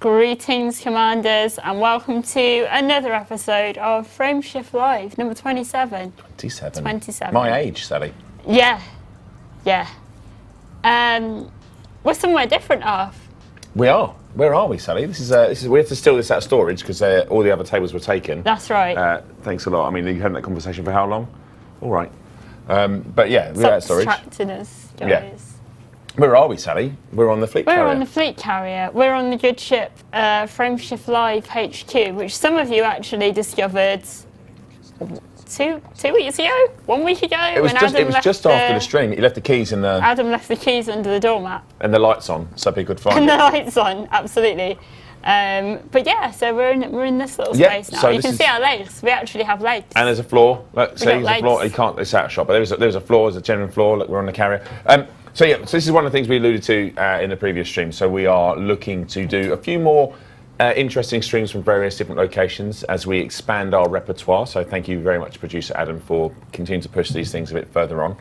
Greetings, Commanders, and welcome to another episode of Frameshift Live, number 27. 27. My age, Sally. Yeah. We're somewhere different, Arf. We are. Where are we, Sally? This is we have to steal this out of storage because all the other tables were taken. That's right. Thanks a lot. I mean, you had that conversation for how long? All right. But yeah, we're out of storage. Distracting us, guys. Yeah. Where are we, Sally? We're on the fleet carrier. We're on the fleet carrier. We're on the good ship, Frameshift Live HQ, which some of you actually discovered two weeks ago, 1 week ago. It was just after the stream. You left the keys in the. Adam left the keys under the doormat. And the lights on, so people could find. And the lights on, absolutely. But yeah, so we're in this little space now. So you can see our legs. We actually have legs. And there's a floor. Look, see, there's a floor. You can't. It's out of shot, but there's a floor. There's a genuine floor. Look, we're on the carrier. So this is one of the things we alluded to in the previous stream. So we are looking to do a few more interesting streams from various different locations as we expand our repertoire. So thank you very much, producer Adam, for continuing to push these things a bit further on.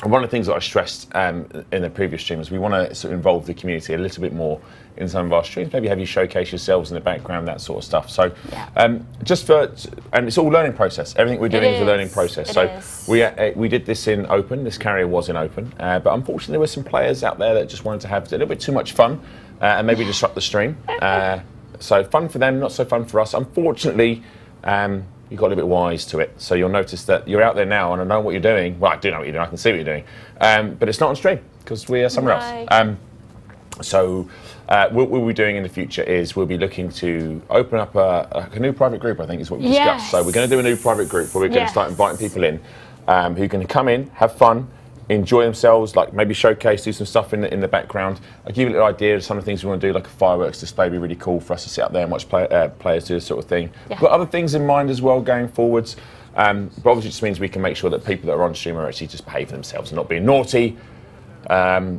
And one of the things that I stressed in the previous stream is we want to sort of involve the community a little bit more in some of our streams. Maybe have you showcase yourselves in the background, that sort of stuff. So, and it's all learning process. Everything we're doing is a learning process. We did this in open. This carrier was in open, but unfortunately there were some players out there that just wanted to have a little bit too much fun and maybe disrupt the stream. So fun for them, not so fun for us. Unfortunately. You got a little bit wise to it, so you'll notice that you're out there now, and I know what you're doing. Well, I do know what you're doing. I can see what you're doing, but it's not on stream because we are somewhere else. So what we'll be doing in the future is we'll be looking to open up a new private group. I think is what we discussed. So we're going to do a new private group where we're going to start inviting people in who can come in, have fun, enjoy themselves, like maybe showcase, do some stuff in the background. I'll give you a little idea of some of the things we want to do, like a fireworks display would be really cool for us to sit up there and watch players do this sort of thing. We've got other things in mind as well going forwards, but obviously it just means we can make sure that people that are on stream are actually just behaving themselves and not being naughty,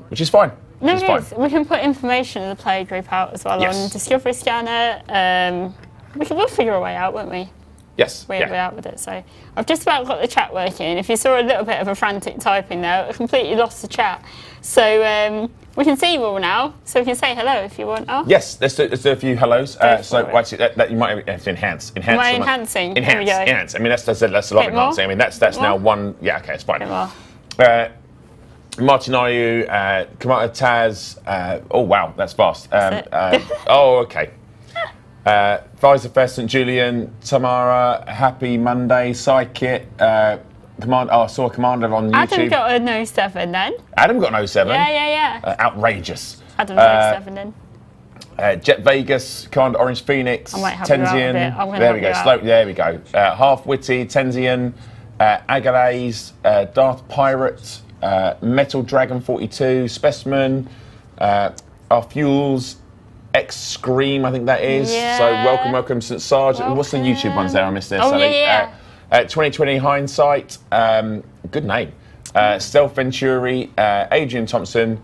which is fine. No, it is. We can put information in the player group out as well on Discovery Scanner. We'll figure a way out, won't we? Yes. We're out with it. So I've just about got the chat working. If you saw a little bit of a frantic typing there, I completely lost the chat. So we can see you all now. So we can say hello if you want. Oh. Yes, let's do a few hellos. Actually, that you might have to enhance. Am I enhancing? Enhance. I mean, that's a lot of enhancing. I mean, that's now one. Yeah, okay, it's fine. Martin Ayu, Commander Taz. Oh wow, that's fast. Oh okay. Pfizer Fest, St Julian, Tamara, Happy Monday, Psykit, I saw a commander on YouTube. Adam got an 07 then. Adam got an 07? Yeah. Outrageous. Adam's 07 then. Jet Vegas, Commander Orange Phoenix, Tenzian. There we go. Half Witty, Tenzian, Agalaze, Darth Pirate, Metal Dragon 42, Specimen, Our Fuels, X Scream, I think that is. Yeah. So welcome, St Sarge. What's the YouTube ones there? I missed there. 2020 Hindsight. Good name. Stealth Venturi, Adrian Thompson,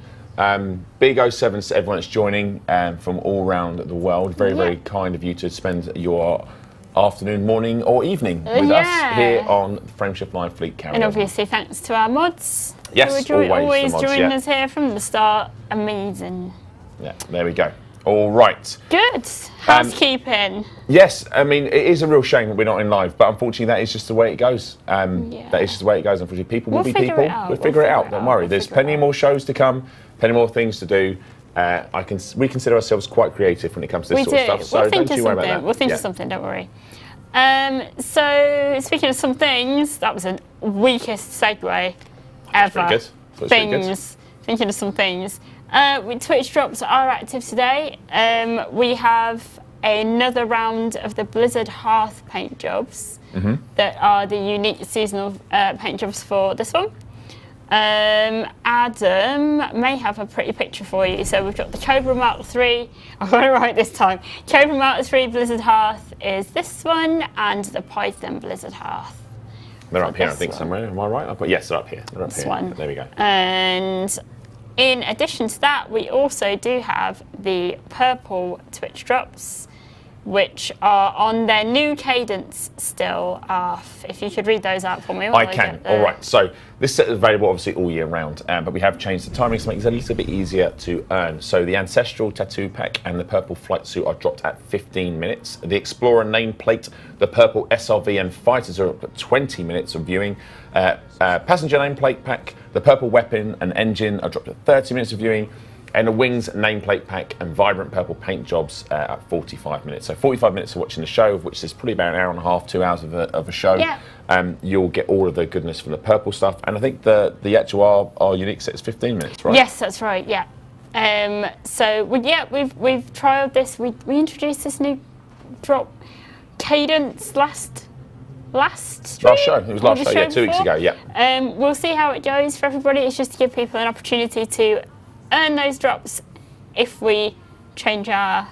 Big 07 to everyone that's joining from all around the world. Very kind of you to spend your afternoon, morning, or evening with us here on the Frameshift Live Fleet Carrier. And obviously, thanks to our mods. Yes, who always joining us here from the start. Amazing. Yeah, there we go. All right. Good. Housekeeping. Yes, I mean, it is a real shame that we're not in live, but unfortunately that is just the way it goes. That is just the way it goes. Unfortunately, people will be people. We'll figure it out. Don't worry. There's plenty more shows to come, plenty more things to do. We consider ourselves quite creative when it comes to this sort of stuff. So don't you worry about that. We'll think of something, don't worry. So, speaking of some things, that was the weakest segue ever. Thinking of some things. Twitch drops are active today. We have another round of the Blizzard Hearth paint jobs that are the unique seasonal paint jobs for this one. Adam may have a pretty picture for you. So we've got the Cobra Mark III. I've got it right this time. Cobra Mark III Blizzard Hearth is this one, and the Python Blizzard Hearth. They're up here, I think, somewhere. Am I right? Yes, they're up here. They're up here. One. There we go. And in addition to that, we also do have the purple Twitch drops, which are on their new cadence still. If you could read those out for me. I can. All right. So this set is available obviously all year round, but we have changed the timings to make it a little bit easier to earn. So the Ancestral Tattoo Pack and the Purple Flight Suit are dropped at 15 minutes. The Explorer Nameplate, the Purple SRV and Fighters are up at 20 minutes of viewing. Passenger Nameplate Pack, the Purple Weapon and Engine are dropped at 30 minutes of viewing. And the Wings Nameplate Pack and Vibrant Purple Paint Jobs at 45 minutes. So 45 minutes of watching the show, which is probably about an hour and a half, 2 hours of a show. Yeah. You'll get all of the goodness from the purple stuff. And I think the actual our unique set is 15 minutes, right? Yes, that's right. Yeah. So we've trialed this. We introduced this new drop cadence last stream? Last show. It was last show. Yeah, 2 weeks ago. Yeah. We'll see how it goes for everybody. It's just to give people an opportunity to earn those drops if we change our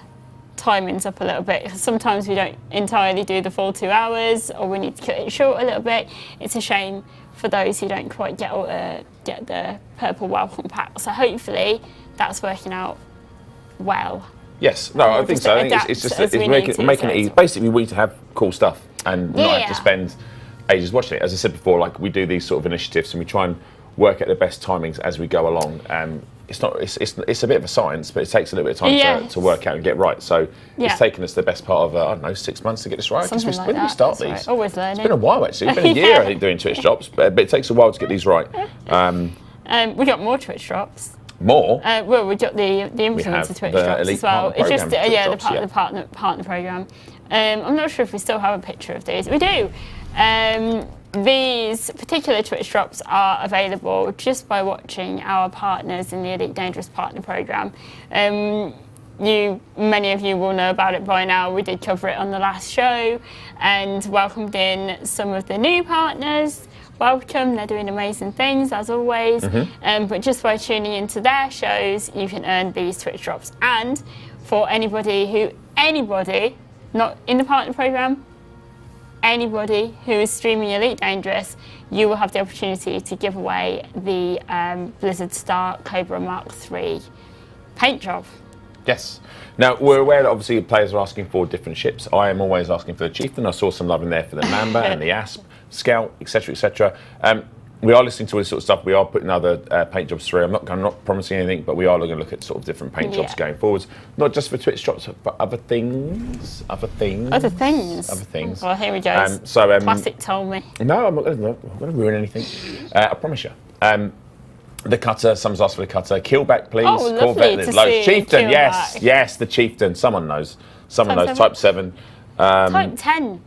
timings up a little bit. Sometimes we don't entirely do the full 2 hours, or we need to cut it short a little bit. It's a shame for those who don't quite get the purple welcome pack. So hopefully that's working out well. Yes, no, I think so. I think it's just making it easy. Basically, we need to have cool stuff and not have to spend ages watching it. As I said before, like we do these sort of initiatives and we try and work at the best timings as we go along. It's a bit of a science, but it takes a little bit of time to work out and get right. So it's taken us the best part of, I don't know, 6 months to get this right. Something like when did we start these? Right. Always learning. It's been a while, actually. It's been a year, I think, doing Twitch drops, but it takes a while to get these right. We got more Twitch drops. More? Well, we got the influencer Twitch drops as well. It's just the partner program. I'm not sure if we still have a picture of these. We do. These particular Twitch drops are available just by watching our partners in the Elite Dangerous Partner Programme. Many of you will know about it by now. We did cover it on the last show and welcomed in some of the new partners. Welcome, they're doing amazing things as always. But just by tuning into their shows, you can earn these Twitch drops. And for anybody, not in the partner programme, anybody who is streaming Elite Dangerous, you will have the opportunity to give away the Blizzard Star Cobra Mark III paint job. Yes. Now, we're aware that obviously players are asking for different ships. I am always asking for the Chieftain. I saw some love in there for the Mamba and the Asp, Scout, etc., etc. We are listening to all this sort of stuff. We are putting other paint jobs through. I'm not promising anything, but we are going to look at sort of different paint jobs going forwards. Not just for Twitch drops, but other things. Other things. Well, here we go. Classic told me. No, I'm not going to ruin anything. I promise you. The cutter. Someone's asked for the cutter. Killback, please. Oh, lovely to see Chieftain. Killback. Yes, the Chieftain. Someone knows. Type 7. Type 10.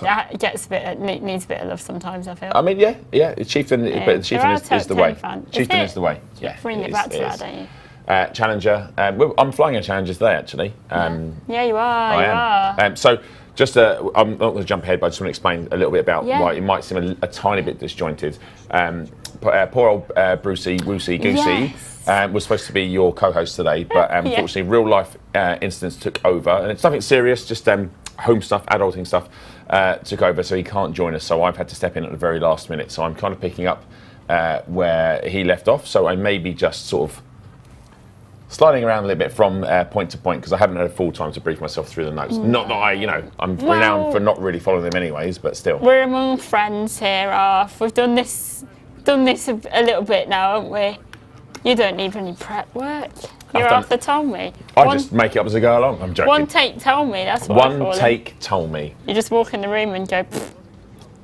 That needs a bit of love sometimes, I feel. I mean, yeah, Chieftain, but the Chieftain is the way. Chieftain is the way. Yeah, bring it back to that, don't you? Challenger. I'm flying a Challenger today, actually. Yeah, you are. I am. So, just I'm not going to jump ahead, but I just want to explain a little bit about why it might seem a tiny bit disjointed. Poor old Brucey, Woosey, Goosey was supposed to be your co-host today, but unfortunately, real life incidents took over, and it's nothing serious, just home stuff, adulting stuff. Took over, so he can't join us. So I've had to step in at the very last minute. So I'm kind of picking up where he left off. So I may be just sort of sliding around a little bit from point to point because I haven't had a full time to brief myself through the notes. Not that I'm renowned for not really following them anyways, but still. We're among friends here, Arf. We've done this a little bit now, haven't we? You don't need any prep work. You're Arthur told me. I just make it up as I go along. I'm joking. One take told me. That's what One take told me. You just walk in the room and go.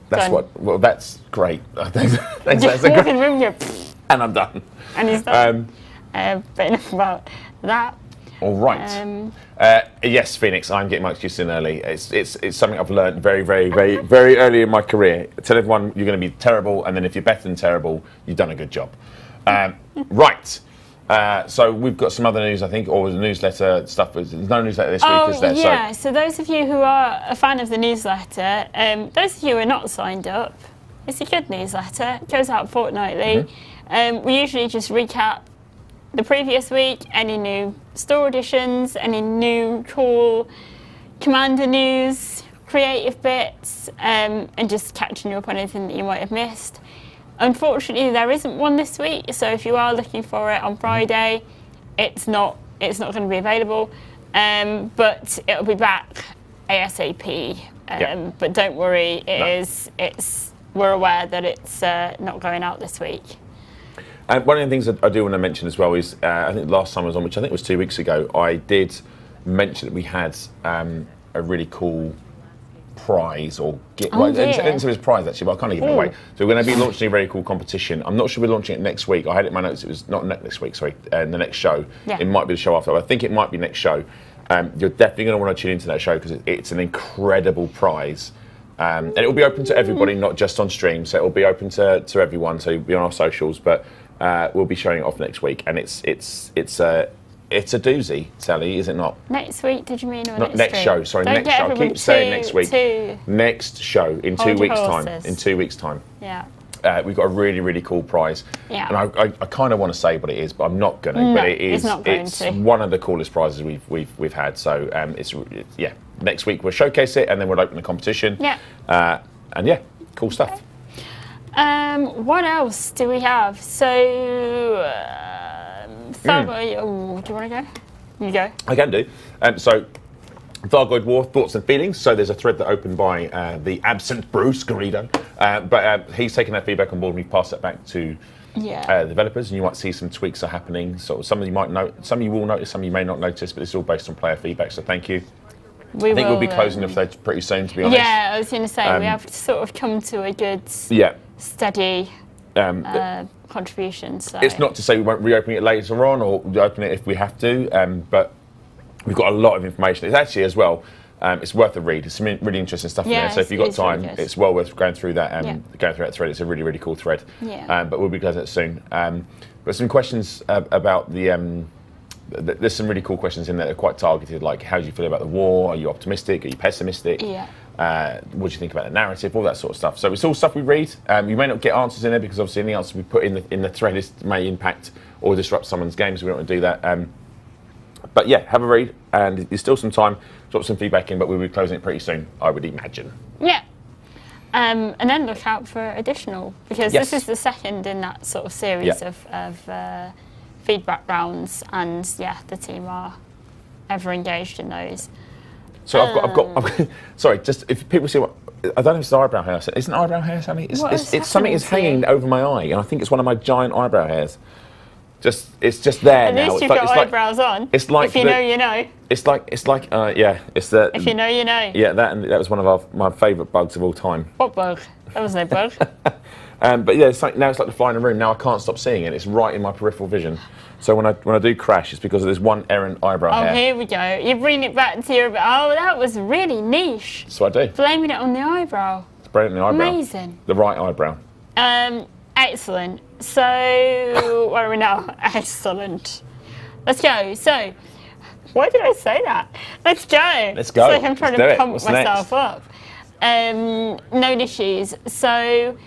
That's done. Well, that's great. Thanks. Just walk in the room and go. And I'm done. And he's done. But enough about that. All right. Yes, Phoenix. I'm getting my excuse in early. It's something I've learned very, very, very, very early in my career. Tell everyone you're going to be terrible, and then if you're better than terrible, you've done a good job. Right. So we've got some other news, I think, or the newsletter stuff. There's no newsletter this week, is there? Yeah, so those of you who are a fan of the newsletter, those of you who are not signed up, it's a good newsletter. It goes out fortnightly. We usually just recap the previous week, any new store additions, any new cool commander news, creative bits, and just catching you up on anything that you might have missed. Unfortunately, there isn't one this week, so if you are looking for it on Friday, it's not going to be available. But it'll be back ASAP. But don't worry, we're aware that it's not going out this week. One of the things that I do want to mention as well is, I think last time I was on, which I think was 2 weeks ago, I did mention that we had a really cool prize or it's a prize actually, but I can't give it away. So we're going to be launching a very cool competition. I'm not sure we're launching it next week. I had it in my notes. It was not next week. Sorry, the next show. Yeah. It might be the show after. But I think it might be next show. You're definitely going to want to tune into that show because it's an incredible prize. And it will be open to everybody, not just on stream. So it will be open to everyone. So be on our socials, but we'll be showing it off next week. And it's a doozy, Sally, is it not? Next week, did you mean? Or not next show, sorry, next show. I keep saying next week. Next show in 2 weeks' time. In 2 weeks' time. Yeah. We've got a really, really cool prize. Yeah. And I kind of want to say what it is, but I'm not going to. No, but it is. It's not going it's to. One of the coolest prizes we've had. So next week we'll showcase it, and then we'll open the competition. Yeah. And yeah, cool stuff. What else do we have? So. Thargoid, do you want to go? You go. I can do. So, Thargoid War, thoughts and feelings. So there's a thread that opened by the absent Bruce Garrido. But he's taken that feedback on board and we passed that back to the developers, and you might see some tweaks are happening. So some of you might know, some of you will notice, some of you may not notice, but it's all based on player feedback, so thank you. I think we'll be closing the thread pretty soon, to be honest. Yeah, I was going to say, we have sort of come to a good, steady contribution. So. It's not to say we won't reopen it later on or open it if we have to, but we've got a lot of information. It's actually as well, it's worth a read. It's some really interesting stuff in there. So if you've got time, really it's well worth going through that. Going through that thread. It's a really, really cool thread. Yeah. But we'll be closing it soon. But some questions about the. There's some really cool questions in there that are quite targeted, like how do you feel about the war? Are you optimistic? Are you pessimistic? Yeah. What do you think about the narrative? All that sort of stuff. So it's all stuff we read. You may not get answers in there because obviously any answer we put in the thread may impact or disrupt someone's game, so we don't want to do that. But yeah, have a read, and there's still some time. Drop some feedback in, but we'll be closing it pretty soon, I would imagine. Yeah. And then look out for additional, because this is the second in that sort of series of feedback rounds, and the team are ever engaged in those. So I've got sorry, just if people see what, I don't know if it's eyebrow hair. Isn't eyebrow hair something? It's something is hanging over my eye, and I think it's one of my giant eyebrow hairs. It's just there now. At least you've got eyebrows on. It's like if you know, you know. It's like It's the. If you know, you know. Yeah, that was one of my favourite bugs of all time. What bug? That was no bug. But yeah, now it's like the fly in the room. Now I can't stop seeing it. It's right in my peripheral vision. So when I do crash, it's because there's one errant eyebrow hair. Oh, here we go. You bring it back to your. Oh, that was really niche. That's what I do. Blaming it on the eyebrow. It's blaming the eyebrow. Amazing. The right eyebrow. Excellent. So where are we now? Excellent. Let's go. So, why did I say that? Let's go. Let's go. It's like I'm trying to pump myself up. Known issues. So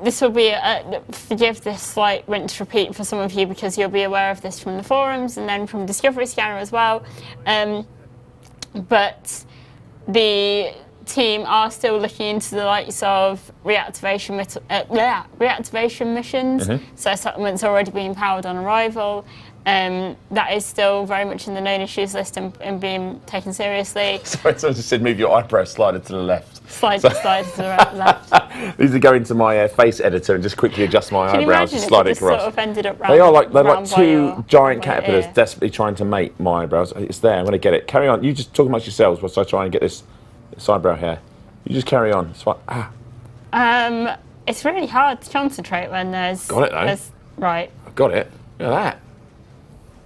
this will be, forgive this slight rinse repeat for some of you because you'll be aware of this from the forums and then from Discovery Scanner as well. But the team are still looking into the likes of reactivation missions. So settlements already being powered on arrival. That is still very much in the known issues list and being taken seriously. Sorry, someone just said move your eyebrow slider to the left. Slide to the left. These are going to my face editor and just quickly adjust my eyebrows and slide it across. Sort of ended up they're like two giant caterpillars desperately trying to mate my eyebrows. It's there. I'm going to get it. Carry on. You just talk amongst yourselves whilst I try and get this eyebrow hair. You just carry on. It's like, it's really hard to concentrate when there's. Got it though. Right. I've got it. Look at that.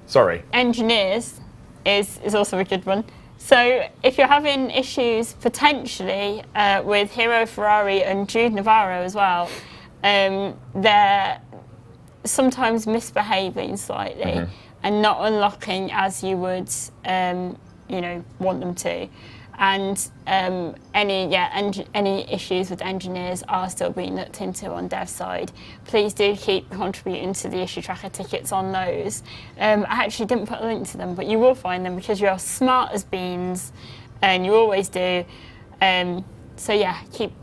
Sorry. Engineers is also a good one. So if you're having issues potentially with Hero Ferrari and Jude Navarro as well, they're sometimes misbehaving slightly and not unlocking as you would, want them to. And any issues with engineers are still being looked into on dev side. Please do keep contributing to the issue tracker tickets on those. I actually didn't put a link to them, but you will find them because you're smart as beans, and you always do. So yeah, keep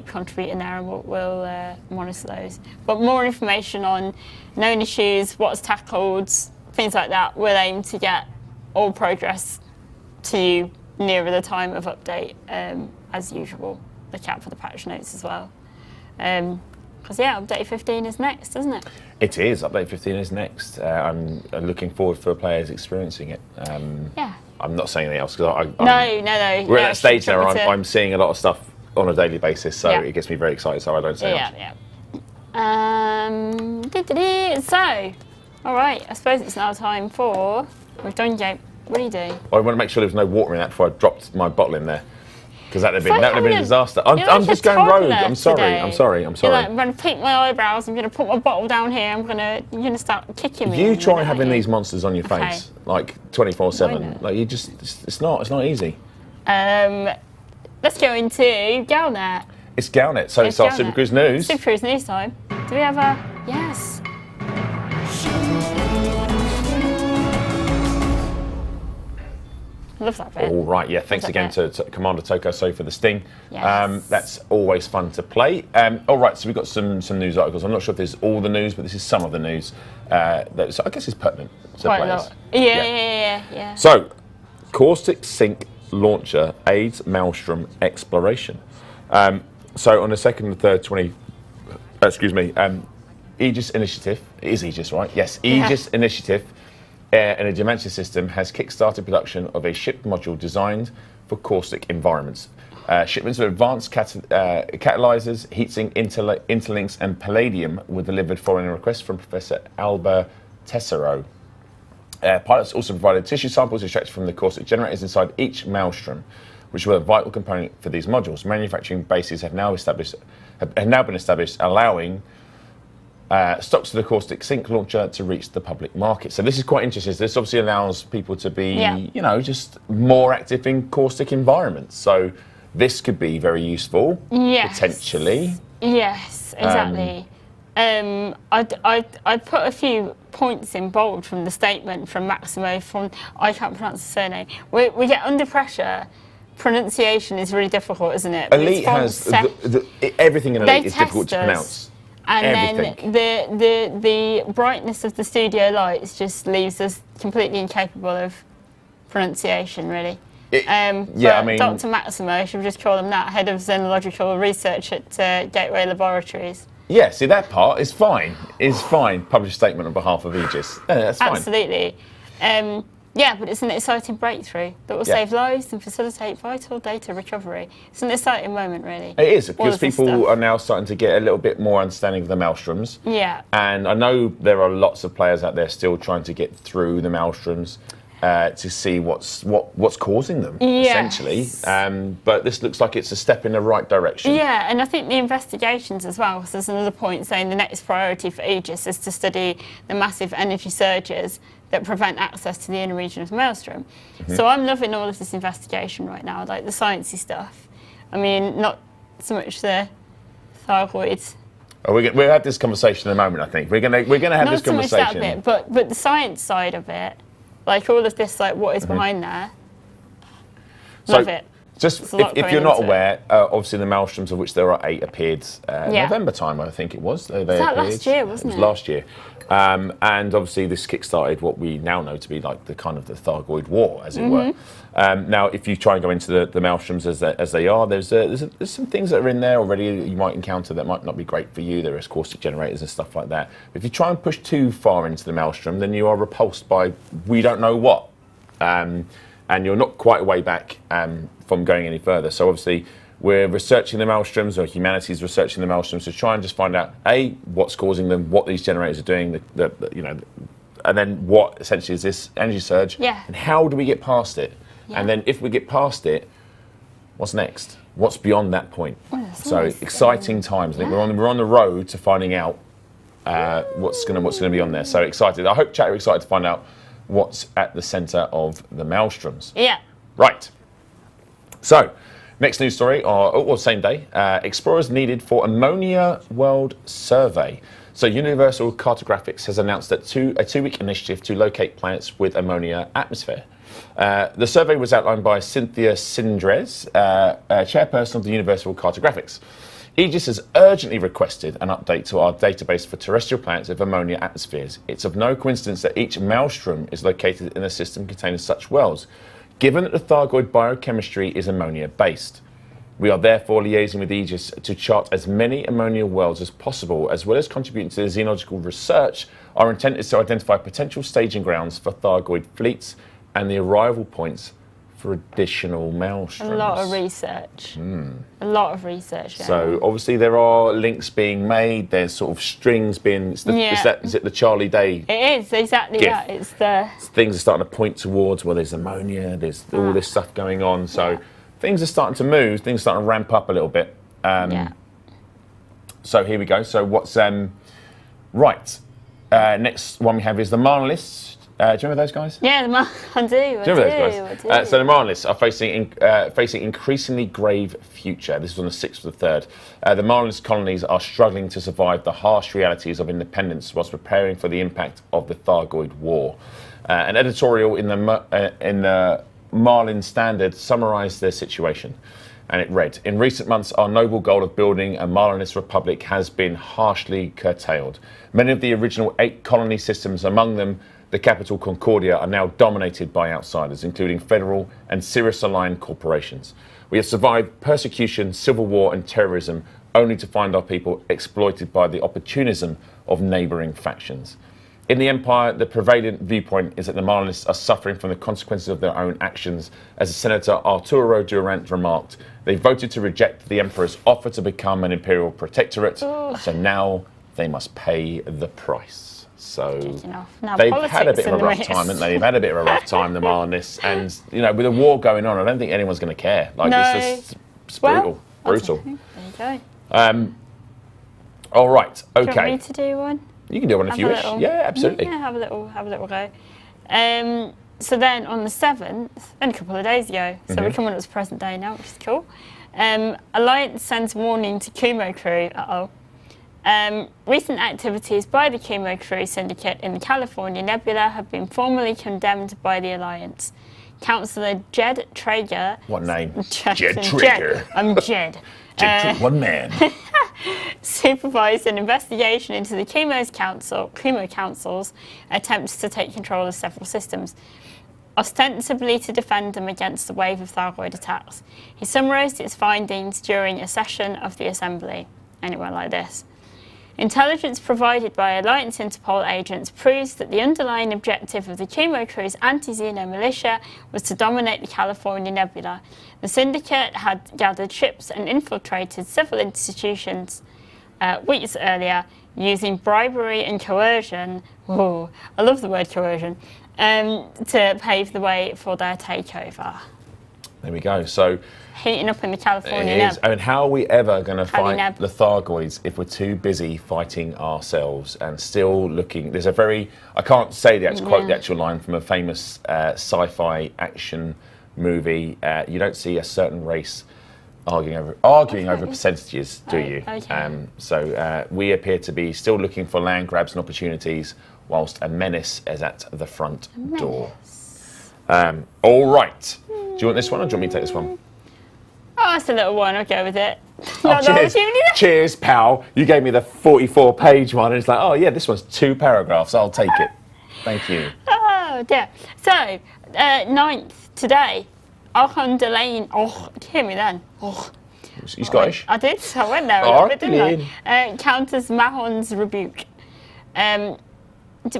contributing there, and we'll monitor those. But more information on known issues, what's tackled, things like that, we'll aim to get all progress to you nearer the time of update, as usual. Look out for the patch notes as well. Because update 15 is next, isn't it? It is. Update 15 is next. I'm looking forward for players experiencing it. Yeah. I'm not saying anything else because No. We're at that stage now where I'm seeing a lot of stuff on a daily basis, so it gets me very excited. So I don't say much. So, all right. I suppose it's now time for. We've done game. What do you do? I want to make sure there was no water in that before I dropped my bottle in there. Because that would have been a disaster. I'm just going rogue. I'm sorry. Today. I'm sorry. You're like, I'm going to paint my eyebrows. I'm going to put my bottle down here. You're going to start kicking me. You try having these monsters on your face like 24/7. Like it's not easy. Let's go into Galnet. It's Galnet. So it's our Super Cruise news. Super Cruise news time. Do we have a yes? Love that bit. All right, yeah. Thanks again to Commander Tokoso for the sting. Yes. That's always fun to play. All right, so we've got some news articles. I'm not sure if this is all the news, but this is some of the news. So I guess it's pertinent to Quite players. A lot. Yeah. So, Caustic Sync launcher aids Maelstrom exploration. So on the 2nd and 3rd, Aegis Initiative. It is Aegis, right? Yes, Aegis Initiative. In a Dimension system has kick-started production of a ship module designed for caustic environments. Shipments of advanced catalyzers, heatsink, interlinks, and palladium were delivered following a request from Professor Alba Tessero. Pilots also provided tissue samples extracted from the caustic generators inside each Maelstrom, which were a vital component for these modules. Manufacturing bases have now been established, allowing stocks of the Caustic Sync launcher to reach the public market. So this is quite interesting. This obviously allows people to be, just more active in caustic environments. So this could be very useful, potentially. Yes, exactly. I put a few points in bold from the statement from Maximo from, I can't pronounce the surname. We get under pressure. Pronunciation is really difficult, isn't it? Elite has everything in Elite is difficult to pronounce. And then the brightness of the studio lights just leaves us completely incapable of pronunciation, really. Dr. Maximo, should we just call him that, head of xenological research at Gateway Laboratories. Yeah, see, that part is fine. Published statement on behalf of Aegis. Yeah, that's fine. Absolutely. But it's an exciting breakthrough that will save lives and facilitate vital data recovery. It's an exciting moment, really. It is, because people are now starting to get a little bit more understanding of the Maelstroms. Yeah. And I know there are lots of players out there still trying to get through the Maelstroms to see what's causing them, essentially. But this looks like it's a step in the right direction. Yeah, and I think the investigations as well, because there's another point saying the next priority for Aegis is to study the massive energy surges that prevent access to the inner region of the Maelstrom. So I'm loving all of this investigation right now, like the sciencey stuff. I mean, not so much the Thargoid. We'll have this conversation in a moment, I think. We're gonna have this conversation. Not so much that bit, but the science side of it, like all of this, like what is behind there. Love it. Just if you're not aware, obviously the Maelstroms, of which there are 8, appeared November time, I think it was. They that last year, wasn't it? It was last year. And obviously this kick-started what we now know to be like the kind of the Thargoid War, as it were. Now, if you try and go into the Maelstroms as they are, there's some things that are in there already that you might encounter that might not be great for you. There is caustic generators and stuff like that. But if you try and push too far into the Maelstrom, then you are repulsed by we don't know what. And you're not quite a way back from going any further. So obviously we're researching the Maelstroms, or humanity's researching the Maelstroms, to try and just find out what's causing them, what these generators are doing, and then what essentially is this energy surge, and how do we get past it? And then if we get past it, what's next? What's beyond that point? So exciting times. I think we're on the road to finding out what's going to be on there. So excited. I hope chat are excited to find out what's at the centre of the Maelstroms. Yeah. Right. So, next news story, or same day, explorers needed for ammonia world survey. So Universal Cartographics has announced that a two-week initiative to locate planets with ammonia atmosphere. The survey was outlined by Cynthia Sindres, chairperson of the Universal Cartographics. Aegis has urgently requested an update to our database for terrestrial planets with ammonia atmospheres. It's of no coincidence that each maelstrom is located in a system containing such worlds, given that the Thargoid biochemistry is ammonia-based. We are therefore liaising with Aegis to chart as many ammonia worlds as possible, as well as contributing to the xenological research. Our intent is to identify potential staging grounds for Thargoid fleets and the arrival points for additional maelstroms. A lot of research. A lot of research. So obviously there are links being made. There's sort of strings being. Is it the Charlie Day? It is exactly GIF? that. It's the things are starting to point towards. Well, there's ammonia. There's all this stuff going on. So things are starting to move. Things are starting to ramp up a little bit. So here we go. So what's right? Next one we have is the Marnalists. Do you remember those guys? Yeah, I do. Do you remember those guys? So the Marnalists are facing increasingly grave future. This is on the 6th of the 3rd. The Marnalist colonies are struggling to survive the harsh realities of independence whilst preparing for the impact of the Thargoid War. An editorial in the Marlin Standard summarised their situation. And it read, in recent months, our noble goal of building a Marlinist republic has been harshly curtailed. Many of the original 8 colony systems, among them the capital Concordia, are now dominated by outsiders, including federal and Sirius-aligned corporations. We have survived persecution, civil war and terrorism, only to find our people exploited by the opportunism of neighbouring factions. In the Empire, the prevalent viewpoint is that the Marlists are suffering from the consequences of their own actions. As Senator Arturo Durant remarked, they voted to reject the Emperor's offer to become an imperial protectorate, so now they must pay the price. So they've had a bit of a rough time, haven't they? They've had a bit of a rough time, the Marlists, and with the war going on, I don't think anyone's going to care. It's brutal. There you go. All right. Okay. Do you want me to do one? You can do one if you wish. Yeah, absolutely. Yeah, have a little go. So then on the 7th, only a couple of days ago, so we're coming up to present day now, which is cool. Alliance sends warning to Kumo crew. Recent activities by the Kumo crew syndicate in the California Nebula have been formally condemned by the Alliance. Councillor Jed Traeger. What name? Jed Traeger. I'm Jed. One man. Supervised an investigation into the Kumo Council's attempts to take control of several systems, ostensibly to defend them against the wave of Thargoid attacks. He summarised its findings during a session of the Assembly, and it went like this. Intelligence provided by Alliance Interpol agents proves that the underlying objective of the Kumo crew's anti-Xeno militia was to dominate the California Nebula. The syndicate had gathered ships and infiltrated several institutions weeks earlier using bribery and coercion. Ooh, I love the word coercion. To pave the way for their takeover. There we go. So heating up in the California Neb. And how are we ever going to fight the Thargoids if we're too busy fighting ourselves and still looking? There's a very, I can't say the actual quote the actual line from a famous sci-fi action movie. You don't see a certain race arguing over percentages, do you? Okay. So we appear to be still looking for land grabs and opportunities, whilst a menace is at the front door. All right. Do you want this one or do you want me to take this one? Oh, that's a little one. I'll go with it. Oh, cheers. Cheers, pal. You gave me the 44-page one, and it's like, oh, yeah, this one's 2 paragraphs. I'll take it. Thank you. Oh, dear. So, 9th, today, Archon Delane. Oh, hear me then. Oh. You Scottish? I did. I went there a little bit, didn't I? Counters Mahon's rebuke.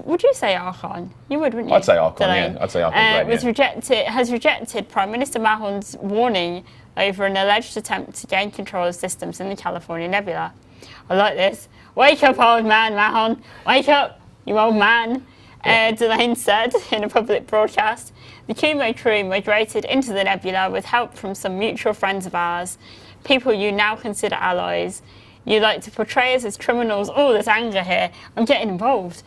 Would you say Archon? You would, wouldn't you? I'd say Archon, yeah. I'd say Archon. Has rejected Prime Minister Mahon's warning over an alleged attempt to gain control of systems in the California Nebula. I like this. Wake up, old man, Mahon. Wake up, you old man. Delane said in a public broadcast. The Kumo crew migrated into the Nebula with help from some mutual friends of ours, people you now consider allies. You like to portray us as criminals. Oh, there's anger here. I'm getting involved.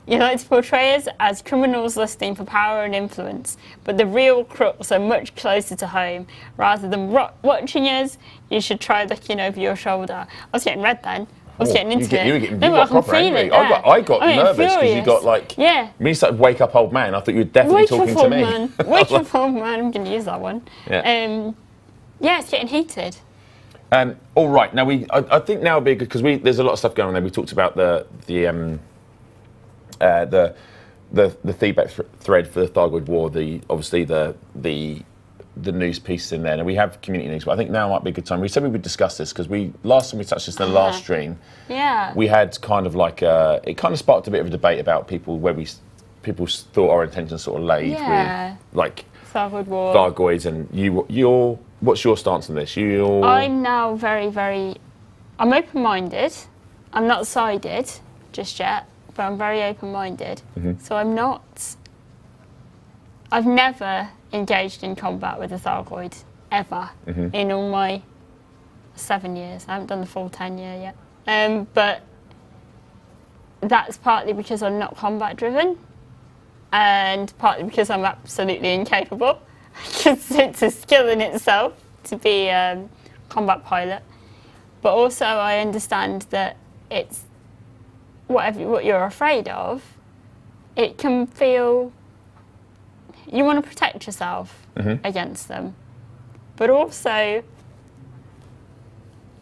You like to portray us as criminals lusting for power and influence, but the real crooks are much closer to home. Rather than watching us, you should try looking over your shoulder. I was getting red then. I was getting into it. You got proper angry. I got nervous because you got like... Yeah. When you started wake up old man, I thought you were definitely talking to me. Wake up old man. I'm going to use that one. Yeah. Yeah, it's getting heated. All right, now I think now would be good because there's a lot of stuff going on there. We talked about the feedback thread for the Thargoid War. Obviously the news pieces in there. Now we have community news, but I think now might be a good time. We said we would discuss this because last time we touched this in the last stream. Yeah. We had kind of like it kind of sparked a bit of a debate about people thought our intentions sort of laid with like Thargoid War. Thargoids, and what's your stance on this? I'm now I'm open-minded. I'm not sided just yet, but I'm very open-minded. So I've never engaged in combat with a Thargoid, ever, in all my 7 years. I haven't done the full 10 year yet. But that's partly because I'm not combat driven, and partly because I'm absolutely incapable. Because it's a skill in itself to be a combat pilot. But also I understand that it's what you're afraid of, it can feel, you want to protect yourself against them. But also,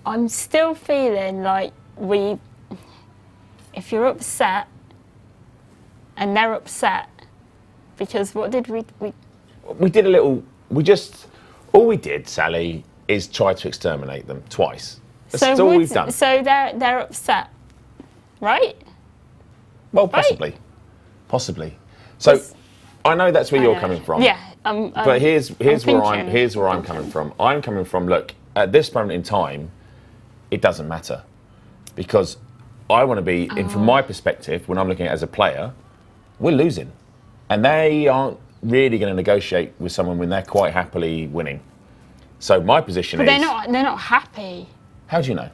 I'm still feeling like if you're upset and they're upset, because what did we did a little, all we did, Sally, is try to exterminate them twice. That's all we've done. So they're upset, right? Well, possibly. Possibly. So I know that's where you're coming from. Yeah. But here's where I'm coming from. I'm coming from, look, at this moment in time, it doesn't matter. Because I want to be, from my perspective, when I'm looking at it as a player, we're losing. And they aren't really going to negotiate with someone when they're quite happily winning. So my position is... But they're not happy. How do you know?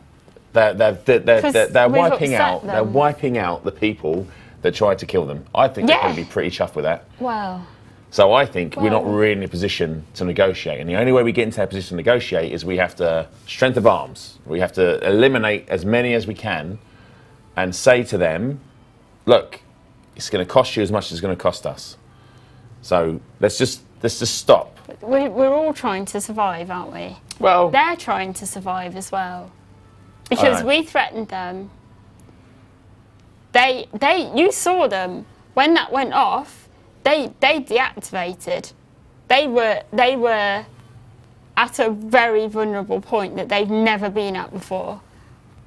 They're wiping out. They're wiping out the people that tried to kill them. I think they're going to be pretty chuffed with that. Wow. So I think we're not really in a position to negotiate, and the only way we get into that position to negotiate is we have to strength of arms. We have to eliminate as many as we can, and say to them, "Look, it's going to cost you as much as it's going to cost us. So let's just stop." We're all trying to survive, aren't we? Well, they're trying to survive as well, because we threatened them. You saw them when that went off. They deactivated. They were at a very vulnerable point that they've never been at before,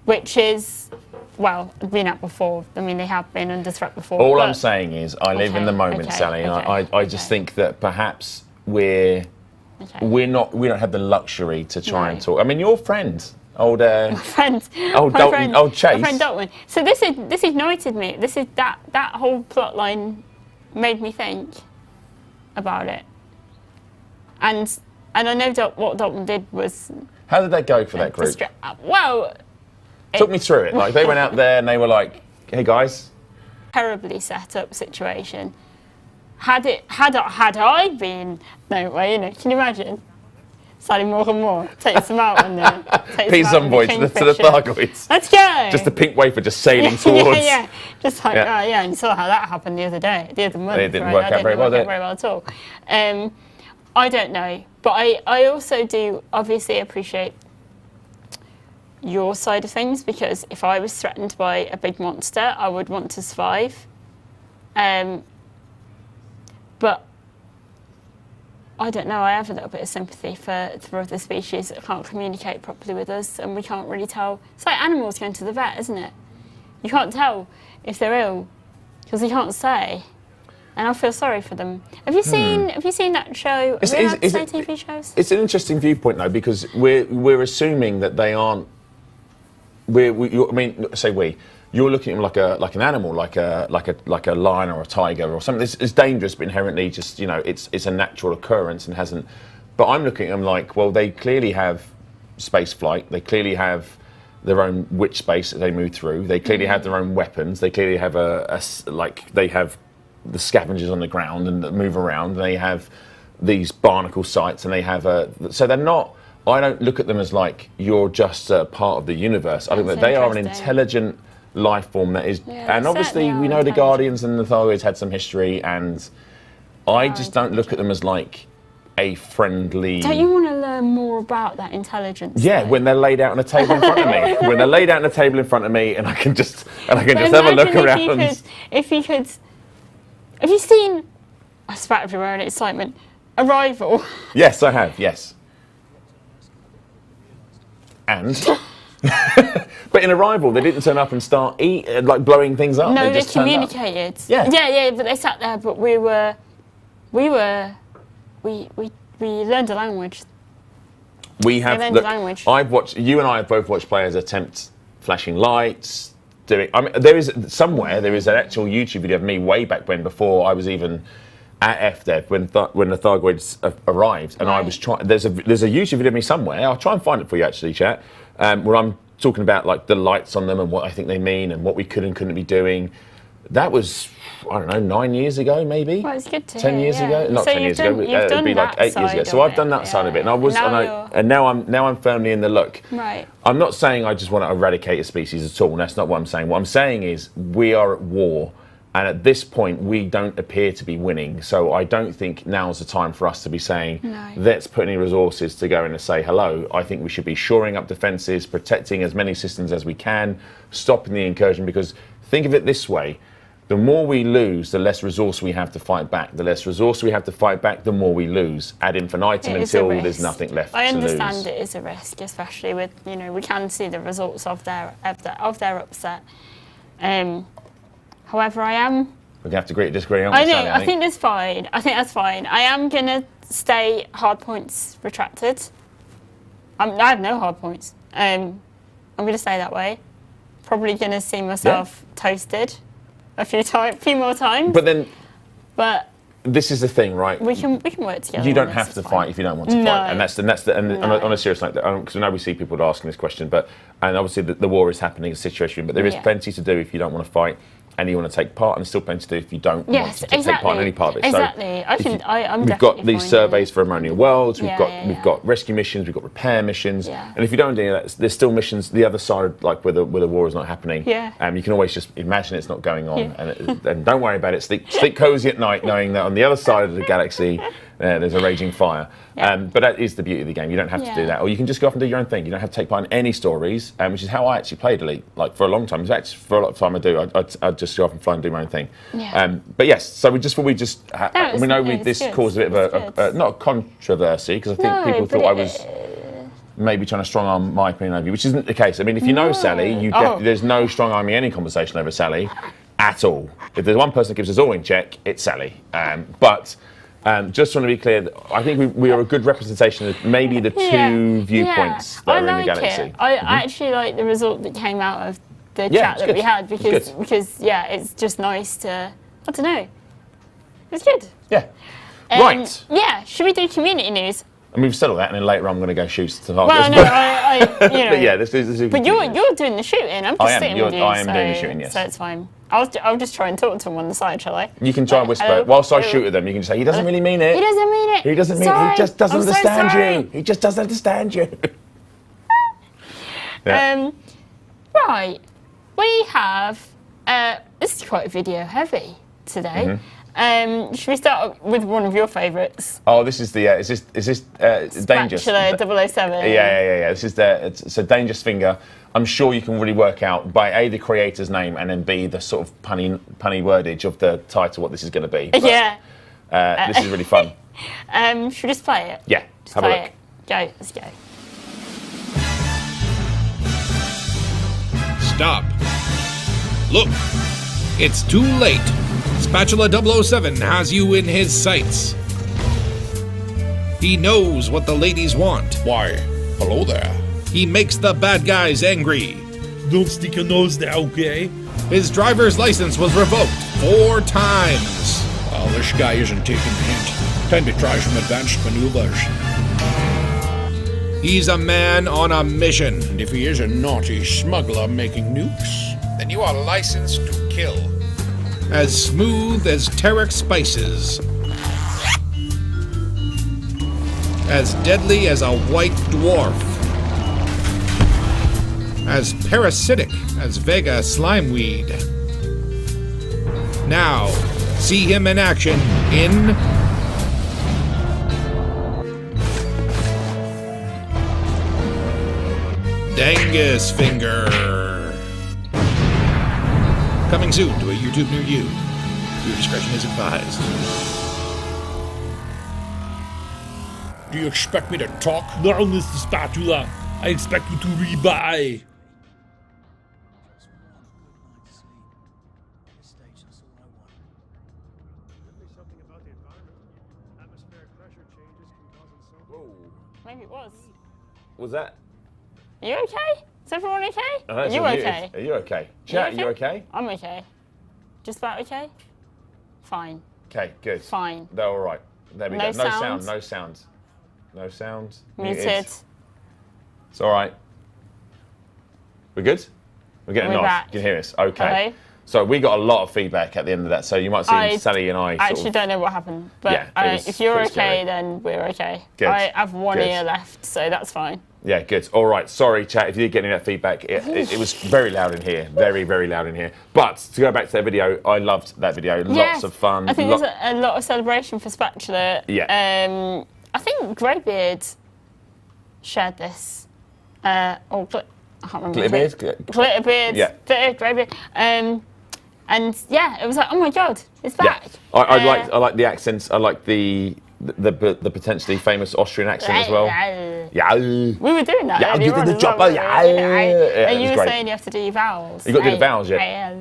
which is, well, been at before. I mean, they have been under threat before. All I'm saying is, I live in the moment, Sally, and I just think that perhaps we don't have the luxury to try and talk. I mean, your friend. Old Chase. My friend Dalton. So this ignited me. This is that whole plot line made me think about it. And I know what Dalton did was... How did that go for that group? Well... Talk me through it. Like, they went out there and they were like, "Hey guys." Terribly set up situation. Had I been... No way, can you imagine? Sally more. Takes them out and Peace envoy to the Thargoids. Let's go. Just a pink wafer just sailing towards. Yeah. Just like and you saw how that happened the other month. It didn't work out very well at all. I don't know, but I also do obviously appreciate your side of things, because if I was threatened by a big monster, I would want to survive. But I don't know, I have a little bit of sympathy for other species that can't communicate properly with us, and we can't really tell. It's like animals going to the vet, isn't it? You can't tell if they're ill because you can't say. And I feel sorry for them. Have you seen that show? Have you allowed to say TV shows? It's an interesting viewpoint though, because we're assuming that they aren't. You're looking at them like an animal, like a lion or a tiger or something. It's dangerous, but inherently just it's a natural occurrence and hasn't. But I'm looking at them like, well, they clearly have space flight. They clearly have their own witch space that they move through. They clearly have their own weapons. They clearly have they have the scavengers on the ground and that move around. And they have these barnacle sites, and they have so they're not. I don't look at them as like you're just a part of the universe. I think that they are an intelligent life form that is, and obviously we know the Guardians and the Thargoids had some history, and I just don't look at them as like a friendly... Don't you want to learn more about that intelligence? Yeah, when they're laid out on a table in front of me. When they're laid out on a table in front of me and I can just have a look around. If you could... Have you seen... I spat everywhere in excitement. Arrival. Yes, I have, yes. And... But in Arrival, they didn't turn up and start blowing things up. No, they just communicated. Yeah, but they sat there. But we learned a language. We have. Look, I've watched. You and I have both watched players attempt flashing lights. I mean, there is an actual YouTube video of me way back when, before I was even at FDev, when the Thargoids arrived, and I was trying. There's a YouTube video of me somewhere. I'll try and find it for you, actually, chat. Where I'm talking about like the lights on them and what I think they mean and what we could and couldn't be doing. That was, I don't know, 9 years ago, maybe. Well, it's good to 10 years ago, not so 10 years ago. It'd be like 8 years ago. So I've done that side of it, and now I'm firmly in the look. Right. I'm not saying I just want to eradicate a species at all. That's not what I'm saying. What I'm saying is we are at war. And at this point, we don't appear to be winning. So I don't think now's the time for us to be saying, let's put any resources to go in and say hello. I think we should be shoring up defences, protecting as many systems as we can, stopping the incursion. Because think of it this way, the more we lose, the less resource we have to fight back. The less resource we have to fight back, the more we lose. Ad infinitum until there's nothing left to lose. I understand it is a risk, especially with, we can see the results of their upset. However, I am... We're going to have to agree to disagree on I know, I think that's fine. I think that's fine. I am going to stay hard points retracted. I have no hard points. I'm going to stay that way. Probably going to see myself toasted a few more times. But this is the thing, right? We can work together. You don't have to fight if you don't want to fight, and on a serious note, because I know we see people asking this question, and obviously the war is happening, a situation, but there is plenty to do if you don't want to fight. And you want to take part, and there's still plenty to do if you don't want to take part in any part of it. Exactly. We've got these surveys for Ammonia Worlds. We've got rescue missions. We've got repair missions. Yeah. And if you don't do that, there's still missions the other side, like where the war is not happening. Yeah. You can always just imagine it's not going on, and don't worry about it. Sleep cozy at night, knowing that on the other side of the galaxy, there's a raging fire. Yeah. But that is the beauty of the game. You don't have to do that, or you can just go off and do your own thing. You don't have to take part in any stories, which is how I actually played Elite. Like for a long time, for a lot of time I'd just go off and fly and do my own thing. Yeah. But yes, so we know this caused a bit of a not a controversy, because I think people thought I was maybe trying to strong arm my opinion over you, which isn't the case. I mean, if you know Sally, there's no strong arming any conversation over Sally at all. If there's one person that keeps us all in check, it's Sally. Just want to be clear, I think we are a good representation of maybe the two viewpoints that are in the galaxy. I actually like the result that came out of the chat that we had, because it's just nice to, I don't know, it's good. Yeah. Right. Yeah, should we do community news? And we've said all that, and then later I'm going to go shoot to Well, no, But yeah, this is. But you're doing the shooting. I'm just sitting with you. I am doing the shooting. Yes. So it's fine. I'll just try and talk to him on the side, shall I? You can try and whisper whilst I shoot at them. You can say, "He doesn't really mean it. He doesn't mean it. He doesn't mean it. He just doesn't understand you. He just doesn't understand you." Right. We have. This is quite video heavy today. Should we start with one of your favourites? Oh, this is the. Is this Dangerous? Spatula 007. Yeah. This is it's a Dangerous Finger. I'm sure you can really work out by A, the creator's name, and then B, the sort of punny wordage of the title, what this is going to be. But, this is really fun. Should we just play it? Yeah, have a look. Go, let's go. Stop. Look, it's too late. Spatula 007 has you in his sights. He knows what the ladies want. Why, hello there. He makes the bad guys angry. Don't stick your nose there, okay? His driver's license was revoked 4 times. Well, this guy isn't taking the hint. Time to try some advanced maneuvers. He's a man on a mission. And if he is a naughty smuggler making nukes, then you are licensed to kill. As smooth as Terek spices. As deadly as a white dwarf. As parasitic as Vega slimeweed. Now, see him in action in Dangus Finger. Coming soon to a YouTube near you. Your discretion is advised. Do you expect me to talk? No, Mr. Spatula. I expect you to rebuy. Maybe it was. Was that? Are you okay? Is everyone okay? Are you okay? Are you okay? Chat, you okay? I'm okay. Just about okay? Fine. Okay, good. Fine. They're all right. There we go. No sound, no sounds. No sounds. Muted. It's all right. We're good? We're getting a nod. Back. You can hear us. Okay. Hello? So we got a lot of feedback at the end of that. So you might see Sally and I actually don't know what happened. But if you're okay, then we're okay. Good. I have one ear left, so that's fine. Yeah, good. All right. Sorry, chat, if you did get any of that feedback. It was very loud in here. Very, very loud in here. But to go back to that video, I loved that video. Lots of fun. I think there's a lot of celebration for Spatula. Yeah. I think Greybeard shared this. I can't remember. Glitterbeard. Yeah. Greybeard. And yeah, it was like, oh my god, it's back. Yeah. I like the accents. I like the potentially famous Austrian accent as well. Yeah. We were doing that. Yeah, earlier on the as chopper. well. And you were saying you have to do your vowels. You got to do the vowels, yeah.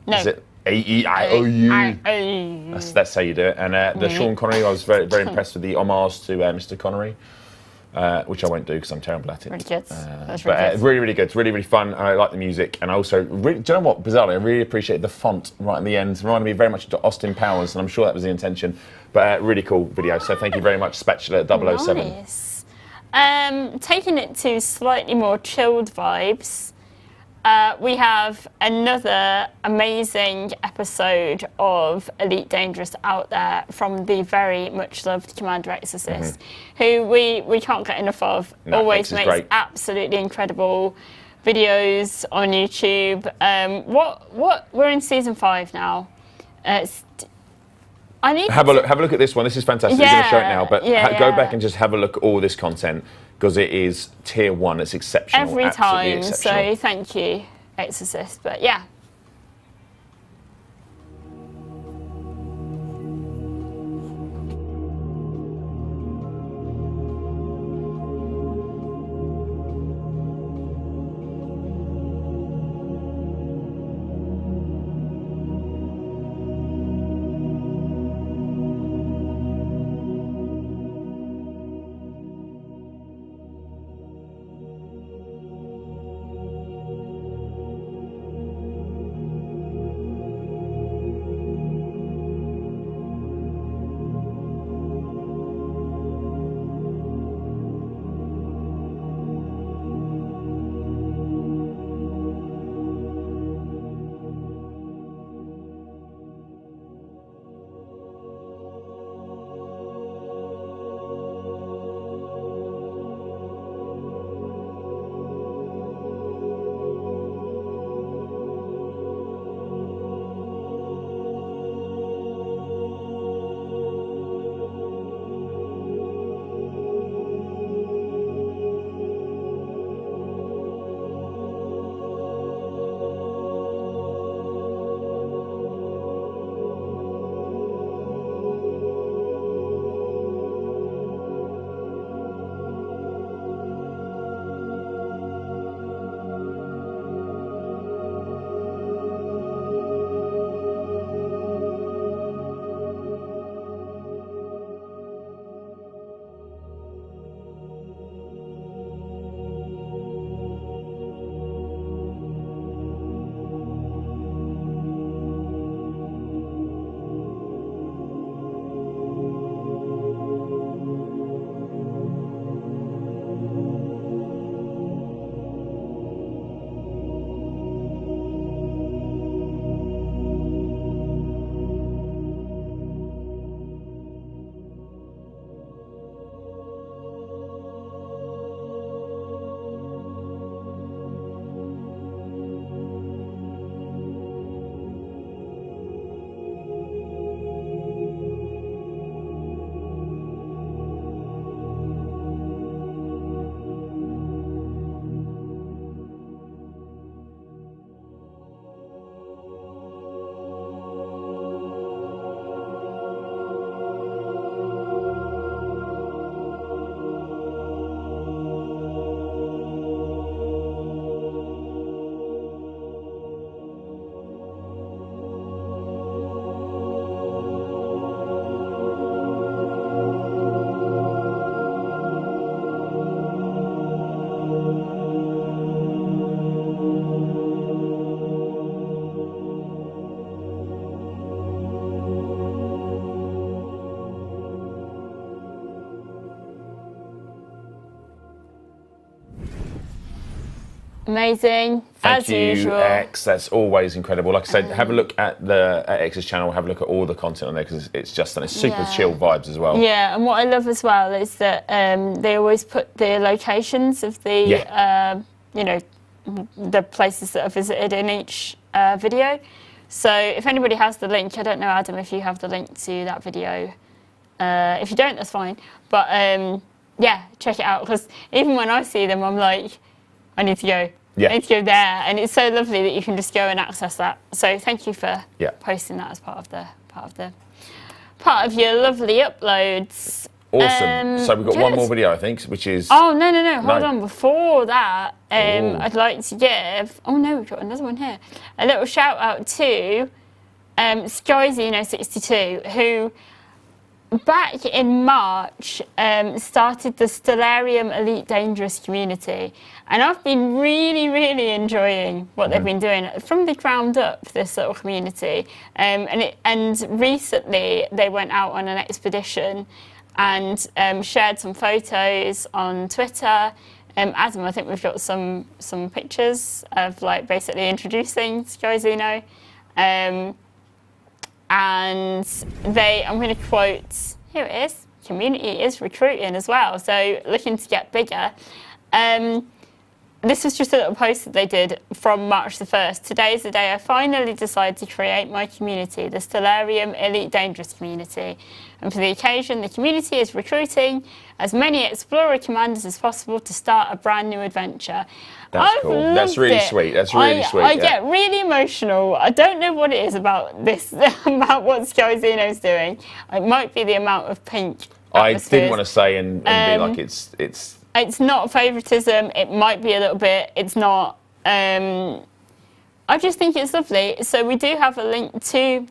No. Is it A-E-I-O-U? That's how you do it. And the Sean Connery, I was very, very impressed with the homage to Mr. Connery. Which I won't do because I'm terrible at it. Really good. That's really good. Really, really good. It's really, really fun. I like the music, and I also, do you know what? Bizarrely, I really appreciate the font right in the end. It reminded me very much of Austin Powers, and I'm sure that was the intention. But really cool video. So thank you very much, Spatula 007. Nice. Taking it to slightly more chilled vibes. We have another amazing episode of Elite Dangerous out there from the very much loved Commander Exorcist, who we can't get enough of. Always makes great. Absolutely incredible videos on YouTube. We're in season 5 now. I need have a look at this one. This is fantastic. You're going to show it now, but go back and just have a look at all this content because it is tier 1. It's exceptional. Every time. So thank you, Exorcist. But yeah. Amazing. Thank as you, usual. X. That's always incredible. Like I said, have a look at X's channel. Have a look at all the content on there because it's just super chill vibes as well. Yeah, and what I love as well is that they always put the locations of the, you know, the places that are visited in each video. So if anybody has the link, I don't know, Adam, if you have the link to that video. If you don't, that's fine. But yeah, check it out because even when I see them, I'm like, I need to go. I need to go there, and it's so lovely that you can just go and access that. So thank you for posting that as part of your lovely uploads. Awesome. So we've got one more video, I think, which is. Oh no! Hold on. Before that, I'd like to give. Oh no, we've got another one here. A little shout out to SkyZeno62, who back in March started the Stellarium Elite Dangerous community, and I've been really enjoying what they've been doing from the ground up. This little community, and recently they went out on an expedition and shared some photos on Twitter. Adam, I think we've got some pictures of like basically introducing SkyZeno. And I'm going to quote, here it is, community is recruiting as well, so looking to get bigger. This was just a little post that they did from March the 1st. Today is the day I finally decided to create my community, the Stellarium Elite Dangerous community. And for the occasion, the community is recruiting as many Explorer commanders as possible to start a brand new adventure. That's cool. That's really sweet. That's really sweet. I get really emotional. I don't know what it is about this, about what SkyZeno's doing. It might be the amount of pink. I didn't want to say and be like it's. It's not favouritism. It might be a little bit. It's not. I just think it's lovely. So we do have a link to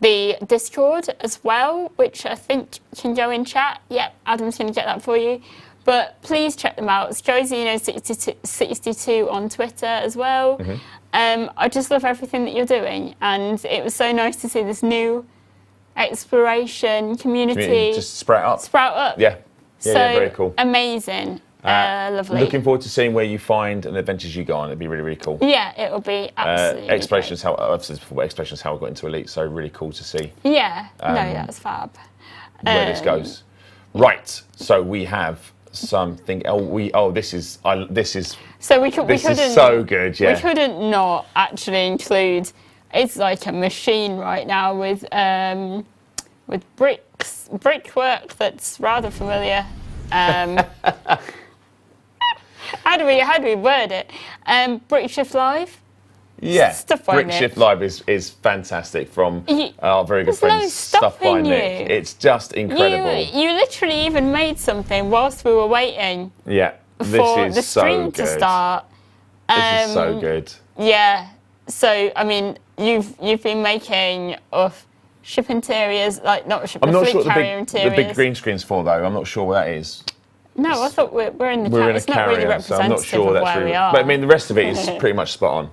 the Discord as well, which I think can go in chat. Yep, Adam's going to get that for you. But please check them out. SkyZeno62 on Twitter as well. I just love everything that you're doing, and it was so nice to see this new exploration community just sprout up. Yeah. So very cool. Amazing. Lovely. Looking forward to seeing where you find and adventures you go on. It'd be really cool. Yeah, it'll be absolutely Exploration is how I've said before. Exploration is how I got into Elite. So really cool to see. Yeah. No, that's fab. Where this goes. Right. So we have something. This is. So we couldn't. This is so good. Yeah. We couldn't not actually include. It's like a machine right now with brickwork that's rather familiar. How do we word it? Brickshift Live. Yeah, Stuff by Brickshift Live is fantastic from our very good friend Stuff by Nick. It's just incredible. You literally even made something whilst we were waiting. Yeah, for the stream to start. This is so good. Yeah. So I mean, you've been making of ship interiors, like not ship. I'm not sure what the big green screen's for though. I'm not sure what that is. No, I thought we're in the carrier. It's not really representative I'm not sure of where we are. But I mean, the rest of it is pretty much spot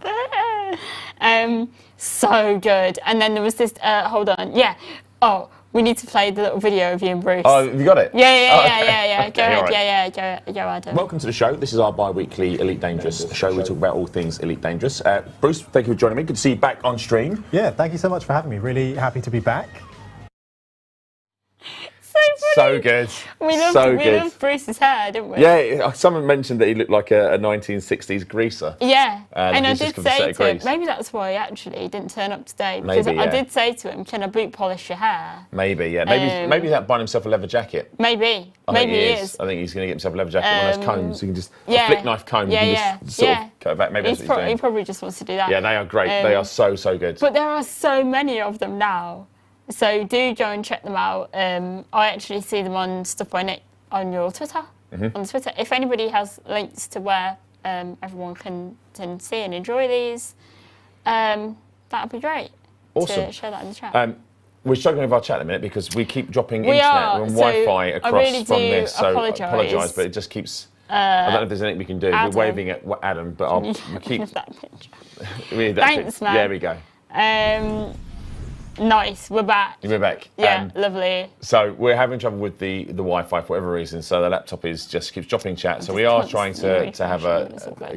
on. So good. And then there was this. Hold on. Yeah. Oh, we need to play the little video of you and Bruce. Oh, have you got it? Yeah. Go ahead. Right. Go, Adam. Welcome to the show. This is our bi-weekly Elite Dangerous show. We talk about all things Elite Dangerous. Bruce, thank you for joining me. Good to see you back on stream. Yeah, thank you so much for having me. Really happy to be back. So good. We loved Bruce's hair, didn't we? Yeah, someone mentioned that he looked like a 1960s greaser. Yeah, and I did say to him, maybe that's why actually he didn't turn up today. Because I did say to him, can I boot polish your hair? Maybe, yeah. Maybe that buying himself a leather jacket. Maybe he is. I think he's going to get himself a leather jacket, one of those combs. You can just, a flick knife comb, you can just sort of cut it back. Maybe that's what he's doing. He probably just wants to do that. Yeah, they are great. They are so good. But there are so many of them now. So do go and check them out. I actually see them on Stuff by Nick on your Twitter. On Twitter, if anybody has links to where everyone can see and enjoy these, that'd be great. Awesome. To share that in the chat. We're struggling with our chat in a minute because we keep dropping internet and Wi-Fi across from this. So I apologise, but it just keeps. I don't know if there's anything we can do. Adam. We're waving at Adam, but we keep. That picture. We need that Thanks, picture. man. There we go. Nice, we're back. We're back. Yeah, lovely. So we're having trouble with the Wi-Fi for whatever reason. So the laptop just keeps dropping chat. So we are trying to have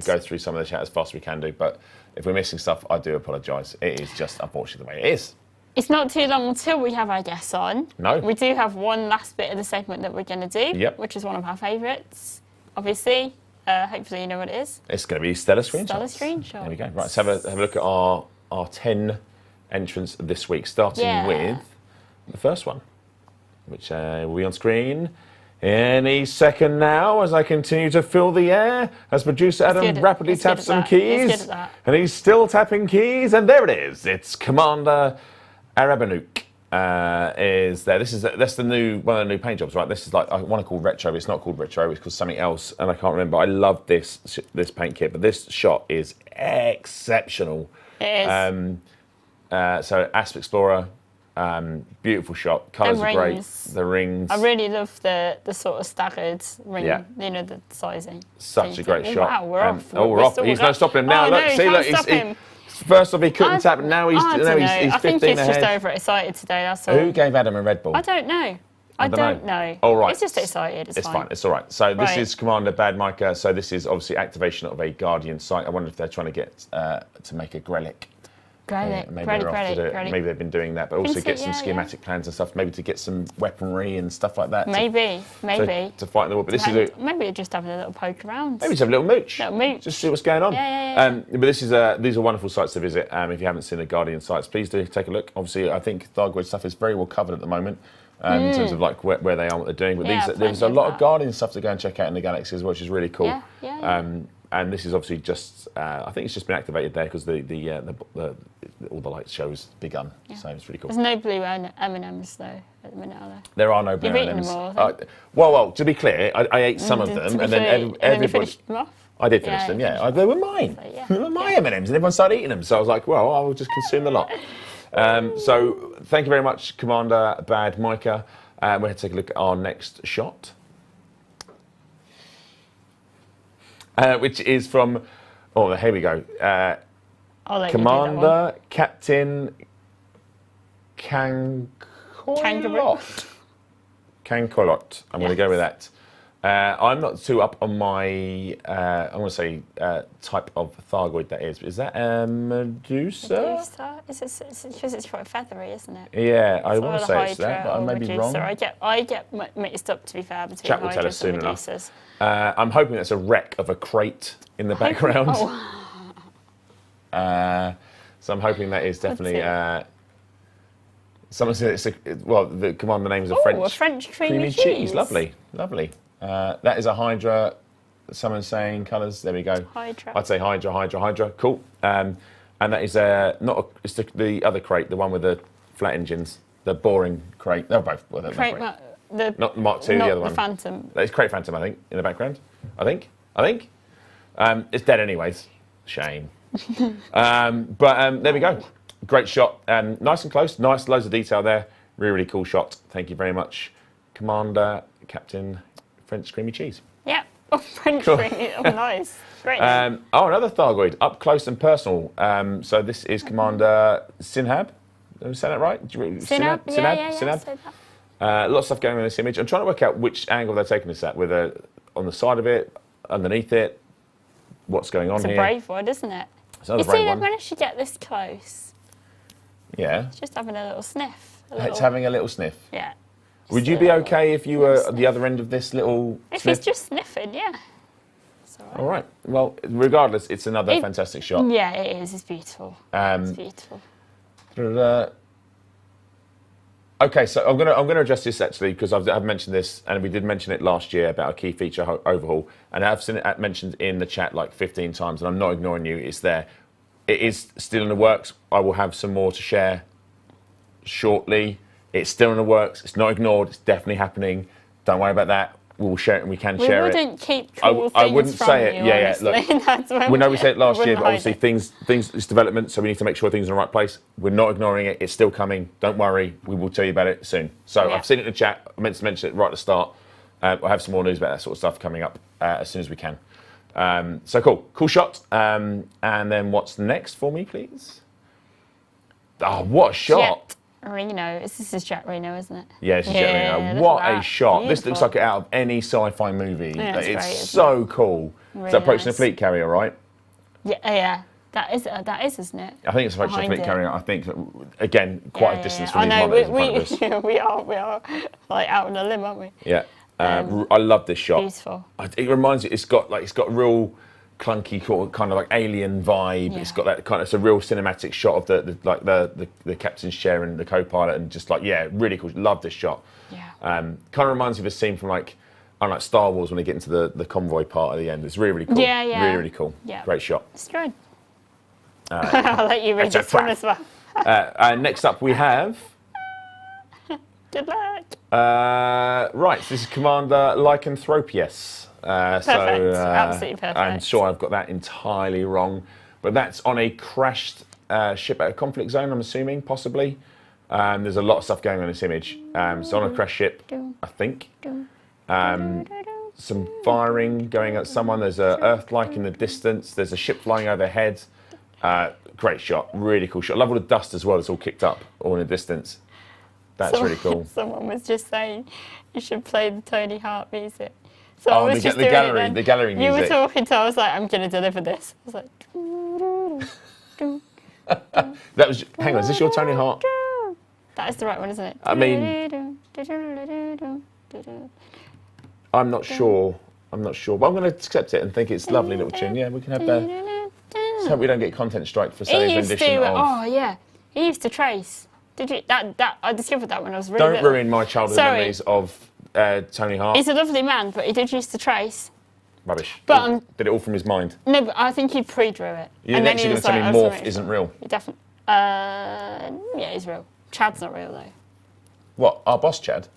go through some of the chat as fast as we can do. But if we're missing stuff, I do apologise. It is just unfortunately the way it is. It's not too long until we have our guests on. No. We do have one last bit of the segment that we're going to do, which is one of our favourites, obviously. Hopefully you know what it is. It's going to be Stellar Screenshots. Stellar Screenshots. There we go. Right, let's have a look at our 10 entrants this week, starting with the first one, which will be on screen any second now as I continue to fill the air as producer Adam rapidly taps some keys. And he's still tapping keys, and there it is. It's Commander Arabanuk. Is there? That's the new one of the new paint jobs, right? This is like I want to call retro, but it's not called retro. It's called something else, and I can't remember. I love this paint kit, but this shot is exceptional. It is. So Asp Explorer, beautiful shot. Colours are great. The rings. I really love the sort of staggered ring. Yeah. You know, the sizing. Such a great shot. Wow, we're off. We're off. He's no stopping him now. Look, see, look. First off, he couldn't tap. Now he's 15 ahead. I think he's just overexcited today. That's all. Who gave Adam a Red Bull? I don't know. I don't know. All right. He's just excited. It's fine. It's all right. So this is Commander Bad Micah. So this is obviously activation of a Guardian site. I wonder if they're trying to get to make a Grelic. Maybe they've been doing that, but also get some schematic plans and stuff. Maybe to get some weaponry and stuff like that. Maybe to fight in the war. But this is maybe just having a little poke around. Maybe just have a little mooch. Just see what's going on. Yeah. But these are wonderful sites to visit. If you haven't seen the Guardian sites, please do take a look. Obviously, I think Thargoid stuff is very well covered at the moment. In terms of like where they are, what they're doing. But there's a lot of Guardian stuff to go and check out in the Galaxy as well, which is really cool. And this is obviously just, I think it's just been activated there because all the light shows begun. Yeah. So it's really cool. There's no blue M&Ms though at the minute, are there? There are no blue M&Ms. You've eaten them all, well, to be clear, I ate some of them, and then everybody. You finished them off? I did finish them. Yeah, they were mine. They were my M&Ms, and everyone started eating them. So I was like, well, I will just consume the lot. So thank you very much, Commander Bad Micah. We're going to take a look at our next shot. Which is from, here we go. Commander Captain Cancolot. Cancolot. I'm going to go with that. I'm not too up on my, I want to say, type of Thargoid that is. Is that Medusa? Because it's quite feathery, isn't it? Yeah, I want to say it's that, but I may be wrong. I get mixed up, to be fair, between Chat will tell us soon and enough. I'm hoping that's a wreck of a crate in the background. So I'm hoping that is definitely. Someone said the commander name is a French creamy cheese. Lovely. That is a Hydra. Someone's saying colours. There we go. Hydra. I'd say Hydra. Cool. And that is it's the other crate, the one with the flat engines, the boring crate. They're both. Well, not Mark II, the other one. The Phantom. It's Crate Phantom, I think, in the background. I think. It's dead anyways. Shame. But there we go. Great shot. Nice and close. Nice, loads of detail there. Really, really cool shot. Thank you very much, Commander Captain French Creamy Cheese. Yeah. French creamy. Nice. Great. Another Thargoid, up close and personal. So this is Commander Sinhab. Am I saying that right? Sinhab. Sinhab. A lot of stuff going on in this image. I'm trying to work out which angle they're taking this at, whether on the side of it, underneath it, what's going on here. It's a brave one, isn't it? You see, they've managed to get this close. Yeah. It's just having a little sniff. It's having a little sniff. Yeah. Would you be okay if you were at the other end of this little If sniff? he's just sniffing, yeah. All right. Well, regardless, it's another fantastic shot. Yeah, it is. It's beautiful. It's beautiful. Okay, so I'm gonna address this actually because I've mentioned this, and we did mention it last year about a key feature overhaul, and I've seen it mentioned in the chat like 15 times, and I'm not ignoring you. It's there. It is still in the works. I will have some more to share shortly. It's still in the works. It's not ignored. It's definitely happening. Don't worry about that. We will share it and we can share it. We wouldn't keep cool I wouldn't from say it. you, Yeah. Look, we know we said it last year, but obviously things it's development, so we need to make sure things are in the right place. We're not ignoring it. It's still coming. Don't worry. We will tell you about it soon. So I've seen it in the chat. I meant to mention it right at the start. I'll have some more news about that sort of stuff coming up as soon as we can. So cool shot. And then what's next for me, please? Oh, what a shot! Reno. This is Jack Reno, isn't it? Yeah, this is Jack Reno. What a shot. Beautiful. This looks like out of any sci-fi movie. Yeah, it's great, so cool. Really it's approaching nice. a fleet carrier, right? Yeah. That is, isn't it? I think it's approaching a fleet carrier. I think, again, quite a distance from these monitors in front of us. we are like out on a limb, aren't we? Yeah. I love this shot. Beautiful. It reminds you, it's got real clunky kind of like alien vibe. Yeah. It's got that kind of, it's a real cinematic shot of the captain's chair and the co-pilot, and just like, yeah, really cool. Love this shot. Yeah. Kind of reminds me of a scene from like Star Wars when they get into the convoy part at the end. It's really, really cool. Yeah. Really, really cool. Yeah. Great shot. It's good. I'll let you read this one as well. Next up we have. Good luck. Right, so this is Commander Lycanthropius. Perfect. Absolutely perfect. I'm sure I've got that entirely wrong, but that's on a crashed ship at a conflict zone, I'm assuming, possibly. There's a lot of stuff going on in this image. So on a crashed ship, I think. Some firing going at someone. There's a Earth-like in the distance. There's a ship flying overhead. Great shot, really cool shot. I love all the dust as well. It's all kicked up, all in the distance. That's really cool. Someone was just saying you should play the Tony Hart music. So I was just doing the gallery music. You were talking, so I was like, I'm going to deliver this. I was like, hang on, is this your Tony Hart? That is the right one, isn't it? I mean, I'm not sure, but I'm going to accept it and think it's a lovely little tune. Yeah, we can have that. Let's hope we don't get content strike for Sally's rendition of... Oh, yeah. He used to trace. Did you? I discovered that when I was really Don't little. ruin my childhood memories of Tony Hart. He's a lovely man, but he did used to trace. Rubbish. But did it all from his mind. No, but I think he pre-drew it. You're next going to tell me Morph isn't real. He definitely. Yeah, he's real. Chad's not real though. What? Our boss, Chad?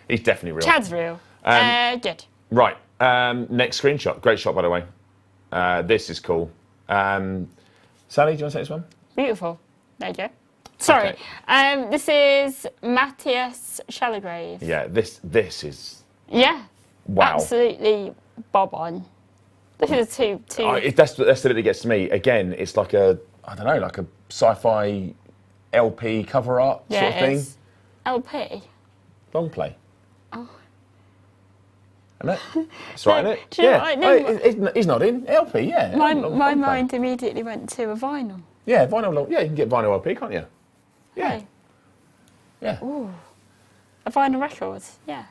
He's definitely real. Chad's real. Good. Right. Next screenshot. Great shot, by the way. This is cool. Sally, do you want to take this one? Beautiful. There you go. Sorry. Okay. This is Matthias Shalligrave. Yeah, this is... Yeah. Wow. Absolutely bob on. Look at the two... Oh, that's the bit that gets to me. Again, it's like a, I don't know, like a sci-fi LP cover art sort of thing. Is. LP? Long play. Oh. Isn't it? That's right, isn't it? Yeah. He's not in. LP, yeah. My mind immediately went to a vinyl. Yeah, vinyl. Yeah, you can get vinyl LP, can't you? Yeah. Hey. Yeah. Ooh. A vinyl record, yeah.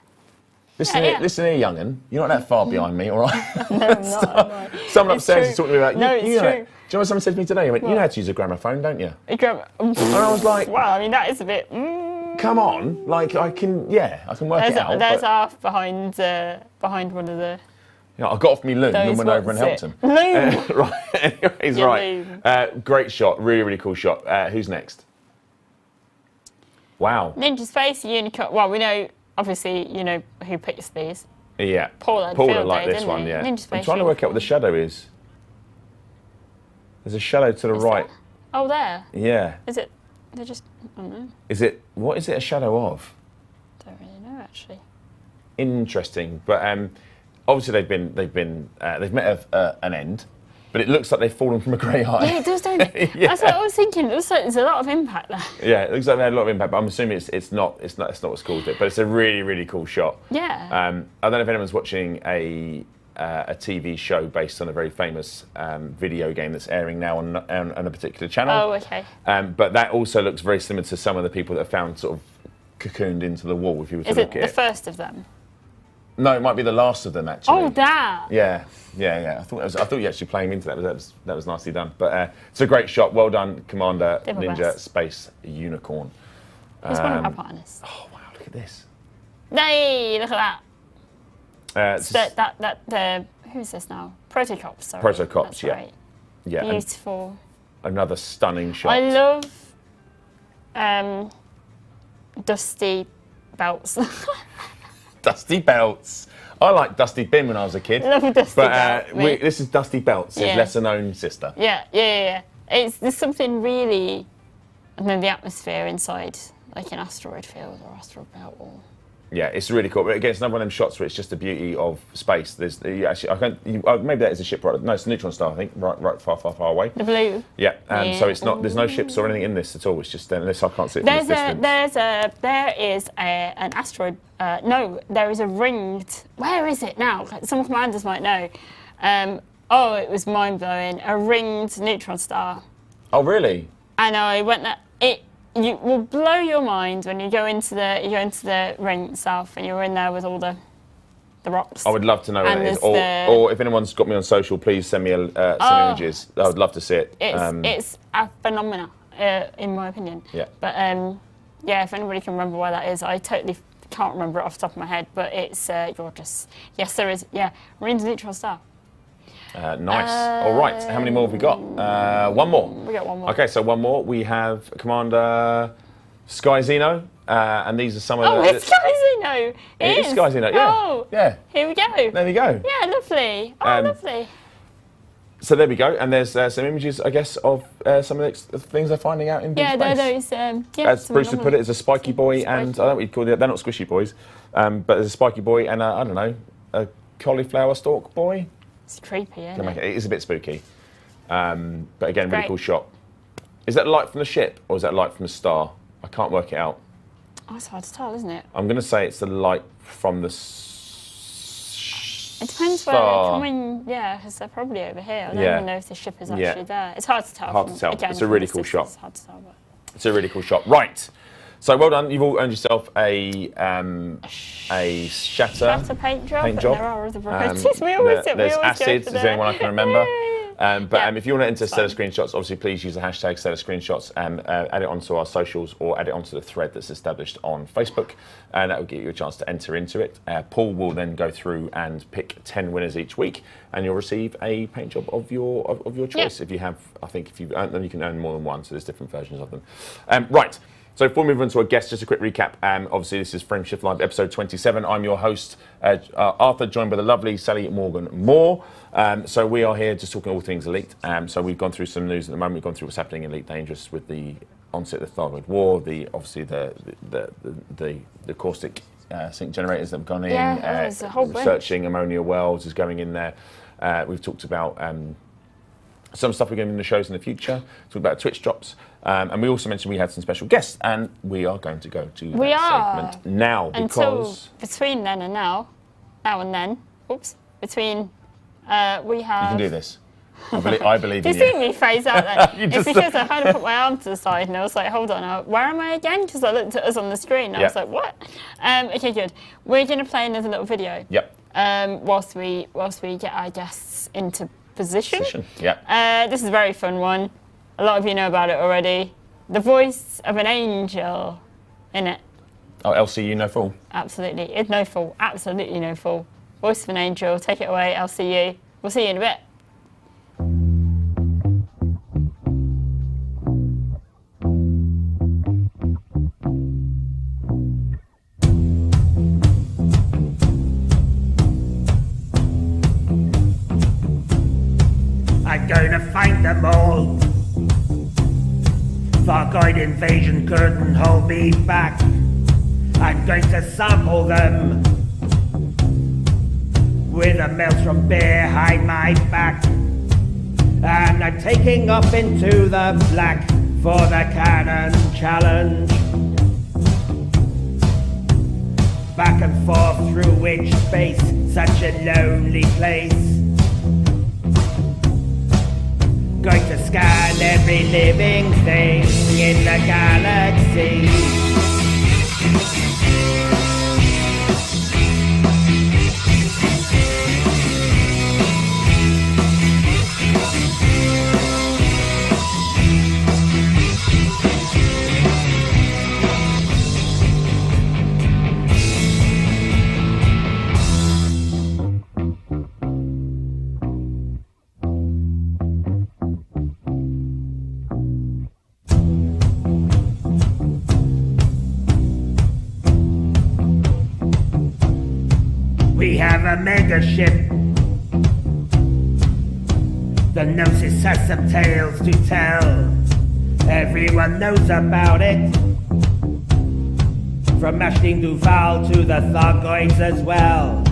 Listen here, young'un. You're not that far behind me, all right? No, I'm not. Someone upstairs is talking to me about... No, it's true. Do you know what someone said to me today? He went, you know how to use a gramophone, don't you? And I was like... Well, I mean, that is a bit... Come on. Like, I can work it out. There's half behind one of the... You know, I got off me loom and went over and helped him. Loom! Right, anyways, right. Great shot, really, really cool shot. Who's next? Wow. Ninja Space Unicorn. Well, we know, obviously, you know who picks these. Yeah. Paul liked this one, yeah. Ninja Space I'm trying to work out what the shadow is. There's a shadow to the right. There? Oh, there? Yeah. Is it? They're just... I don't know. What is it a shadow of? Don't really know, actually. Interesting. But obviously they've met an end. But it looks like they've fallen from a grey height. Yeah, it does, don't it? Yeah. That's what I was thinking. It looks like there's a lot of impact there. Yeah, it looks like they had a lot of impact, but I'm assuming it's not what's caused it. But it's a really, really cool shot. Yeah. I don't know if anyone's watching a TV show based on a very famous video game that's airing now on a particular channel. Oh, okay. But that also looks very similar to some of the people that are found sort of cocooned into the wall. If you were to look at it. Is it the first of them? No, it might be the last of them actually. Oh, that. Yeah. I thought you actually playing into that. That was nicely done. But it's a great shot. Well done, Commander Ninja Space Unicorn. He's one of our partners. Oh wow! Look at this. Hey, look at that. Who's this now? Protocops. Sorry. Protocops. That's yeah. Right. Yeah. Beautiful. Another stunning shot. I love dusty belts. Dusty belts. I liked Dusty Bin when I was a kid. Love a dusty belt. This is Dusty Belts, his lesser-known sister. Yeah. There's something really, and then the atmosphere inside, like an asteroid field or asteroid belt, or Yeah, it's really cool. But again, it's another one of them shots where it's just the beauty of space. There's maybe that is a ship, right? No, it's a neutron star, I think, right, far away. The blue. Yeah, so it's not. There's no ships or anything in this at all. It's just unless I can't see it from this distance. There is an asteroid. No, there is a ringed. Where is it now? Some commanders might know. Oh, it was mind blowing. A ringed neutron star. Oh, really? I know. I went there. You will blow your mind when you go into the ring itself, and you're in there with all the rocks. I would love to know what it is. Or if anyone's got me on social, please send me some images. I would love to see it. It's a phenomenon, in my opinion. Yeah. But yeah, if anybody can remember where that is, I totally can't remember it off the top of my head. But it's gorgeous. Yes, there is. Yeah, ringed neutron star. Nice. All right. How many more have we got? One more. We got one more. Okay, so one more. We have Commander Sky Xeno, and these are some of the. Oh, it's Sky Xeno. It is Sky Xeno. Yeah. Oh, yeah. Here we go. There we go. Yeah, lovely. Oh, lovely. So there we go, and there's some images, I guess, of some of the things they're finding out in deep space. Yeah, they're those. As Bruce would put it, there's a spiky boy, and I don't know what you'd call it. They're not squishy boys, but there's a spiky boy and I don't know, a cauliflower stalk boy. It's creepy, isn't it? It is a bit spooky. But again, really cool shot. Is that light from the ship or is that light from the star? I can't work it out. Oh, it's hard to tell, isn't it? I'm going to say it's the light from the It depends where they're coming, because they're probably over here. I don't even know if the ship is actually there. It's hard to tell. Hard to tell. Again, it's a really cool shot. It's hard to tell. But... It's a really cool shot. Right. So well done. You've all earned yourself a shatter paint job. There are other varieties. There's acids, is anyone I can remember. If you want to enter Stellar fun. Screenshots, obviously please use the hashtag Stellar Screenshots and add it onto our socials or add it onto the thread that's established on Facebook, and that will give you a chance to enter into it. Paul will then go through and pick 10 winners each week, and you'll receive a paint job of your choice. If you have, I think if you've earned them, you can earn more than one, so there's different versions of them. Right. So before we move on to our guest, just a quick recap. Obviously, this is Frameshift Live, episode 27. I'm your host, Arthur, joined by the lovely Sally Morgan Moore. So we are here just talking all things Elite. So we've gone through some news at the moment. We've gone through what's happening in Elite Dangerous with the onset of the Thargoid War, the caustic sink generators that have gone in. There's a whole researching ammonia wells is going in there. We've talked about some stuff we're going to do in the shows in the future. Talk about Twitch drops. And we also mentioned we had some special guests, and we are going to go to that segment now because between then and now and then, between we have. You can do this. I believe in you. You see me phase out then. It's because I had to put my arm to the side, and I was like, hold on, where am I again? Because I looked at us on the screen, and I was like, what? Okay, good. We're going to play another little video. Yep. Whilst we get our guests into position. Yep. This is a very fun one. A lot of you know about it already. The voice of an angel in it. Oh, LCU no fool. Absolutely. It's no fool. Absolutely no fool. Voice of an angel. Take it away, LCU. We'll see you in a bit. I'm gonna find them all. Thargoid invasion couldn't hold me back. I'm going to sample them with a maelstrom behind my back. And I'm taking off into the black for the cannon challenge. Back and forth through which space, such a lonely place. Going to scan every living thing in the galaxy. We have a mega ship. The Gnosis has some tales to tell. Everyone knows about it. from Mashing Duval to the Thargoids as well.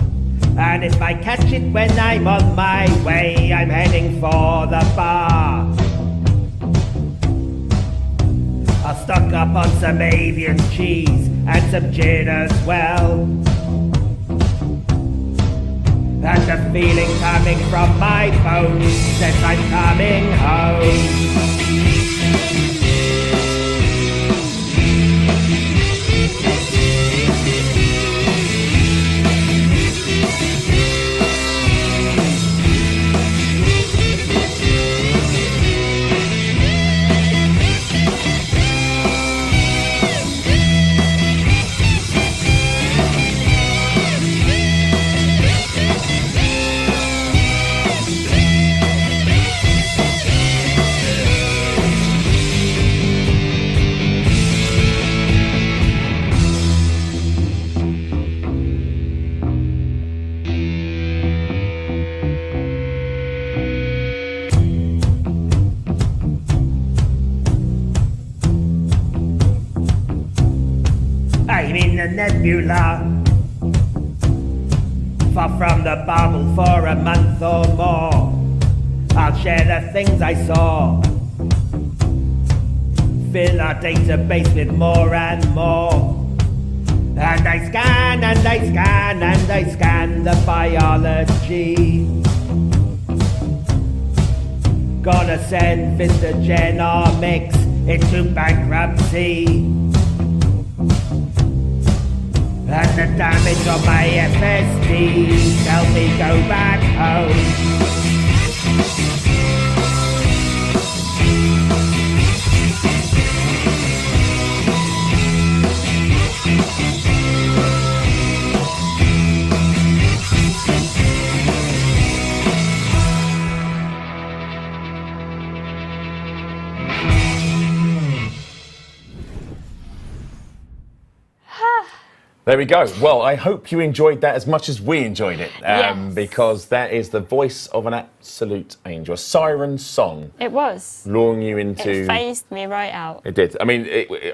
And if I catch it when I'm on my way, I'm heading for the bar. I'll stock up on some avian cheese and some gin as well. And the feeling coming from my bones says I'm coming home. I'm in the Nebula, far from the bubble for a month or more. I'll share the things I saw, fill our database with more and more. And I scan and I scan and I scan the biology. Gonna send Mr. Genomics into bankruptcy. And the damage on my FSD tells me go back home. There we go. Well, I hope you enjoyed that as much as we enjoyed it, Yes. because that is the voice of an absolute angel, a siren song. It was. Luring you into... It phased me right out. It did. I mean,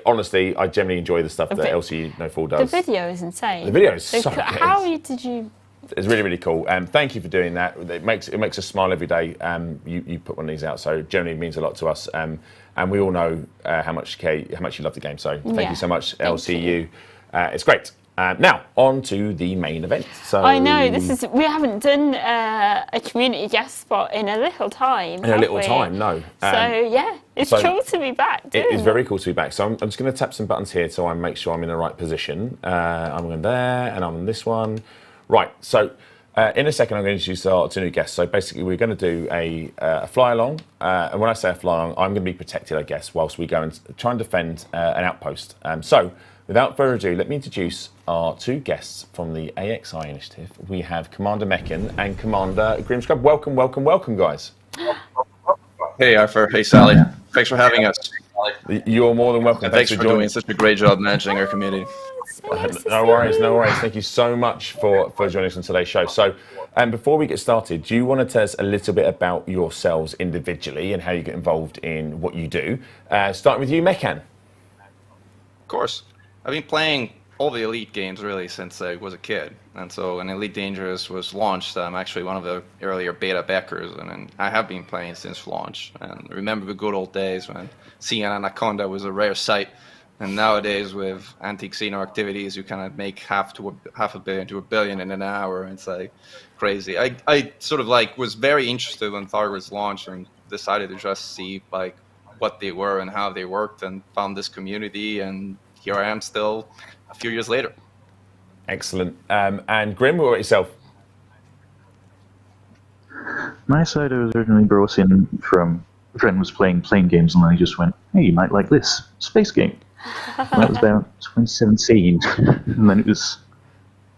honestly, I generally enjoy the stuff that LCU No Fool does. The video is insane. The video is so good. How did you... It's really, really cool. Thank you for doing that. It makes us smile every day. You put one of these out, so generally means a lot to us. And we all know how much you love the game. So thank you so much, LCU. It's great. Now on to the main event. So I know we haven't done a community guest spot in a little time. In a little time, no. So yeah, it's cool to be back. It is very cool to be back. So I'm just going to tap some buttons here so I make sure I'm in the right position. I'm going there, and I'm on this one. Right. So in a second, I'm going to introduce our two new guests. So basically, we're going to do a fly along, and when I say a fly along, I'm going to be protected, I guess, whilst we go and try and defend an outpost. So without further ado, let me introduce our two guests from the AXI initiative. We have Commander Meccan and Commander Grimscrub. Welcome, welcome, welcome, guys. Hey, Arthur. Hey, Sally. Thanks for having us. You're more than welcome. And thanks for doing such a great job managing our community. No worries, no worries. Thank you so much for joining us on today's show. So, before we get started, do you want to tell us a little bit about yourselves individually and how you get involved in what you do? Starting with you, Meccan. Of course. I've been playing all the Elite games really since I was a kid. And so when Elite Dangerous was launched, I'm actually one of the earlier beta backers, and I have been playing since launch. And I remember the good old days when seeing an Anaconda was a rare sight. And nowadays with anti-casino activities, you kind of make half a billion to $1 billion in an hour. It's like crazy. I sort of like was very interested when Thargoid's launched and decided to just see like what they were and how they worked, and found this community, and here I am still a few years later. Excellent. And Grim, what about yourself? My side, I was originally brought in from a friend was playing plane games, and I just went, hey, you might like this space game. That was about 2017, and then it was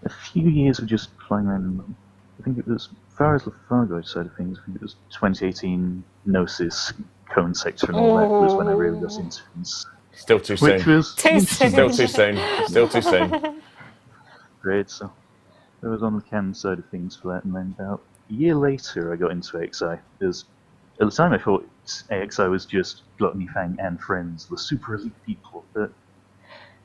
a few years of just flying around. I think it was, as far as the Thargoid side of things, I think it was 2018 Gnosis, Cone Sector, and all that was when I really got into things. Still too soon. Which was Too soon. Still too soon. Still too soon. great, so I was on the CAN side of things for that, and then about a year later I got into AXI. Because at the time I thought AXI was just Gluttony, Fang, and Friends, the super elite people, but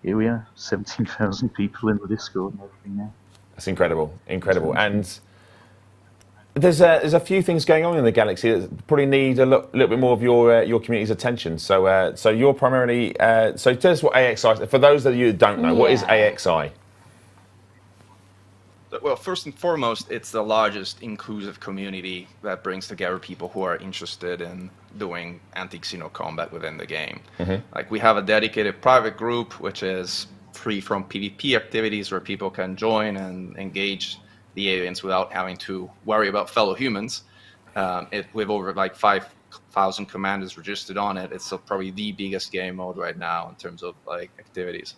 here we are, 17,000 people in the Discord and everything now. That's incredible, incredible. And there's a few things going on in the Galaxy that probably need a little bit more of your community's attention. So so you're primarily so tell us what AXI. For those of you who don't know, what is AXI? Well, first and foremost, it's the largest inclusive community that brings together people who are interested in doing anti-xeno combat within the game. Like, we have a dedicated private group, which is free from PvP activities, where people can join and engage the aliens without having to worry about fellow humans. With over like 5,000 commanders registered on it, it's probably the biggest game mode right now in terms of like activities.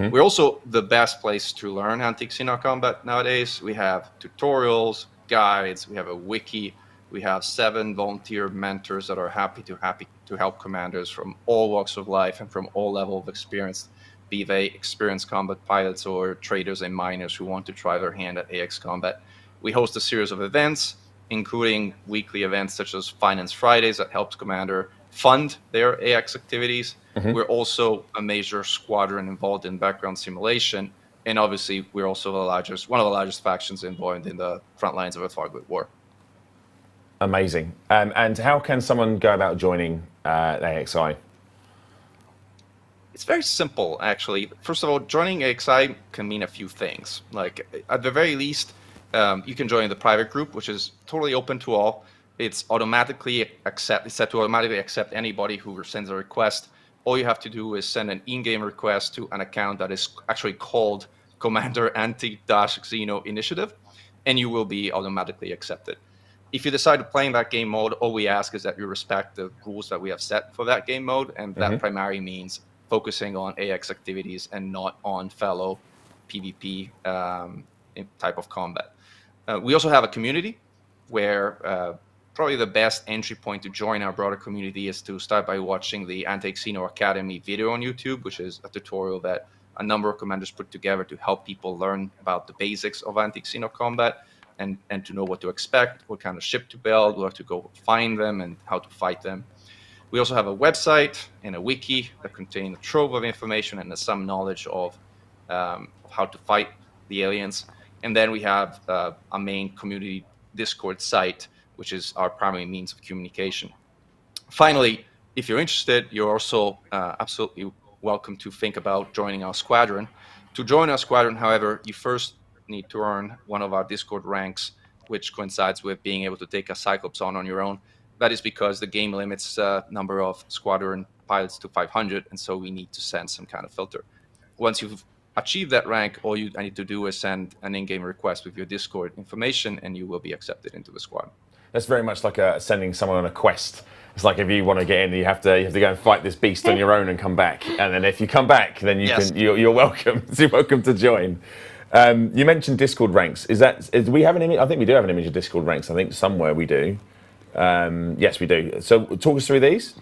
We're also the best place to learn anti-xeno combat nowadays. We have tutorials, guides, we have a wiki, we have 7 volunteer mentors that are happy to help commanders from all walks of life and from all levels of experience, be they experienced combat pilots or traders and miners who want to try their hand at AX combat. We host a series of events, including weekly events such as Finance Fridays that helps commander fund their AX activities. We're also a major squadron involved in background simulation, and obviously we're also one of the largest factions involved in the front lines of a Thargoid war. Amazing. And how can someone go about joining AXI? It's very simple, actually. First of all, joining AXI can mean a few things. Like, at the very least, you can join the private group, which is totally open to all. It's set to automatically accept anybody who sends a request. All you have to do is send an in-game request to an account that is actually called Commander Anti-Xeno Initiative, and you will be automatically accepted. If you decide to play in that game mode, all we ask is that you respect the rules that we have set for that game mode, and that primarily means focusing on AX activities and not on fellow PvP type of combat. We also have a community where probably the best entry point to join our broader community is to start by watching the Anti-Xeno Academy video on YouTube, which is a tutorial that a number of commanders put together to help people learn about the basics of anti-Xeno combat and to know what to expect, what kind of ship to build, where to go find them, and how to fight them. We also have a website and a wiki that contain a trove of information and some knowledge of how to fight the aliens. And then we have a main community Discord site, which is our primary means of communication. Finally, if you're interested, you're also absolutely welcome to think about joining our squadron. To join our squadron, however, you first need to earn one of our Discord ranks, which coincides with being able to take a Cyclops on your own. That is because the game limits number of squadron pilots to 500, and so we need to send some kind of filter. Once you've achieved that rank, all you need to do is send an in-game request with your Discord information, and you will be accepted into the squad. That's very much like sending someone on a quest. It's like if you want to get in, you have to go and fight this beast on your own and come back. And then if you come back, then you're welcome. You're welcome to join. You mentioned Discord ranks. Do we have an image? I think we do have an image of Discord ranks. I think somewhere we do. Yes, we do. So talk us through these.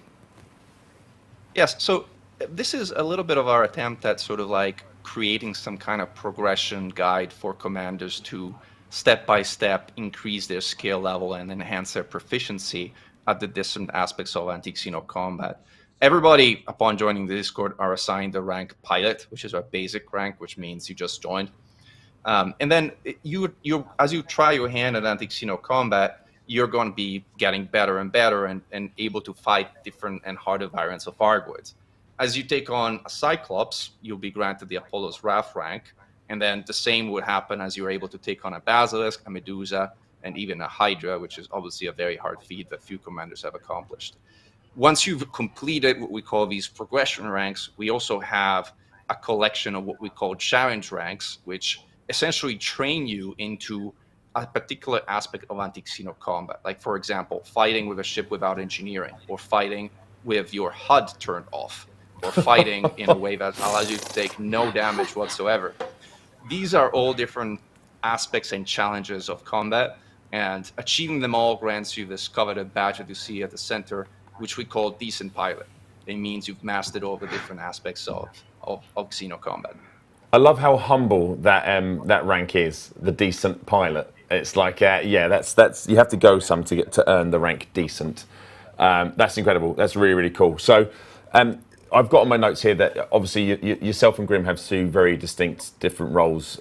Yes. So this is a little bit of our attempt at sort of like creating some kind of progression guide for commanders to step-by-step increase their skill level and enhance their proficiency at the different aspects of anti-Xeno combat. Everybody, upon joining the Discord, are assigned the rank Pilot, which is our basic rank, which means you just joined. And then as you try your hand at anti-Xeno combat, you're going to be getting better and better and able to fight different and harder variants of Thargoids. As you take on a Cyclops, you'll be granted the Apollo's Wrath rank, and then the same would happen as you're able to take on a Basilisk, a Medusa, and even a Hydra, which is obviously a very hard feat that few commanders have accomplished. Once you've completed what we call these progression ranks, we also have a collection of what we call challenge ranks, which essentially train you into a particular aspect of anti-Xeno combat. Like, for example, fighting with a ship without engineering, or fighting with your HUD turned off, or fighting in a way that allows you to take no damage whatsoever. These are all different aspects and challenges of combat, and achieving them all grants you this coveted badge that you see at the center, which we call Decent Pilot. It means you've mastered all the different aspects of Xeno combat. I love how humble that rank is, the Decent Pilot. It's like, that's you have to go some to earn the rank Decent. That's incredible. That's really, really cool. So, I've got on my notes here that obviously yourself and Grim have two very distinct, different roles.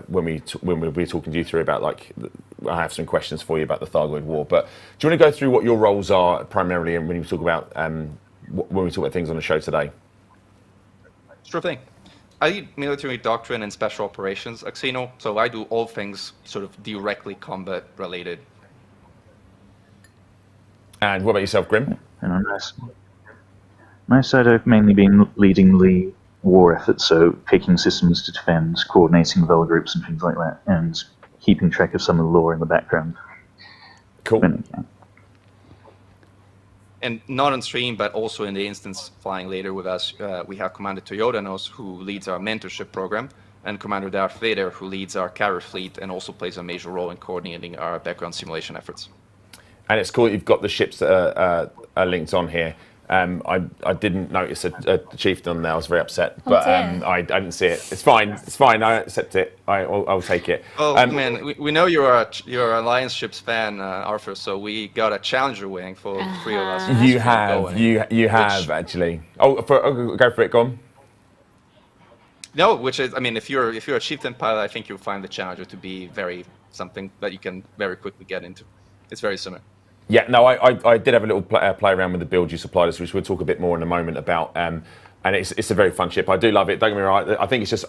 When we were talking to you through about I have some questions for you about the Thargoid War. But do you want to go through what your roles are primarily, and when we talk about things on the show today? Sure thing. I lead military doctrine and special operations at Xeno, so I do all things sort of directly combat related. And what about yourself, Grim? And on my side, I've mainly been leading the war effort, so picking systems to defend, coordinating with other groups and things like that, and keeping track of some of the lore in the background. Cool. And not on stream, but also in the instance flying later with us, we have Commander Toyodanos, who leads our mentorship program, and Commander Darth Vader, who leads our carrier fleet and also plays a major role in coordinating our background simulation efforts. And it's cool that you've got the ships that are linked on here. I didn't notice a chieftain on there. I was very upset, but I didn't see it. It's fine. It's fine. I accept it. I'll take it. Oh man, we know you're an Alliance ships fan, Arthur. So we got a Challenger wing for the three of us. You have actually. Go for it. Go on. No, which is, I mean, if you're a chieftain pilot, I think you'll find the Challenger to be something that you can very quickly get into. It's very similar. Yeah, no, I did have a little play around with the build you supplied us, which we'll talk a bit more in a moment about. And it's a very fun ship. I do love it. Don't get me wrong. I think it's just,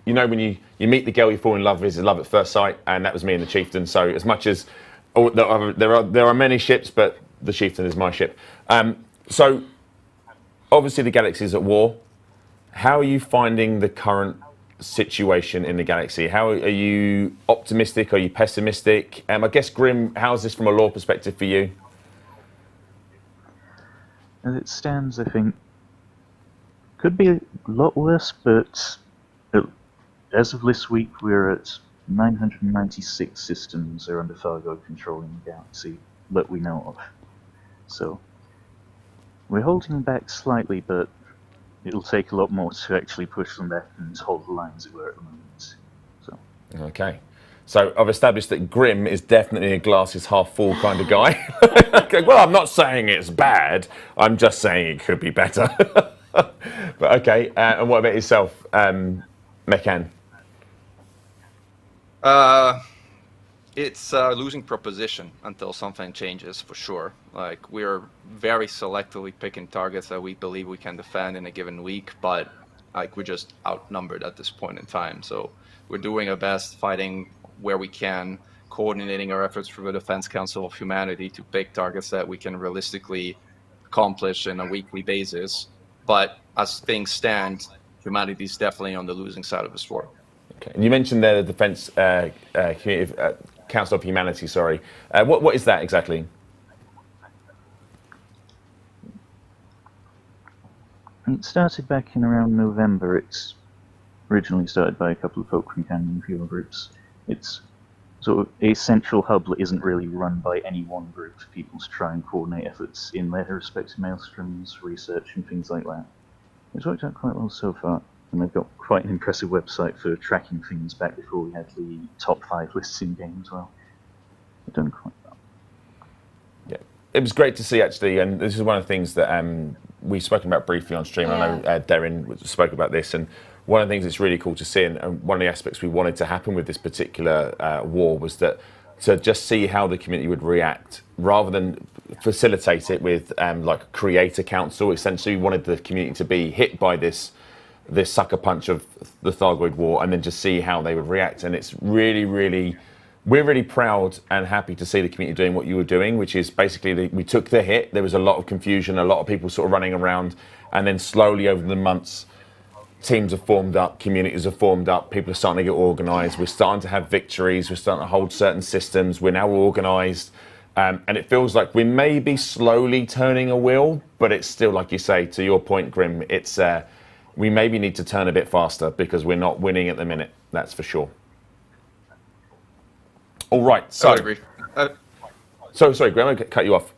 when you meet the girl you fall in love with, it's love at first sight, and that was me and the Chieftain. So as much as there are many ships, but the Chieftain is my ship. So obviously the galaxy is at war. How are you finding the current situation in the galaxy? How are you optimistic? Are you pessimistic? I guess, Grim, how is this from a lore perspective for you? As it stands, I think could be a lot worse, but as of this week, we're at 996 systems are under Thargoid control in the galaxy that we know of. So we're holding back slightly, but it'll take a lot more to actually push them back and hold the line as it were at the moment. So. Okay. So I've established that Grim is definitely a glasses half full kind of guy. Okay, well, I'm not saying it's bad. I'm just saying it could be better. But okay. And what about yourself, Mechan? It's a losing proposition until something changes, for sure. Like, we're very selectively picking targets that we believe we can defend in a given week, but like, we're just outnumbered at this point in time. So we're doing our best, fighting where we can, coordinating our efforts through the Defense Council of Humanity to pick targets that we can realistically accomplish on a weekly basis. But as things stand, humanity is definitely on the losing side of this war. Okay. And you mentioned the Defense Council of Humanity, sorry. What is that exactly? It started back in around November. It's originally started by a couple of folk from Canyon Fuel groups. It's sort of a central hub that isn't really run by any one group. People to try and coordinate efforts in their respective maelstroms, research and things like that. It's worked out quite well so far. And they've got quite an impressive website for tracking things back before we had the top 5 lists in game as well. They've done quite well. Yeah, it was great to see actually, and this is one of the things that we've spoken about briefly on stream. Yeah. I know Darren spoke about this, and one of the things that's really cool to see, and one of the aspects we wanted to happen with this particular war was that to just see how the community would react, rather than facilitate it with like creator council. Essentially, we wanted the community to be hit by this sucker punch of the Thargoid War and then just see how they would react. And it's really, really, we're really proud and happy to see the community doing what you were doing, which is basically we took the hit. There was a lot of confusion, a lot of people sort of running around, and then slowly over the months, teams have formed up, communities have formed up, people are starting to get organised, we're starting to have victories, we're starting to hold certain systems, we're now organised, and it feels like we may be slowly turning a wheel, but it's still, like you say, to your point, Grim, it's we maybe need to turn a bit faster because we're not winning at the minute, that's for sure. All right, so... I would agree. Sorry, Graham, I'm going to cut you off.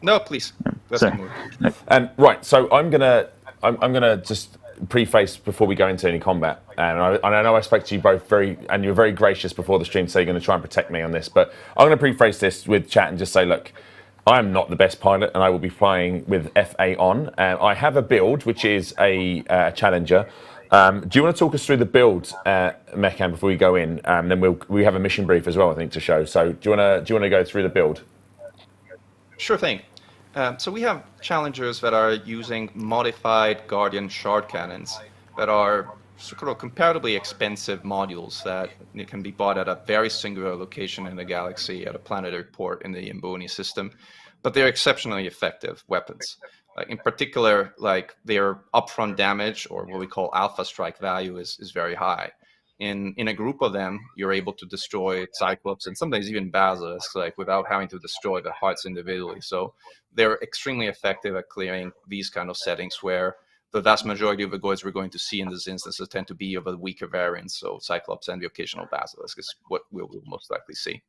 No, please. Right, so I'm gonna just preface before we go into any combat, and I know I spoke to you both and you were very gracious before the stream, so you're going to try and protect me on this, but I'm going to preface this with chat and just say, look, I'm not the best pilot, and I will be flying with FA on. I have a build, which is a Challenger. Do you want to talk us through the build, Mechan, before we go in? Then we have a mission brief as well, I think, to show. So do you want to go through the build? Sure thing. So we have Challengers that are using modified Guardian shard cannons that are sort of comparatively expensive modules that can be bought at a very singular location in the galaxy at a planetary port in the Imboni system, but they're exceptionally effective weapons. In particular, like their upfront damage, or what we call alpha strike value, is very high. In a group of them, you're able to destroy Cyclops and sometimes even Basilisks, like without having to destroy the hearts individually. So they're extremely effective at clearing these kind of settings where the vast majority of the Goids we're going to see in this instance tend to be of a weaker variant. So Cyclops and the occasional Basilisk is what we'll most likely see.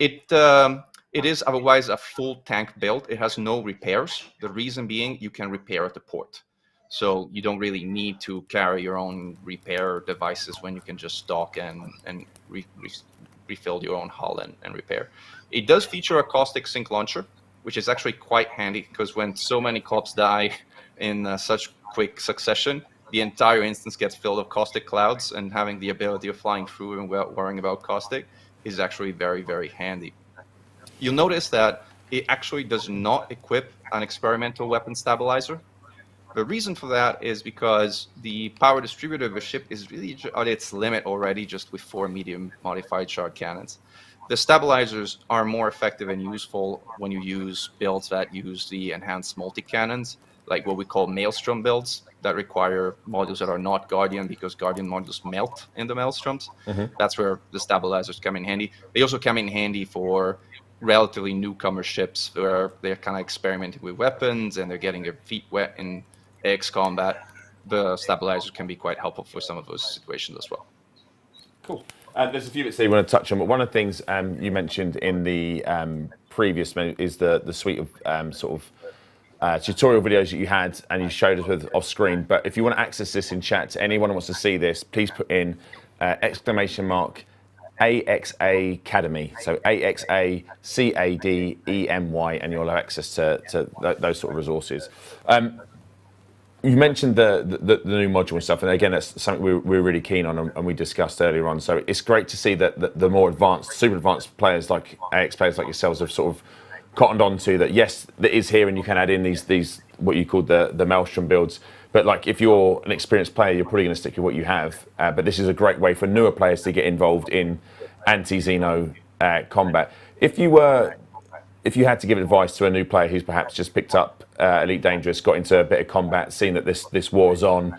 It is otherwise a full tank build. It has no repairs. The reason being you can repair at the port. So you don't really need to carry your own repair devices when you can just dock and refill your own hull and repair. It does feature a caustic sink launcher, which is actually quite handy because when so many cops die in such quick succession, the entire instance gets filled with caustic clouds, and having the ability of flying through and without worrying about caustic is actually very, very handy. You'll notice that it actually does not equip an experimental weapon stabilizer. The reason for that is because the power distributor of the ship is really at its limit already, just with 4 medium modified shard cannons. The stabilizers are more effective and useful when you use builds that use the enhanced multi-cannons, like what we call Maelstrom builds, that require modules that are not Guardian, because Guardian modules melt in the Maelstroms. That's where the stabilizers come in handy. They also come in handy for relatively newcomer ships where they're kind of experimenting with weapons and they're getting their feet wet in X combat. The stabilizers can be quite helpful for some of those situations as well. Cool. There's a few bits that you want to touch on, but one of the things you mentioned in the previous is the suite of sort of tutorial videos that you had and you showed us with off screen. But if you want to access this in chat, anyone who wants to see this, please put in !AXA Academy. So AXACADEMY, and you'll have access to those sort of resources. You mentioned the new module and stuff, and again, that's something we're really keen on, and we discussed earlier on. So it's great to see that the more advanced, super advanced players like AX players like yourselves have sort of cottoned on to that. Yes, that is here, and you can add in these what you call the Maelstrom builds. But like, if you're an experienced player, you're probably going to stick with what you have. But this is a great way for newer players to get involved in anti-Xeno combat. If you had to give advice to a new player who's perhaps just picked up Elite Dangerous, got into a bit of combat, seen that this war's on,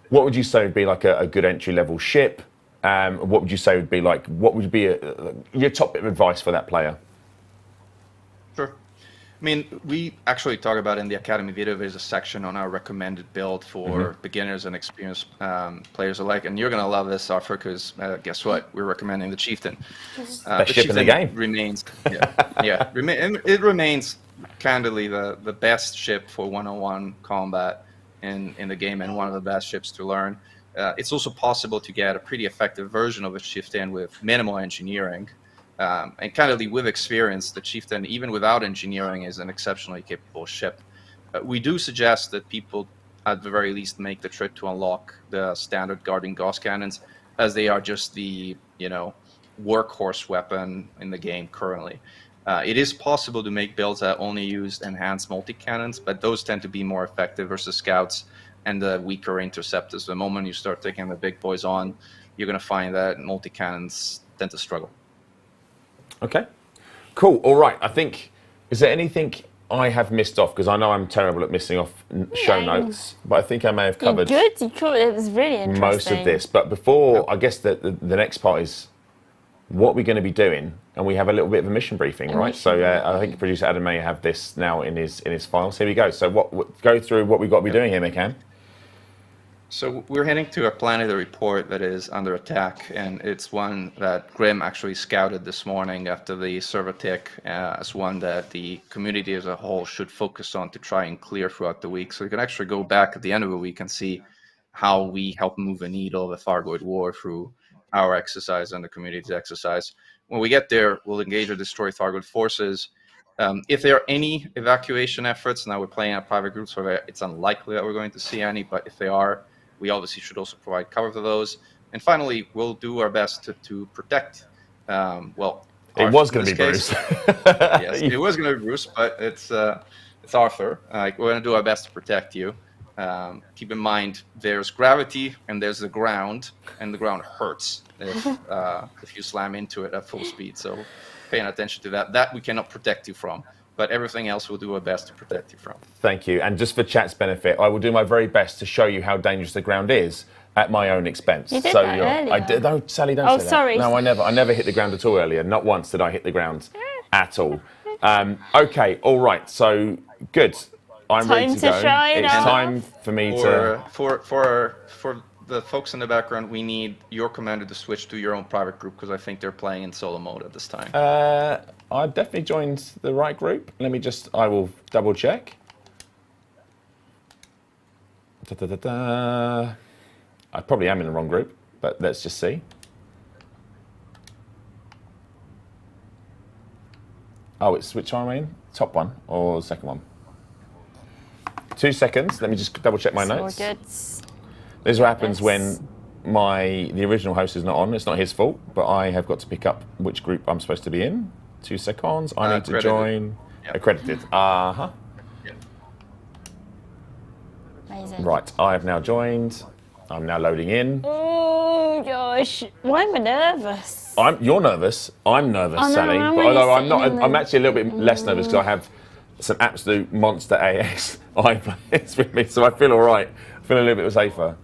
what would you say would be like a good entry-level ship? What would you say would be like, what would be your top bit of advice for that player? Sure. I mean, we actually talk about in the Academy video, there's a section on our recommended build for beginners and experienced players alike. And you're going to love this, Arthur, because guess what? We're recommending the Chieftain. Best ship in the game. Remains, it remains candidly the best ship for one-on-one combat in the game, and one of the best ships to learn. It's also possible to get a pretty effective version of a Chieftain with minimal engineering. And candidly, with experience, the Chieftain, even without engineering, is an exceptionally capable ship. We do suggest that people, at the very least, make the trip to unlock the standard Guardian Gauss cannons, as they are just the workhorse weapon in the game currently. It is possible to make builds that only use enhanced multi-cannons, but those tend to be more effective versus scouts and the weaker interceptors. The moment you start taking the big boys on, you're going to find that multi-cannons tend to struggle. Okay, cool. All right. I think, is there anything I have missed off? Because I know I'm terrible at missing off show notes, but I think I may have covered it was really interesting. Most of this. But before, I guess the next part is what we're going to be doing, and we have a little bit of a mission briefing, right? So I think producer Adam may have this now in his files. Here we go. So go through what we've got to be doing here, Mechan. So we're heading to a planetary port that is under attack, and it's one that Grim actually scouted this morning after the server tick as one that the community as a whole should focus on to try and clear throughout the week. So you can actually go back at the end of the week and see how we help move the needle of the Thargoid War through our exercise and the community's exercise. When we get there, we'll engage or destroy Thargoid forces, If there are any evacuation efforts, now we're playing at private groups, so it's unlikely that we're going to see any, but if they are, we obviously should also provide cover for those. And finally, we'll do our best to protect, well, it was going to be Bruce. Yes, it was going to be Bruce, but it's Arthur. We're going to do our best to protect you. Keep in mind, there's gravity and there's the ground, and the ground hurts if you slam into it at full speed. So paying attention to that. That we cannot protect you from, but everything else we'll do our best to protect you from. Thank you. And just for chat's benefit, I will do my very best to show you how dangerous the ground is at my own expense. You did that earlier. I did. No, Sally, don't say that. Oh, sorry. No, I never hit the ground at all earlier. Not once did I hit the ground at all. Okay, all right. So good. I'm ready to go. It's time for me to. For the folks in the background, we need your commander to switch to your own private group because I think they're playing in solo mode at this time. I've definitely joined the right group. Let me I will double check. I probably am in the wrong group, but let's just see. Oh, it's which one I mean? Top one or second one? 2 seconds. Let me just double check my notes. This is what happens when the original host is not on. It's not his fault, but I have got to pick up which group I'm supposed to be in. 2 seconds. I need to join. Yep. Accredited. Yep. Amazing. Right. I have now joined. I'm now loading in. Oh gosh, why am I nervous? You're nervous. I'm nervous, Sally. But although I'm not, I'm actually a little bit less nervous because I have some absolute monster AX iPlays with me, so I feel all right. I feel a little bit safer.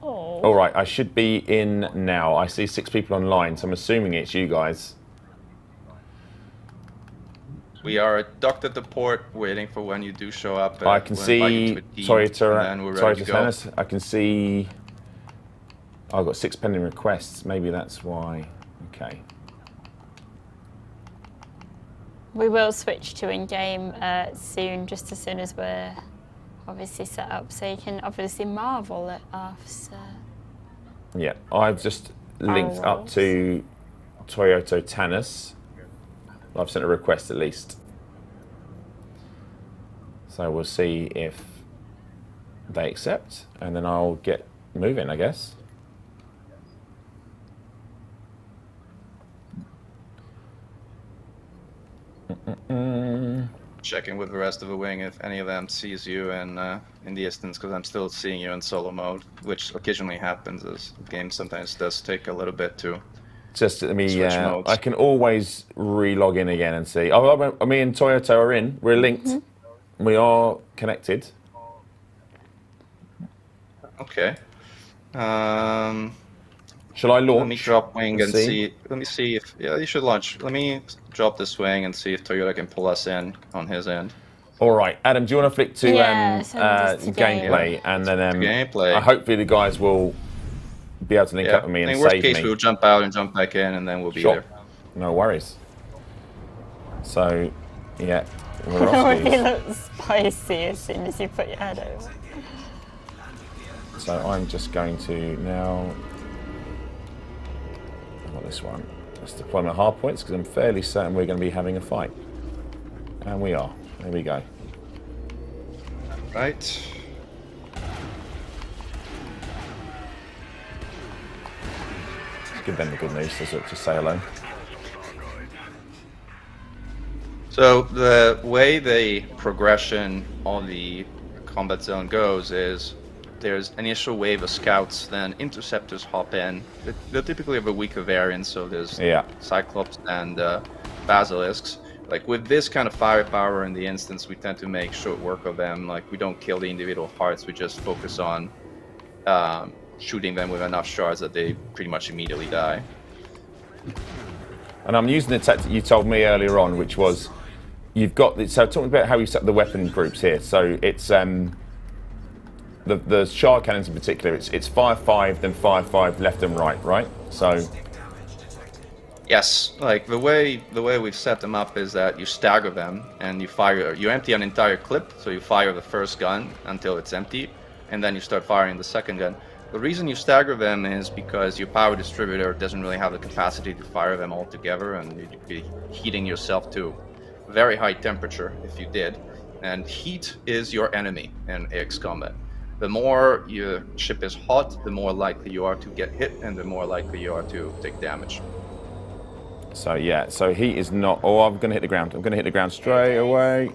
Oh. All right, I should be in now. I see 6 people online, so I'm assuming it's you guys. We are docked at the port, waiting for when you do show up. I can see. Sorry to tennis. I can see. I've got 6 pending requests. Maybe that's why. Okay. We will switch to in-game soon, just as soon as we're obviously set up, so you can obviously marvel at us. Yeah, I've just linked up to Toyota Tannis. I've sent a request at least. So we'll see if they accept, and then I'll get moving, I guess. Checking with the rest of the wing if any of them sees you in the distance, because I'm still seeing you in solo mode, which occasionally happens as the game sometimes does take a little bit to just let me. I can always re-log in again and see. Oh, me and Toyota are in. We're linked. Mm-hmm. We are connected. Okay. Shall I launch? Let me drop wing and see. Let me see if you should launch. Let me drop this wing and see if Toyota can pull us in on his end. All right, Adam. Do you want to flick to gameplay and then gameplay? Hopefully the guys will be able to link up with me and save me. In worst case, we'll jump out and jump back in, and then we'll be there. No worries. So, yeah, we're off. You look spicy as soon as you put your head over. So I'm just going to now. I want this one. Let's deploy my hard points because I'm fairly certain we're going to be having a fight, and we are. There we go. Right. Give them the good news to say hello. So the way the progression on the combat zone goes is there's an initial wave of scouts, then interceptors hop in. They're typically of a weaker variant, so there's Cyclops and Basilisks. Like with this kind of firepower in the instance, we tend to make short work of them. Like we don't kill the individual hearts, we just focus on shooting them with enough shards that they pretty much immediately die. And I'm using the tactic you told me earlier on, which was you've got so talking about how you set the weapon groups here. So it's the shard cannons in particular. It's 5-5, then 5-5 left and right. So yes, like the way we've set them up is that you stagger them and you empty an entire clip. So you fire the first gun until it's empty, and then you start firing the second gun. The reason you stagger them is because your power distributor doesn't really have the capacity to fire them all together, and you'd be heating yourself to very high temperature if you did, and heat is your enemy in AX combat. The more your ship is hot, the more likely you are to get hit, and the more likely you are to take damage. So yeah, so heat is not. Oh, I'm going to hit the ground. I'm going to hit the ground straight away.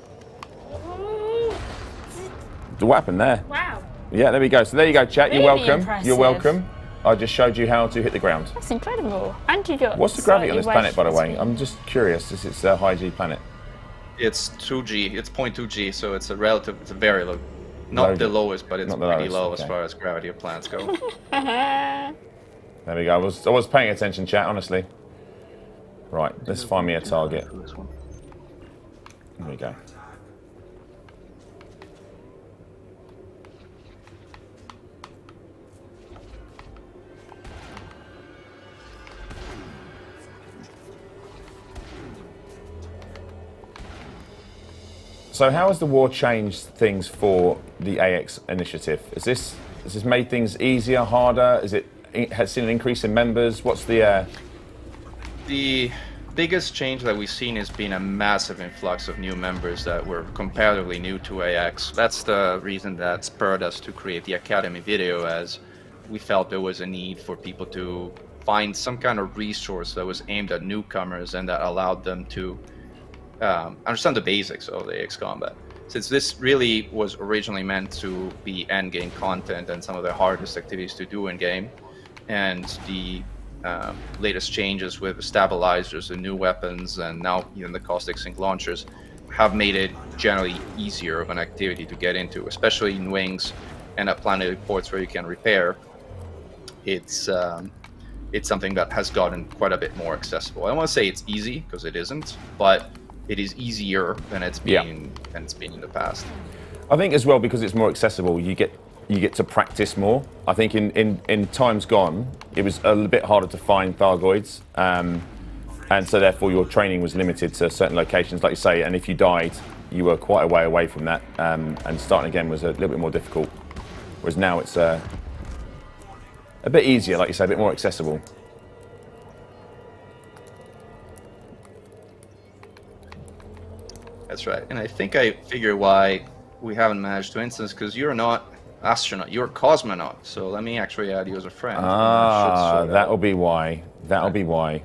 What happened there? Wow. Yeah, there we go. So there you go, chat. You're Really welcome. impressive. You're welcome. I just showed you how to hit the ground. That's incredible. And you got. What's the gravity on this planet, by the way? speed. I'm just curious. It's a high G planet. It's 2G. It's 0.2G, so it's a very low. Not the lowest, but it's pretty low as far as gravity of planets go. There we go. I was paying attention, chat. Honestly. Right. Let's find me a target. There we go. So how has the war changed things for the AX initiative? Has this made things easier, harder? Has seen an increase in members? What's the biggest change that we've seen has been a massive influx of new members that were comparatively new to AX. That's the reason that spurred us to create the Academy video, as we felt there was a need for people to find some kind of resource that was aimed at newcomers and that allowed them to understand the basics of the AX combat. Since this really was originally meant to be endgame content and some of the hardest activities to do in game, and the latest changes with stabilizers and new weapons, and now even the caustic sink launchers, have made it generally easier of an activity to get into, especially in wings and at planetary ports where you can repair. It's something that has gotten quite a bit more accessible. I don't want to say it's easy, because it isn't, but it is easier than it's been in the past. I think as well, because it's more accessible, you get to practice more. I think in times gone, it was a little bit harder to find Thargoids, and so therefore your training was limited to certain locations, like you say, and if you died, you were quite a way away from that, and starting again was a little bit more difficult. Whereas now it's a bit easier, like you say, a bit more accessible. That's right, and I think I figure why we haven't managed to instance, because you're not astronaut, you're cosmonaut. So let me actually add you as a friend. Ah, that'll be why. That'll be why.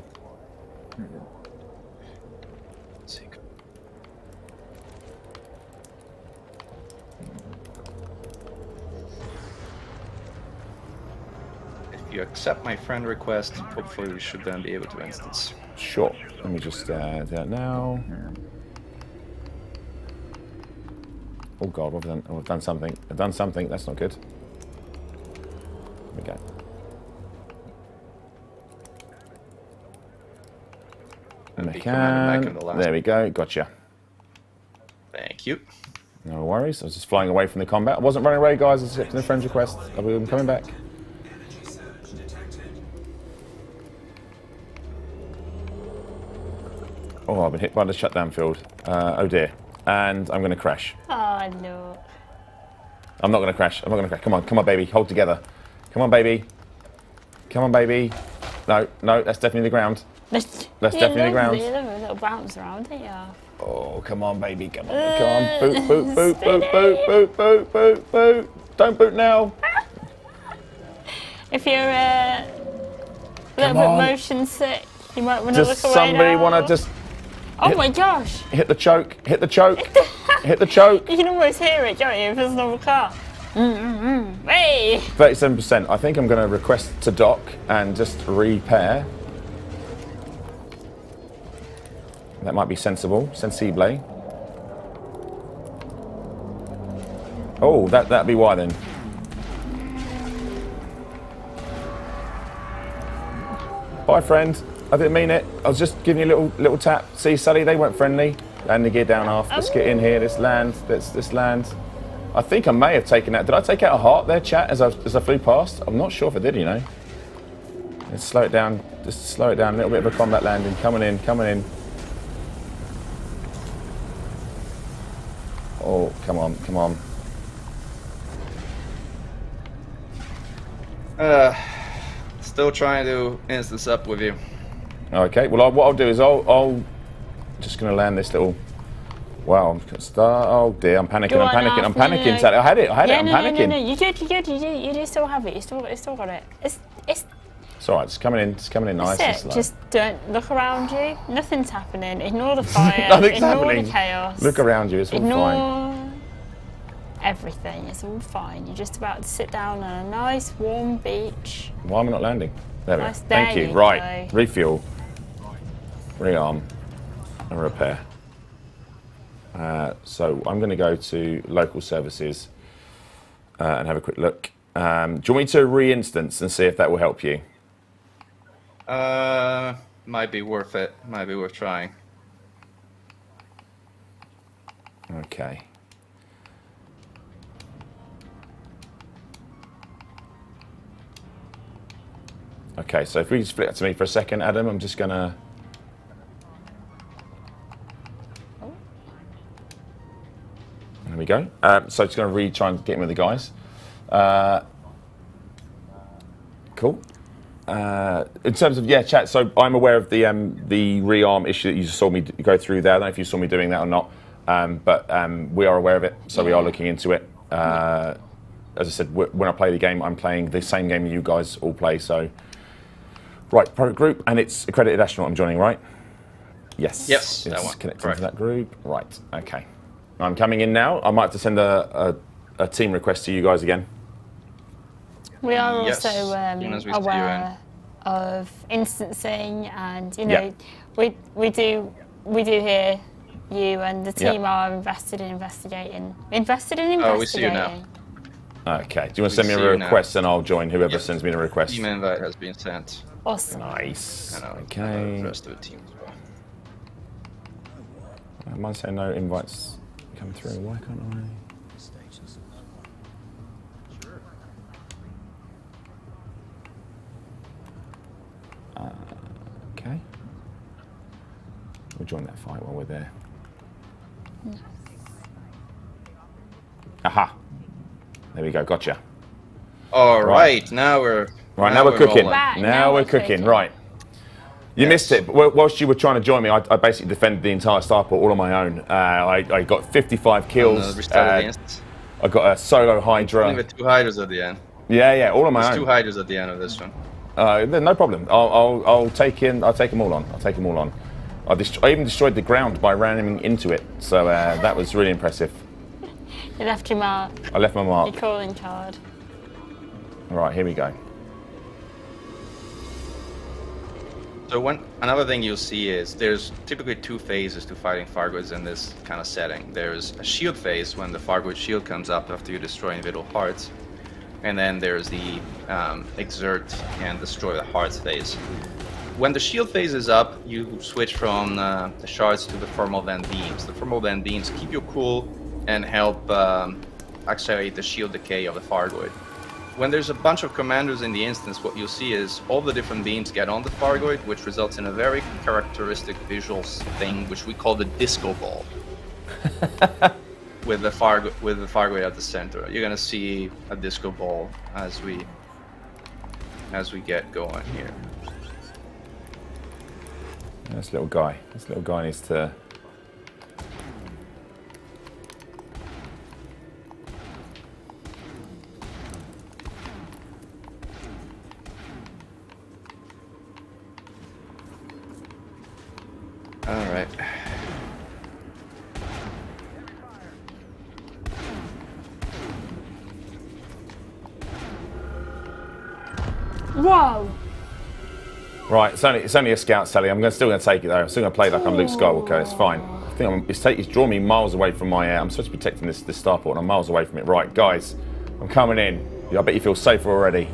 If you accept my friend request, hopefully we should then be able to instance. Sure. Let me just do that now. Oh God, what have I done? Oh, I've done something. I've done something. That's not good. There we go. There we go. Gotcha. Thank you. No worries. I was just flying away from the combat. I wasn't running away, guys. I was accepting the friend's request. I'm coming back. Oh, I've been hit by the shutdown field. Oh dear. And I'm going to crash. Oh, no. I'm not going to crash. I'm not going to crash. Come on, baby. Hold together. Come on, baby. Come on, baby. No, that's definitely the ground. That's definitely the ground. You love a little bounce around, don't you? Oh, come on, baby. Come on, come on. Boot, boot, boot, boot, boot, boot, boot, boot, boot. Don't boot now. If you're a little bit motion sick, you might want to look away. Does somebody want to just... Oh my gosh! Hit the choke! Hit the choke! Hit the choke! You can almost hear it, don't you, if there's another car? Hey! 37%. I think I'm going to request to dock and just repair. That might be sensible. Sensible. Oh, that'd be why then. Bye, friend. I didn't mean it. I was just giving you a little tap. See, Sully, they weren't friendly. Land the gear down half. Let's get in here. Let's land. Let's land. I think I may have taken out. Did I take out a heart there, chat, as I flew past? I'm not sure if I did, you know. Let's slow it down. Just slow it down. A little bit of a combat landing. Coming in. Coming in. Oh, come on. Come on. Still trying to instance up with you. Okay, well, what I'll do is I'll just going to land this little Well, I'm gonna start. Oh dear, I'm panicking. I'm panicking. Sally. I had it. I'm panicking. No. You do still have it. You still got it. It's all right. It's coming in nice and slow. Just don't look around you. Nothing's happening. Ignore the fire. Nothing's Ignore happening. the chaos. Look around you. It's all fine. Everything. It's all fine. You're just about to sit down on a nice warm beach. Why am I not landing? There we go. Nice. Thank you. Right. Refuel. Rearm. And repair. So I'm going to go to local services and have a quick look. Do you want me to re-instance and see if that will help you? Might be worth it. Might be worth trying. Okay. Okay, so if we split that to me for a second, Adam, I'm just going to... There we go. So it's going to try and get in with the guys. Cool. In terms of chat. So I'm aware of the rearm issue that you just saw me go through there. I don't know if you saw me doing that or not, but we are aware of it. So we are looking into it. As I said, when I play the game, I'm playing the same game you guys all play. So right, product group, and it's accredited astronaut I'm joining, right? Yes. Yes. That one. Connecting to that group. Right. Okay. I'm coming in now. I might have to send a team request to you guys again. We are also aware of instancing, and we do hear you, and the team are invested in investigating. Oh, we see you now. Okay. Do you want to send me a request, and I'll join whoever sends me the request? Team invite has been sent. Awesome. Nice. Okay. The rest of the team as well. I might say no invites come through. Why can't I? Okay. We'll join that fight while we're there. Nice. Aha. There we go. Gotcha. All right. Now we're cooking. Now we're cooking. Right. You missed it. But whilst you were trying to join me, I basically defended the entire starport all on my own. I got 55 kills. I got a solo Hydra. Only with 2 Hydras at the end. Yeah, all on my own. There's 2 Hydras at the end of this one. No problem. I'll take them all on. I even destroyed the ground by ramming into it. So that was really impressive. You left your mark. I left my mark. Your calling card. All right, here we go. So another thing you'll see is there's typically 2 phases to fighting Thargoids in this kind of setting. There's a shield phase when the Thargoid shield comes up after you destroy individual hearts. And then there's the exert and destroy the hearts phase. When the shield phase is up, you switch from the shards to the thermal vent beams. The thermal vent beams keep you cool and help accelerate the shield decay of the Thargoid. When there's a bunch of commanders in the instance, what you'll see is all the different beams get on the Thargoid, which results in a very characteristic visual thing, which we call the disco ball. with the Thargoid at the center. You're gonna see a disco ball as we get going here. This little guy needs to... All right. Whoa! Right, it's only a scout, Sally. I'm still going to take it though. I'm still going to play like I'm Luke Skywalker. It's fine. I think it's drawn me miles away from my. I'm supposed to be protecting this starport, and I'm miles away from it. Right, guys, I'm coming in. I bet you feel safer already.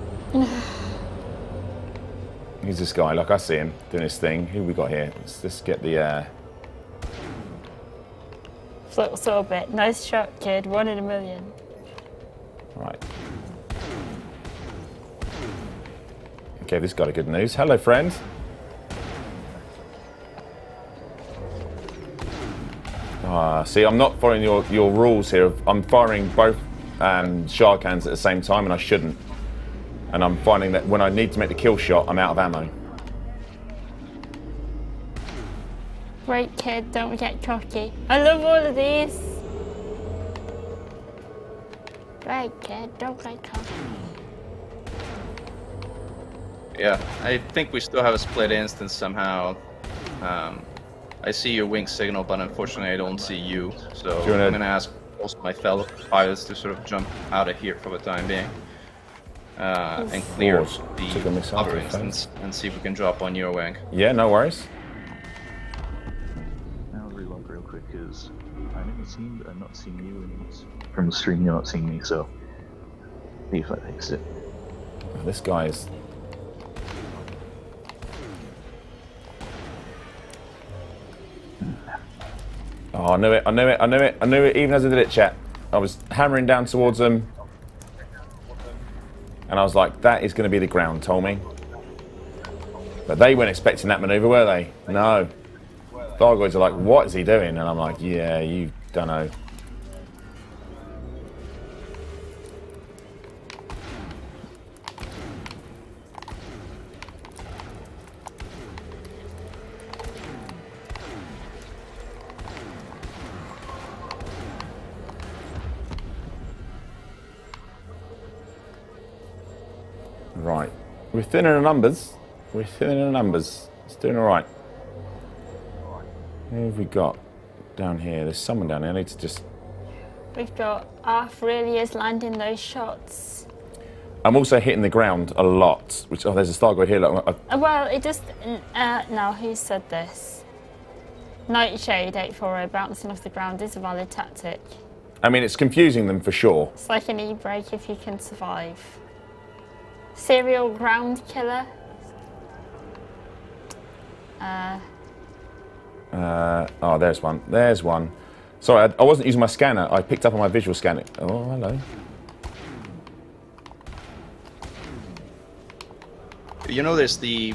Who's this guy? Like I see him doing his thing. Who we got here? Let's just get the. Flux orbit. Nice shot, kid. 1 in a million. Right. Okay, this got a good news. Hello, friend. See, I'm not following your rules here. I'm firing both shard cannons at the same time, and I shouldn't. And I'm finding that when I need to make the kill shot, I'm out of ammo. Great kid, don't get cocky. I love all of these. Great kid, don't get cocky. Yeah, I think we still have a split instance somehow. I see your wing signal, but unfortunately I don't see you. So I'm going to ask also my fellow pilots to sort of jump out of here for the time being. And clear the other instance and see if we can drop on your wing. Yeah, no worries. I'll relog real quick because I'm not seeing you, and from the stream you're not seeing me, so see if I fix it. Oh, this guy is... Oh, I knew it, I knew it, I knew it, I knew it even as I did it, chat. I was hammering down towards them. And I was like, that is going to be the ground, told me. But they weren't expecting that maneuver, were they? No. Thargoids are like, what is he doing? And I'm like, yeah, you don't know. Right, we're thinning the numbers. We're thinning the numbers. It's doing all right. Who have we got down here? There's someone down here. I need to just... We've got Arf really is landing those shots. I'm also hitting the ground a lot. Which, oh, there's a Thargoid here. Look, well, it just... now, who said this? Nightshade 840 bouncing off the ground is a valid tactic. I mean, it's confusing them for sure. It's like an e-brake if you can survive. Serial ground killer. Oh, there's one. There's one. Sorry, I wasn't using my scanner. I picked up on my visual scanner. Oh, hello. You know, there's the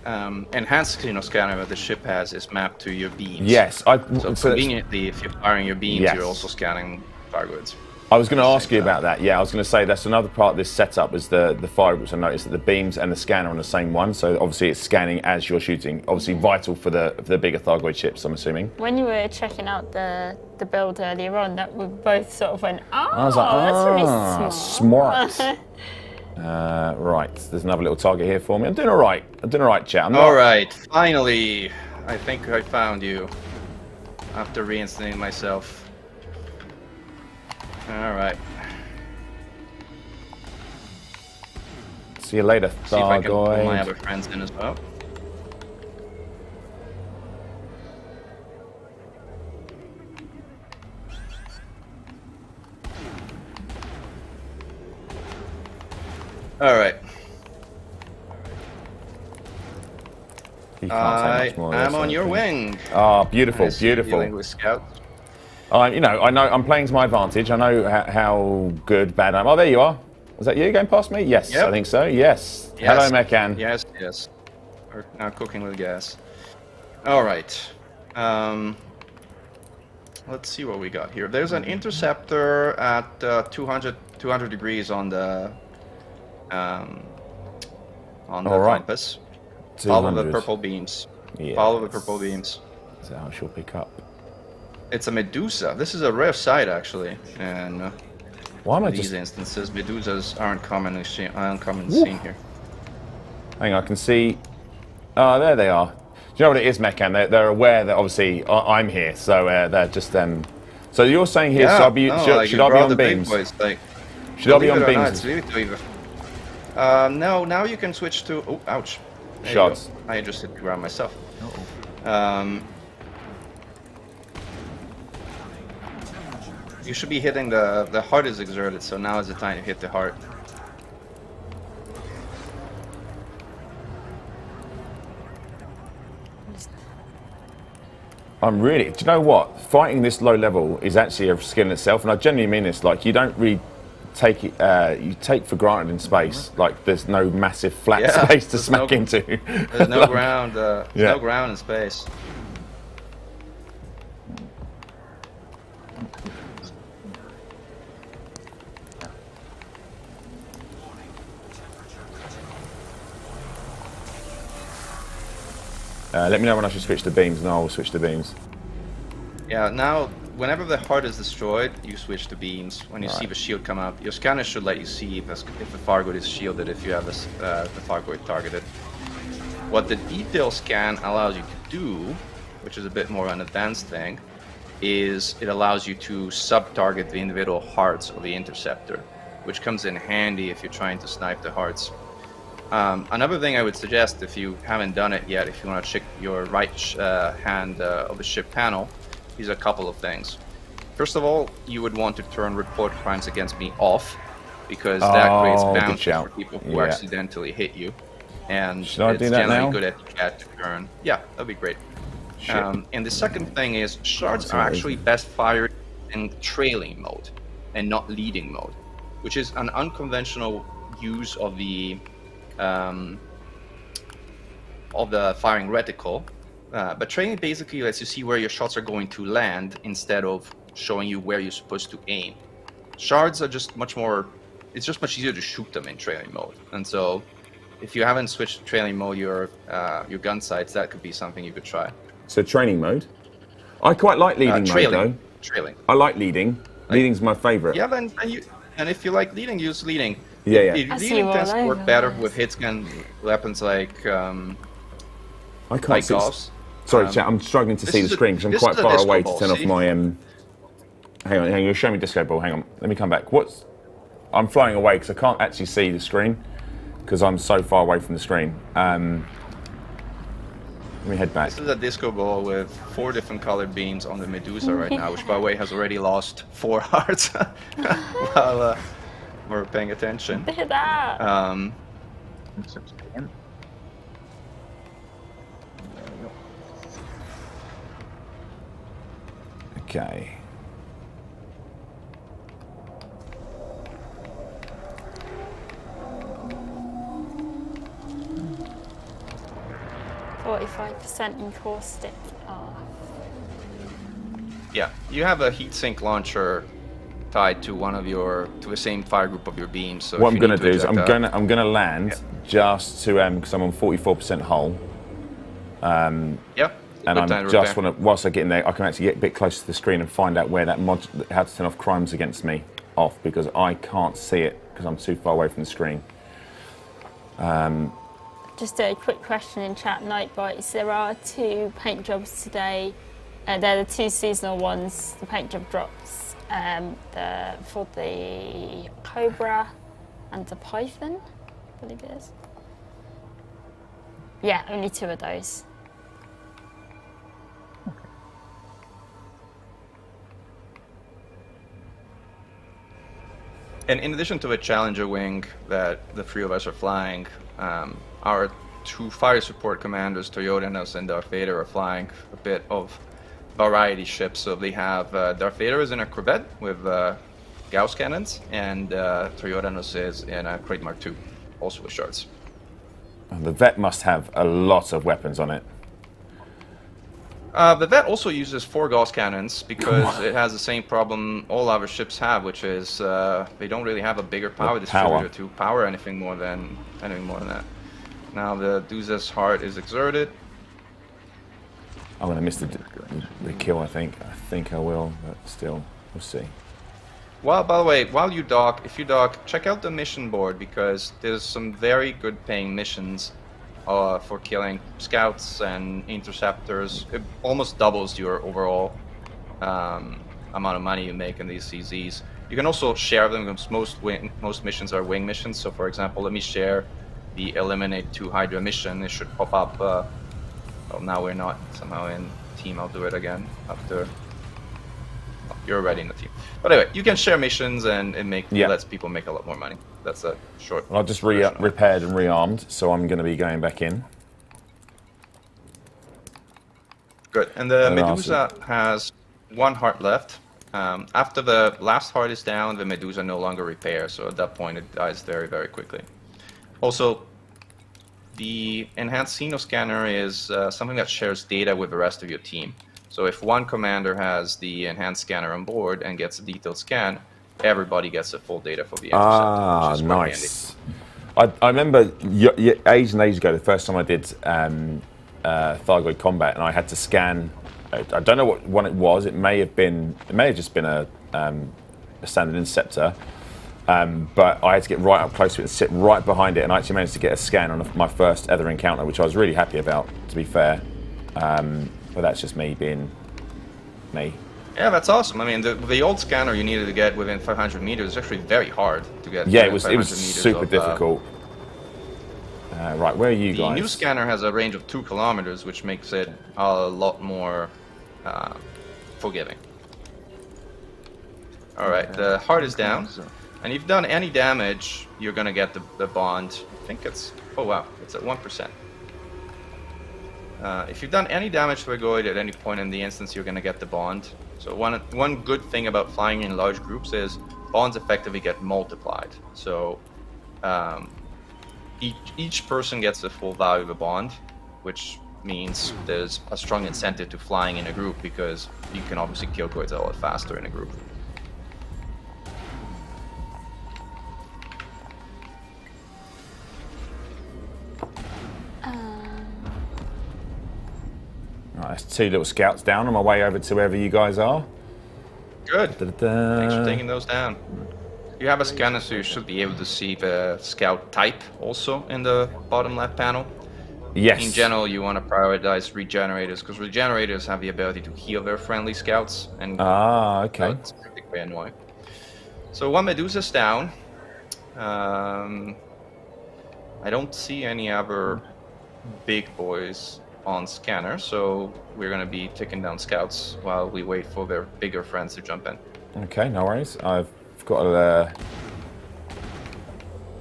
enhanced scanner that the ship has is mapped to your beams. Yes. So conveniently, if you're firing your beams, you're also scanning Thargoids. I was going to ask you about that. Yeah, I was going to say that's another part of this setup is the fire groups. I noticed that the beams and the scanner are on the same one, so obviously it's scanning as you're shooting. Obviously vital for the bigger Thargoid ships, I'm assuming. When you were checking out the build earlier on, that we both sort of went, oh, I was like, that's really smart. Right, there's another little target here for me. I'm doing all right. I'm doing all right, chat. All right, finally, I think I found you after reinstating myself. All right. See you later, Thargoid. See if I can pull my other friends in as well. All right. I'm on your wing. Ah, beautiful, beautiful. Dealing with scouts. You know, I'm playing to my advantage. I know how good, bad I am. Oh, there you are. Was that you going past me? Yes, yep. I think so. Yes. Hello, Mekan. Yes, yes. We're now cooking with gas. All right. Let's see what we got here. There's an interceptor at 200 degrees on the compass. Follow the purple beams. Yes. Follow the purple beams. So I shall pick up. It's a Medusa. This is a rare sight, actually. And why am I these instances, Medusas aren't commonly seen here. Hang on, I can see. Oh, there they are. Do you know what it is, Mekan? They're aware that obviously I'm here, so they're just So you're saying here, should I be on beams? Should I be on beams? No, now you can switch to. Oh, ouch! Shots. I just hit the ground myself. You should be hitting the heart is exerted, so now is the time to hit the heart. I'm really, do you know what? Fighting this low level is actually a skill in itself, and I genuinely mean this. Like, you don't really take it, you take for granted in space. Like, there's no massive flat space to smack into. There's no ground. No ground in space. Let me know when I should switch to beams, and I'll switch to beams. Yeah, now, whenever the heart is destroyed, you switch to beams. When you see the shield come up, your scanner should let you see if the Thargoid is shielded, if you have the Thargoid targeted. What the detail scan allows you to do, which is a bit more an advanced thing, is it allows you to sub-target the individual hearts of the interceptor, which comes in handy if you're trying to snipe the hearts. Another thing I would suggest, if you haven't done it yet, if you want to check your right hand of the ship panel, is a couple of things. First of all, you would want to turn report crimes against me off, because that creates bounties for people who accidentally hit you. And it's generally good at to turn. Yeah, that'd be great. And the second thing is, shards are actually best fired in trailing mode and not leading mode, which is an unconventional use of the firing reticle. But trailing basically lets you see where your shots are going to land instead of showing you where you're supposed to aim. Shards are just much more, it's just much easier to shoot them in trailing mode. And so if you haven't switched to trailing mode your gun sights, that could be something you could try. So training mode? I quite like leading mode though. Trailing. I like leading. Leading's my favourite. Yeah, and if you like leading, use leading. Yeah. Leading tends to work better with hit-scan weapons like I can't see. Gauss. Sorry, chat, I'm struggling to see the screen because I'm quite far away to turn off my... Hang on, you're showing me disco ball. Hang on, let me come back. I'm flying away because I can't actually see the screen because I'm so far away from the screen. Let me head back. This is a disco ball with 4 different colored beams on the Medusa right now, which by the way has already lost 4 hearts while we're paying attention. Look at that. Okay. %in caustic. Yeah, you have a heatsink launcher tied to to the same fire group of your beams. So what I'm going to do is I'm going to land just to because I'm on 44% hull. Yep. And I just want to, whilst I get in there, I can actually get a bit closer to the screen and find out where how to turn off crimes against me off, because I can't see it because I'm too far away from the screen. Just a quick question in chat, Nightbites. There are 2 paint jobs today. They're the 2 seasonal ones. The paint job drops for the Cobra and the Python, I believe it is. Yeah, only 2 of those. And in addition to the Challenger wing that the 3 of us are flying, our 2 fire support commanders, Thargoid and Darth Vader, are flying a bit of variety ships. So they have Darth Vader is in a Corvette with Gauss cannons, and Thargoid is in a Crate Mark II, also with shards. The Vet must have a lot of weapons on it. The Vet also uses 4 Gauss cannons because it has the same problem all other ships have, which is they don't really have a bigger power distributor to power anything more than that. Now the Duza's heart is exerted. I'm going to miss the kill, I think. I think I will, but still, we'll see. Well, by the way, while you dock, if you dock, check out the mission board because there's some very good paying missions for killing scouts and interceptors. It almost doubles your overall amount of money you make in these CZs. You can also share them because most missions are wing missions. So for example, let me share the Eliminate 2 Hydra mission. It should pop up. Well, now we're not somehow in team. I'll do it again after. Oh, you're already in the team. But anyway, you can share missions and it lets people make a lot more money. That's a short. Well, I've just repaired and rearmed, so I'm going to be going back in. Good. And the Medusa has 1 heart left. After the last heart is down, the Medusa no longer repairs, so at that point it dies very, very quickly. Also, the enhanced Xenoscanner is something that shares data with the rest of your team. So if one commander has the enhanced scanner on board and gets a detailed scan, everybody gets the full data for the interceptor. Ah, nice. I remember ages and ages ago, the first time I did Thargoid combat, and I had to scan. I don't know what one it was. It may have just been a standard interceptor, but I had to get right up close to it and sit right behind it, and I actually managed to get a scan on my first ever encounter, which I was really happy about, to be fair. But that's just me being me. Yeah, that's awesome. I mean, the old scanner you needed to get within 500 meters is actually very hard to get. Yeah, it was super difficult. Right, where are you guys? The new scanner has a range of 2 kilometers, which makes it a lot more forgiving. All right, the heart is down, and if you've done any damage, you're gonna get the bond. I think it's, oh wow, it's at 1%. If you've done any damage to Thargoid at any point in the instance, you're gonna get the bond. So one good thing about flying in large groups is bonds effectively get multiplied. So each person gets the full value of a bond, which means there's a strong incentive to flying in a group because you can obviously kill Goids a lot faster in a group. Right, that's 2 little scouts down on my way over to wherever you guys are. Good. Thanks for taking those down. You have a scanner, so you should be able to see the scout type also in the bottom left panel. Yes. In general, you want to prioritize regenerators, because regenerators have the ability to heal their friendly scouts, and okay. That's particularly annoying. So one Medusa's down. I don't see any other big boys on scanner, so we're going to be taking down scouts while we wait for their bigger friends to jump in. Okay, no worries. I've got a...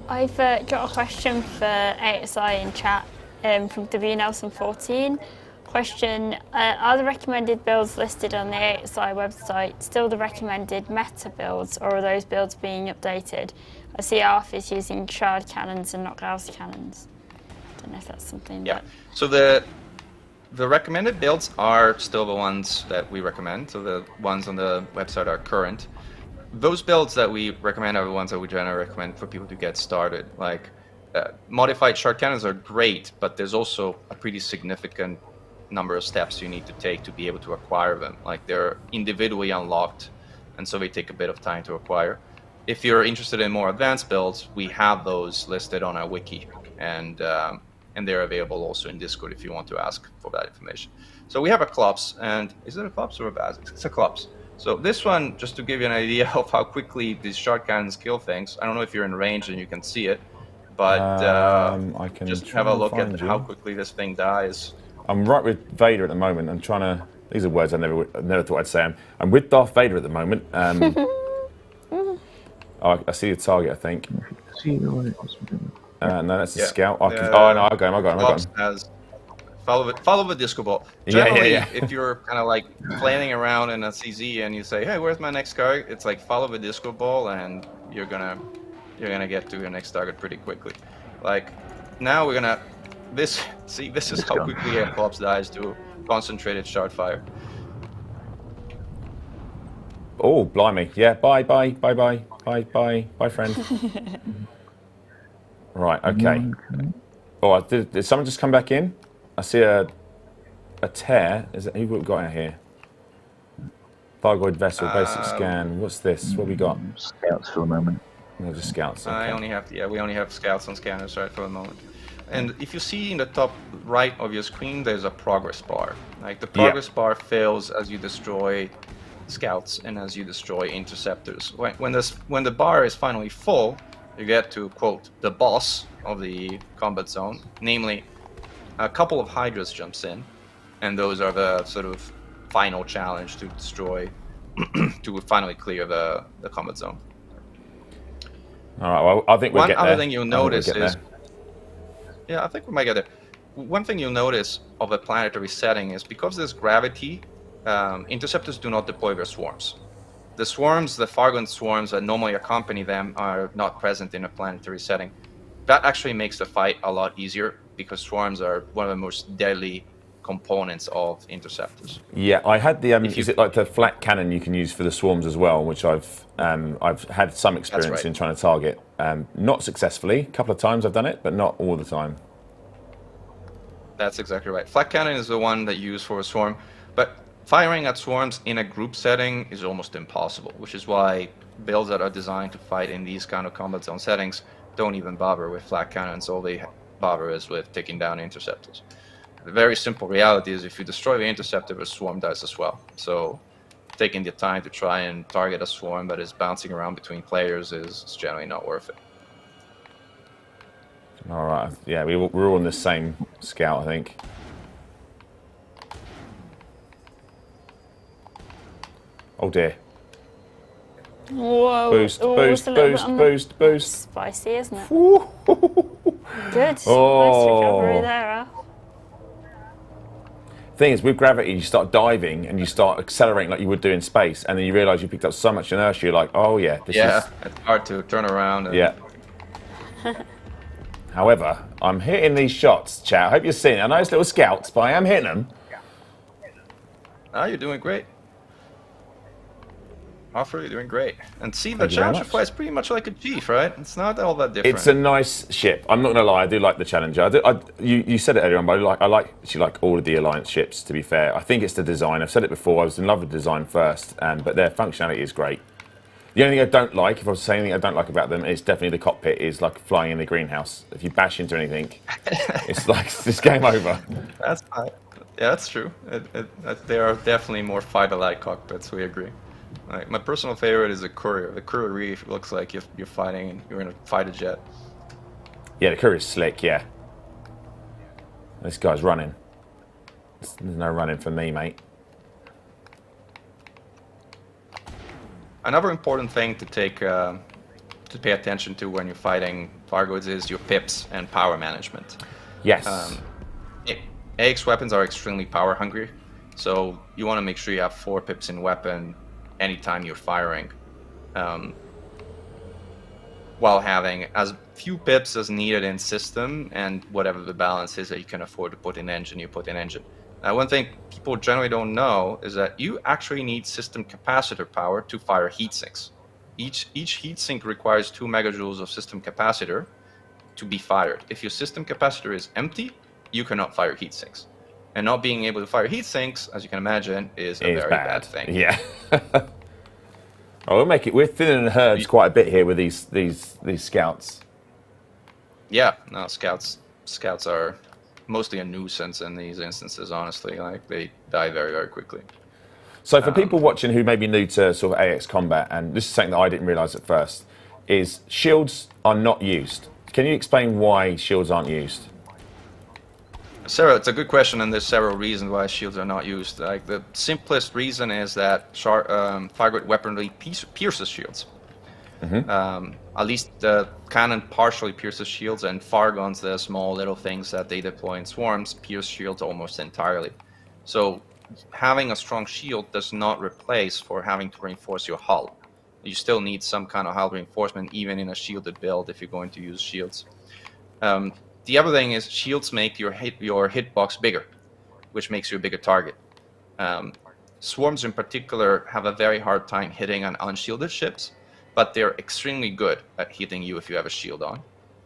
I've got a question for ASI in chat from WNelson14. Question, are the recommended builds listed on the ASI website still the recommended meta builds, or are those builds being updated? I see Arf is using shard cannons and not Gauss cannons. I don't know if that's something that... So the recommended builds are still the ones that we recommend, so the ones on the website are current. Those builds that we recommend are the ones that we generally recommend for people to get started. Like, modified shard cannons are great, but there's also a pretty significant number of steps you need to take to be able to acquire them. Like, they're individually unlocked, and so they take a bit of time to acquire. If you're interested in more advanced builds, we have those listed on our wiki, and they're available also in Discord if you want to ask for that information. So we have a Klops, and is it a Klops or a Basics? It's a Klops. So this one, just to give you an idea of how quickly these shard cannons kill things, I don't know if you're in range and you can see it, but I can just have a look at how quickly this thing dies. I'm right with Vader at the moment. I'm trying to... These are words I never thought I'd say. I'm with Darth Vader at the moment. I see a target, I think. No, that's a scout. No, I got him. Follow the disco ball. Generally, if you're kind of like planning around in a CZ and you say, "Hey, where's my next target?" It's like follow the disco ball, and you're gonna get to your next target pretty quickly. Like now we're gonna this is how quickly a Klops dies to concentrated shard fire. Oh, blimey! Yeah, bye, friend. Right, okay. Oh, did someone just come back in? I see a tear. Is it, who have we got out here? Thargoid vessel, basic scan. What's this? What have we got? Scouts for the moment. No, just scouts. Okay. We only have scouts on scanners right for the moment. And if you see in the top right of your screen, there's a progress bar. Like the progress bar fails as you destroy scouts and as you destroy interceptors. When the bar is finally full, you get to, quote, the boss of the combat zone, namely a couple of Hydras jumps in, and those are the sort of final challenge to destroy, to finally clear the combat zone. All right, well, I think we'll get there. One other thing you'll notice is... Yeah, I think we might get there. One thing you'll notice of a planetary setting is because there's gravity, interceptors do not deploy their swarms. The swarms, the Thargoid swarms that normally accompany them, are not present in a planetary setting. That actually makes the fight a lot easier because swarms are one of the most deadly components of interceptors. Yeah, I had the is it like the flat cannon you can use for the swarms as well, which I've had some experience in trying to target. Not successfully. A couple of times I've done it, but not all the time. That's exactly right. Flak cannon is the one that you use for a swarm, but firing at swarms in a group setting is almost impossible, which is why builds that are designed to fight in these kind of combat zone settings don't even bother with flak cannons. All they bother is with taking down interceptors. The very simple reality is if you destroy the interceptor, the swarm dies as well. So taking the time to try and target a swarm that is bouncing around between players is generally not worth it. All right, yeah, we're all on the same scout, I think. Oh dear. Whoa. Boost, boost, boost, boost, boost. Spicy, isn't it? Good. Oh. Nice recovery there. Thing is, with gravity, you start diving and you start accelerating like you would do in space, and then you realise you picked up so much inertia, you're like, oh yeah, this is... it's hard to turn around. And... Yeah. However, I'm hitting these shots, chat. I hope you're seeing it. I know it's little scouts, but I am hitting them. Ah, you're doing great. Offer, you're doing great. And see, the Challenger flies pretty much like a Chief, right? It's not all that different. It's a nice ship. I'm not gonna lie, I do like the Challenger. You said it earlier on, but I actually like all of the Alliance ships. To be fair, I think it's the design. I've said it before. I was in love with the design first, but their functionality is great. The only thing I don't like, if I was to say anything I don't like about them, it's definitely the cockpit is like flying in the greenhouse. If you bash into anything, it's like it's game over. That's fine. Yeah, that's true. They are definitely more fighter-like cockpits. We agree. Like, my personal favorite is the Courier. The Courier really looks like you're fighting and you're in a fighter jet. Yeah, the Courier's slick. Yeah. This guy's running. There's no running for me, mate. Another important thing to pay attention to when you're fighting Thargoids is your pips and power management. Yes. AX weapons are extremely power hungry, so you want to make sure you have 4 pips in weapon anytime you're firing, while having as few pips as needed in system, and whatever the balance is that you can afford to put in engine, you put in engine. Now, one thing people generally don't know is that you actually need system capacitor power to fire heatsinks. Each heatsink requires 2 megajoules of system capacitor to be fired. If your system capacitor is empty, you cannot fire heatsinks. And not being able to fire heatsinks, as you can imagine, is a very bad thing. Yeah. Oh, we're thinning the herds quite a bit here with these scouts. Yeah, no, scouts are mostly a nuisance in these instances, honestly. Like, they die very, very quickly. So for people watching who may be new to sort of AX combat, and this is something that I didn't realise at first, is shields are not used. Can you explain why shields aren't used? Sarah, it's a good question, and there's several reasons why shields are not used. Like, the simplest reason is that Thargoid weaponry pierces shields. Mm-hmm. At least the cannon partially pierces shields, and Thargons, the small little things that they deploy in swarms, pierce shields almost entirely. So having a strong shield does not replace for having to reinforce your hull. You still need some kind of hull reinforcement, even in a shielded build, if you're going to use shields. The other thing is shields make your hitbox bigger, which makes you a bigger target. Swarms in particular have a very hard time hitting on unshielded ships, but they're extremely good at hitting you if you have a shield on.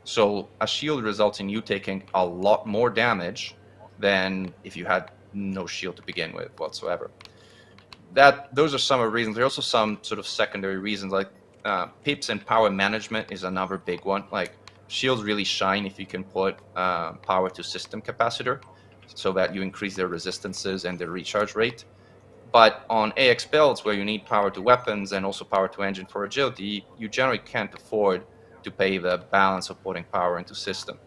So a shield results in you taking a lot more damage than if you had no shield to begin with whatsoever. Those are some of the reasons. There are also some sort of secondary reasons, like pips and power management is another big one. Like, shields really shine if you can put power to system capacitor, so that you increase their resistances and their recharge rate. But on AX builds where you need power to weapons and also power to engine for agility, you generally can't afford to pay the balance of putting power into system.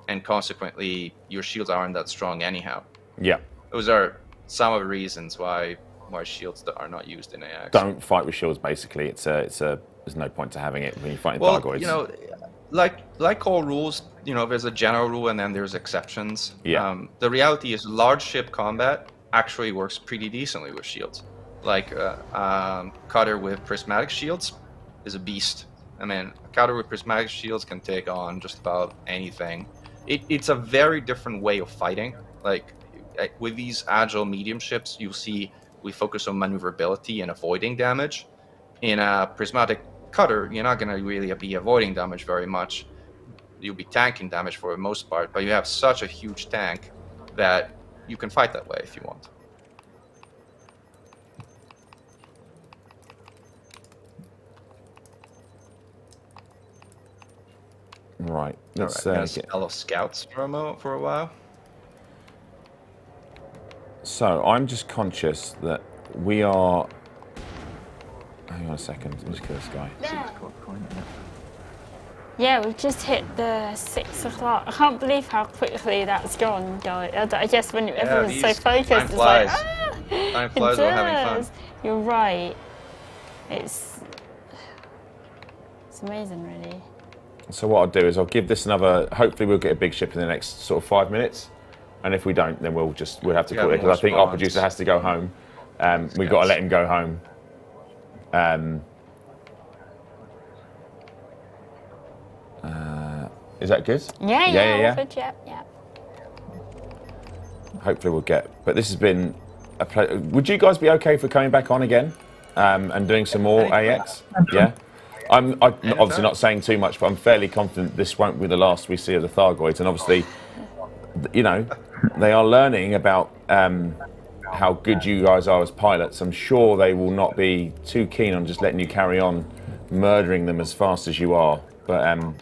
And consequently, your shields aren't that strong anyhow. Yeah. Those are some of the reasons why shields are not used in AX. Don't fight with shields, basically. There's no point to having it when you're fighting Thargoids. You know, like all rules, you know, there's a general rule and then there's exceptions. Yeah. The reality is large ship combat actually works pretty decently with shields. Like cutter with prismatic shields is a beast. I mean, a cutter with prismatic shields can take on just about anything. It's a very different way of fighting. Like, with these agile medium ships, you'll see we focus on maneuverability and avoiding damage. In a prismatic cutter, you're not going to really be avoiding damage very much. You'll be tanking damage for the most part, but you have such a huge tank that you can fight that way if you want. Right. Let's spell scouts for a while. So I'm just conscious that we are. Hang on a second. Let's kill this guy. Yeah, we've just hit the 6 o'clock. I can't believe how quickly that's gone, guys. I guess when everyone's so focused, it's like, time flies while having fun. You're right. It's amazing, really. So what I'll do is I'll give this another. Hopefully, we'll get a big ship in the next sort of 5 minutes, and if we don't, then we'll have to call it because I think our producer has to go home. We've got to let him go home. Is that good? Yeah. Good, yeah. Hopefully we'll get. But this has been a pleasure. Would you guys be okay for coming back on again and doing some more AX? Yeah. I'm obviously not saying too much, but I'm fairly confident this won't be the last we see of the Thargoids. And obviously, you know, they are learning about how good you guys are as pilots. I'm sure they will not be too keen on just letting you carry on murdering them as fast as you are. But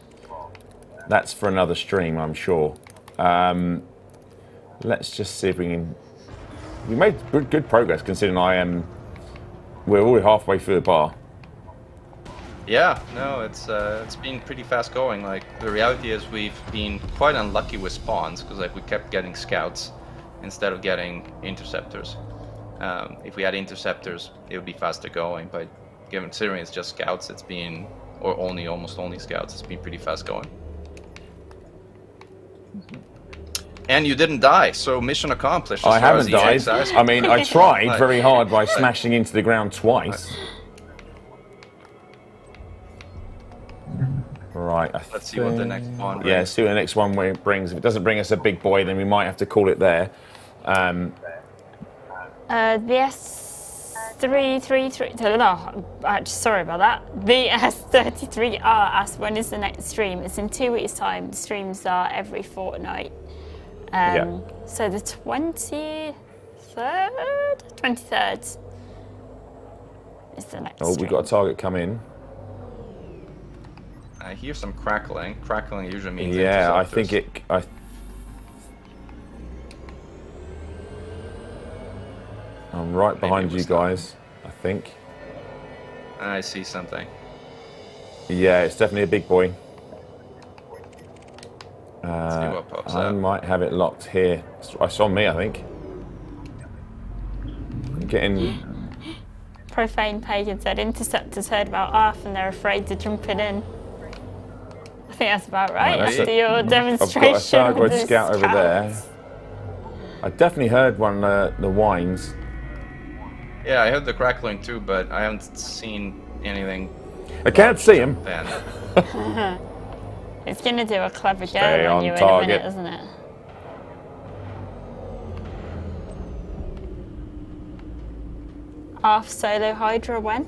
that's for another stream, I'm sure. Let's just see if we can. We made good progress considering we're already halfway through the bar. Yeah, no, it's been pretty fast going. Like, the reality is we've been quite unlucky with spawns because like we kept getting scouts instead of getting interceptors. If we had interceptors, it would be faster going. But given considering it's just scouts, it's been almost only scouts. It's been pretty fast going. And you didn't die, so mission accomplished. I haven't died. I mean, I tried very hard by smashing into the ground twice. Right, let's see what the next one brings. Yeah, see what the next one brings. If it doesn't bring us a big boy, then we might have to call it there. The S333. No, sorry about that. The S33R asks when is the next stream? It's in 2 weeks' time. The streams are every fortnight. So the 23rd is the next. Oh, we've got a target come in. I hear some crackling. Crackling usually means I think it. I'm right behind you guys. I think. I see something. Yeah, it's definitely a big boy. Let's see what pops I up. might have it locked here. It's on me, I think. I'm getting. Profane Pagan said interceptors heard about Earth and they're afraid to jump in. I think that's about right. After your demonstration. I've got a Thargoid scout over there. I definitely heard one of the whines. Yeah, I heard the crackling too, but I haven't seen anything. I can't see him. It's going to do a clever go on you in a minute, isn't it? Half solo Hydra when?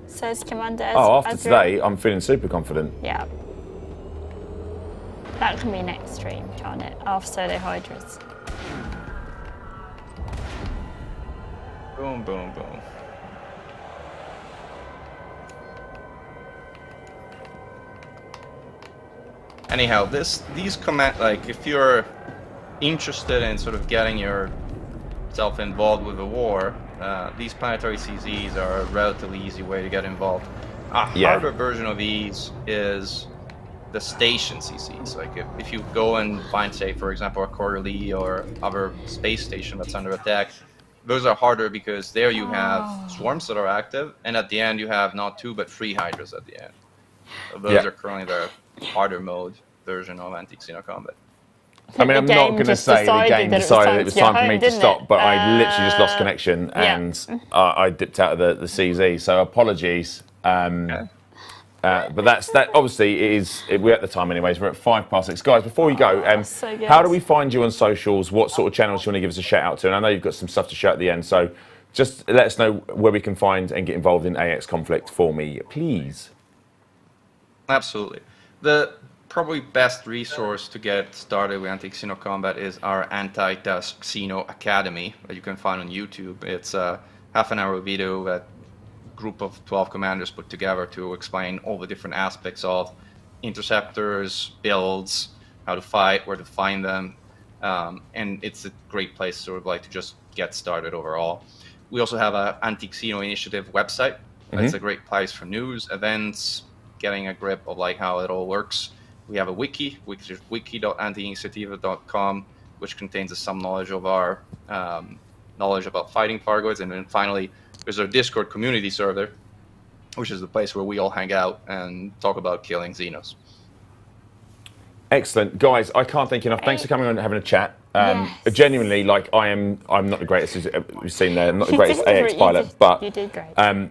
Says Commander. After today, I'm feeling super confident. Yeah. That can be next stream, can't it? Half solo Hydras. Boom, boom, boom. Anyhow, these command, like, if you're interested in sort of getting yourself involved with the war, these planetary CZs are a relatively easy way to get involved. A harder version of these is the station CCs. Like if you go and find, say, for example, a Corelli or other space station that's under attack, those are harder because there you have swarms that are active, and at the end you have not 2 but 3 Hydras at the end. So those are currently the harder mode version of Anti-Xeno Combat. I mean, I'm not going to say the game decided it was time for me to stop, but I literally just lost connection and I dipped out of the CZ, so apologies. But that obviously we're at the time anyways, we're at 6:05. Guys, before you go, how do we find you on socials? What sort of channels do you want to give us a shout out to? And I know you've got some stuff to shout at the end, so just let us know where we can find and get involved in AX Conflict for me, please. Absolutely. The probably best resource to get started with anti-Xeno combat is our Anti-Xeno Academy that you can find on YouTube. It's a half-an-hour video that a group of 12 commanders put together to explain all the different aspects of interceptors, builds, how to fight, where to find them, and it's a great place sort of like to just get started overall. We also have an Anti-Xeno Initiative website. It's a great place for news, events, getting a grip of like how it all works. We have a wiki, which is wiki.antiinitiativa.com, which contains some knowledge of our knowledge about fighting Thargoids. And then finally, there's our Discord community server, which is the place where we all hang out and talk about killing Xenos. Excellent, guys. I can't thank you enough. Thanks for coming on and having a chat. Genuinely, like I'm not the greatest, as we've seen there. I'm not the greatest AX pilot, but you did great.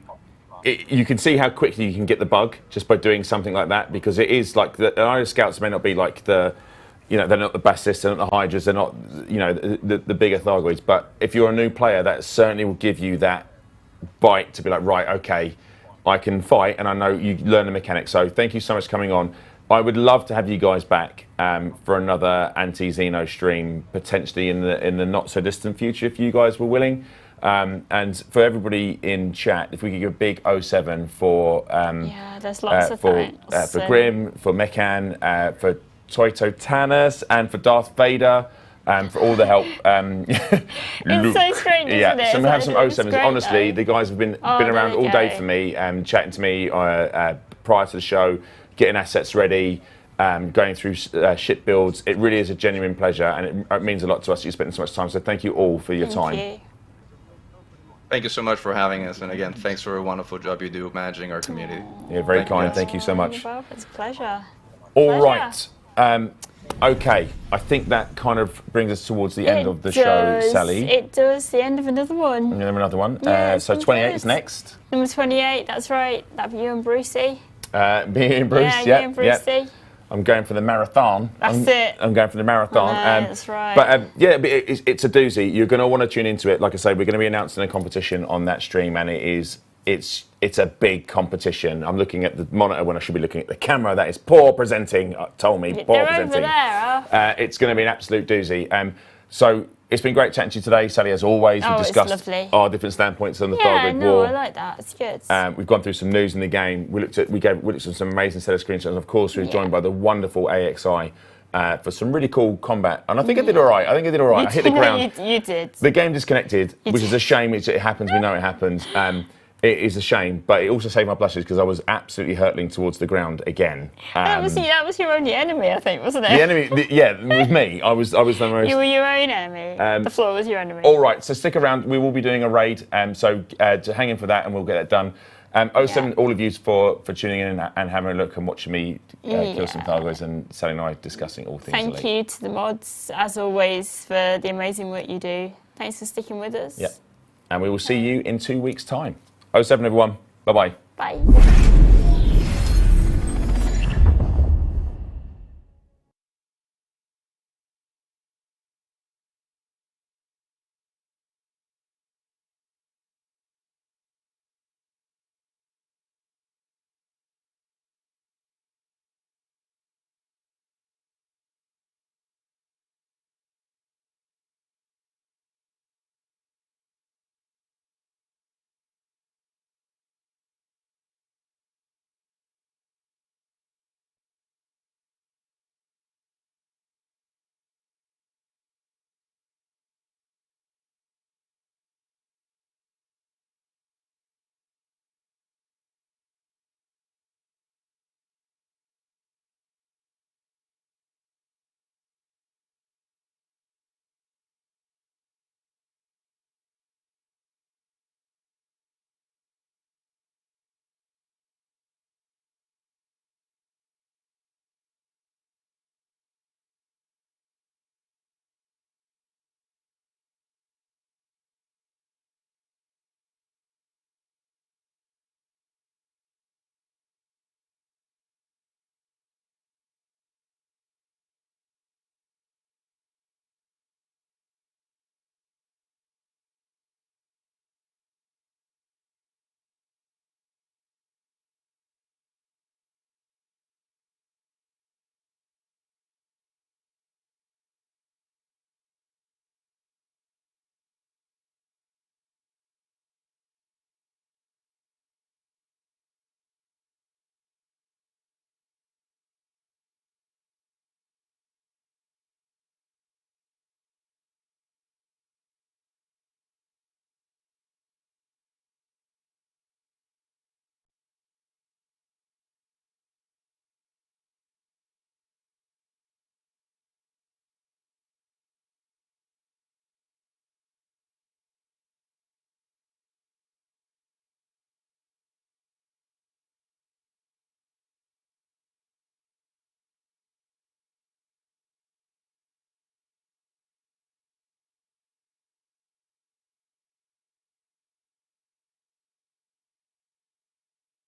You can see how quickly you can get the bug just by doing something like that, because it is like the IO scouts may not be like they're not the Bassists, they're not the Hydras, they're not the bigger Thargoids, but if you're a new player, that certainly will give you that bite to be like, right, okay, I can fight, and I know you learn the mechanics. So thank you so much for coming on. I would love to have you guys back for another anti-Xeno stream, potentially in the not so distant future, if you guys were willing. And for everybody in chat, if we could give a big 07 for there's lots of thanks. For Grim, for Mechan, for Toito Tanis, and for Darth Vader, for all the help. It's so strange, isn't it? So we have some 07s. Honestly, the guys have been around all day for me, chatting to me prior to the show, getting assets ready, going through ship builds. It really is a genuine pleasure, and it means a lot to us that you spend so much time. So thank you all for your time. Thank you. Thank you so much for having us, and again, thanks for a wonderful job you do managing our community. Yeah, very kind. Thank you so much. It's a pleasure. All right. Okay, I think that kind of brings us towards the end of the show, Sally. It does. The end of another one. Another one. Yeah, so 28 is next. Number 28. That's right. That'd be you and Brucey. Me and Bruce. Yeah, you and Brucey. Yeah. I'm going for the marathon. That's it. I'm going for the marathon. That's right. But it's a doozy. You're going to want to tune into it. Like I say, we're going to be announcing a competition on that stream, and it's a big competition. I'm looking at the monitor when I should be looking at the camera. That is poor presenting. Told me poor They're presenting. Over there. It's going to be an absolute doozy. So it's been great chatting to you today, Sally, as always. We've discussed our different standpoints on the Thargoid War. I like that. It's good. We've gone through some news in the game. We looked at some amazing set of screenshots. And of course, we were joined by the wonderful AXI for some really cool combat. And I think I did all right. I hit the ground. You did. The game disconnected, which is a shame. It happens. We know it happens. It is a shame, but it also saved my blushes because I was absolutely hurtling towards the ground again. That was your only enemy, I think, wasn't it? The enemy, it was me. I was the most. You were your own enemy. The floor was your enemy. All right, so stick around. We will be doing a raid, so to hang in for that, and we'll get it done. 07, all of you for tuning in and having a look and watching me kill some Thargoids, and Sally and I discussing all things. Thank you to the mods, as always, for the amazing work you do. Thanks for sticking with us. Yeah, and we will see you in 2 weeks' time. 07, everyone. Bye-bye. Bye.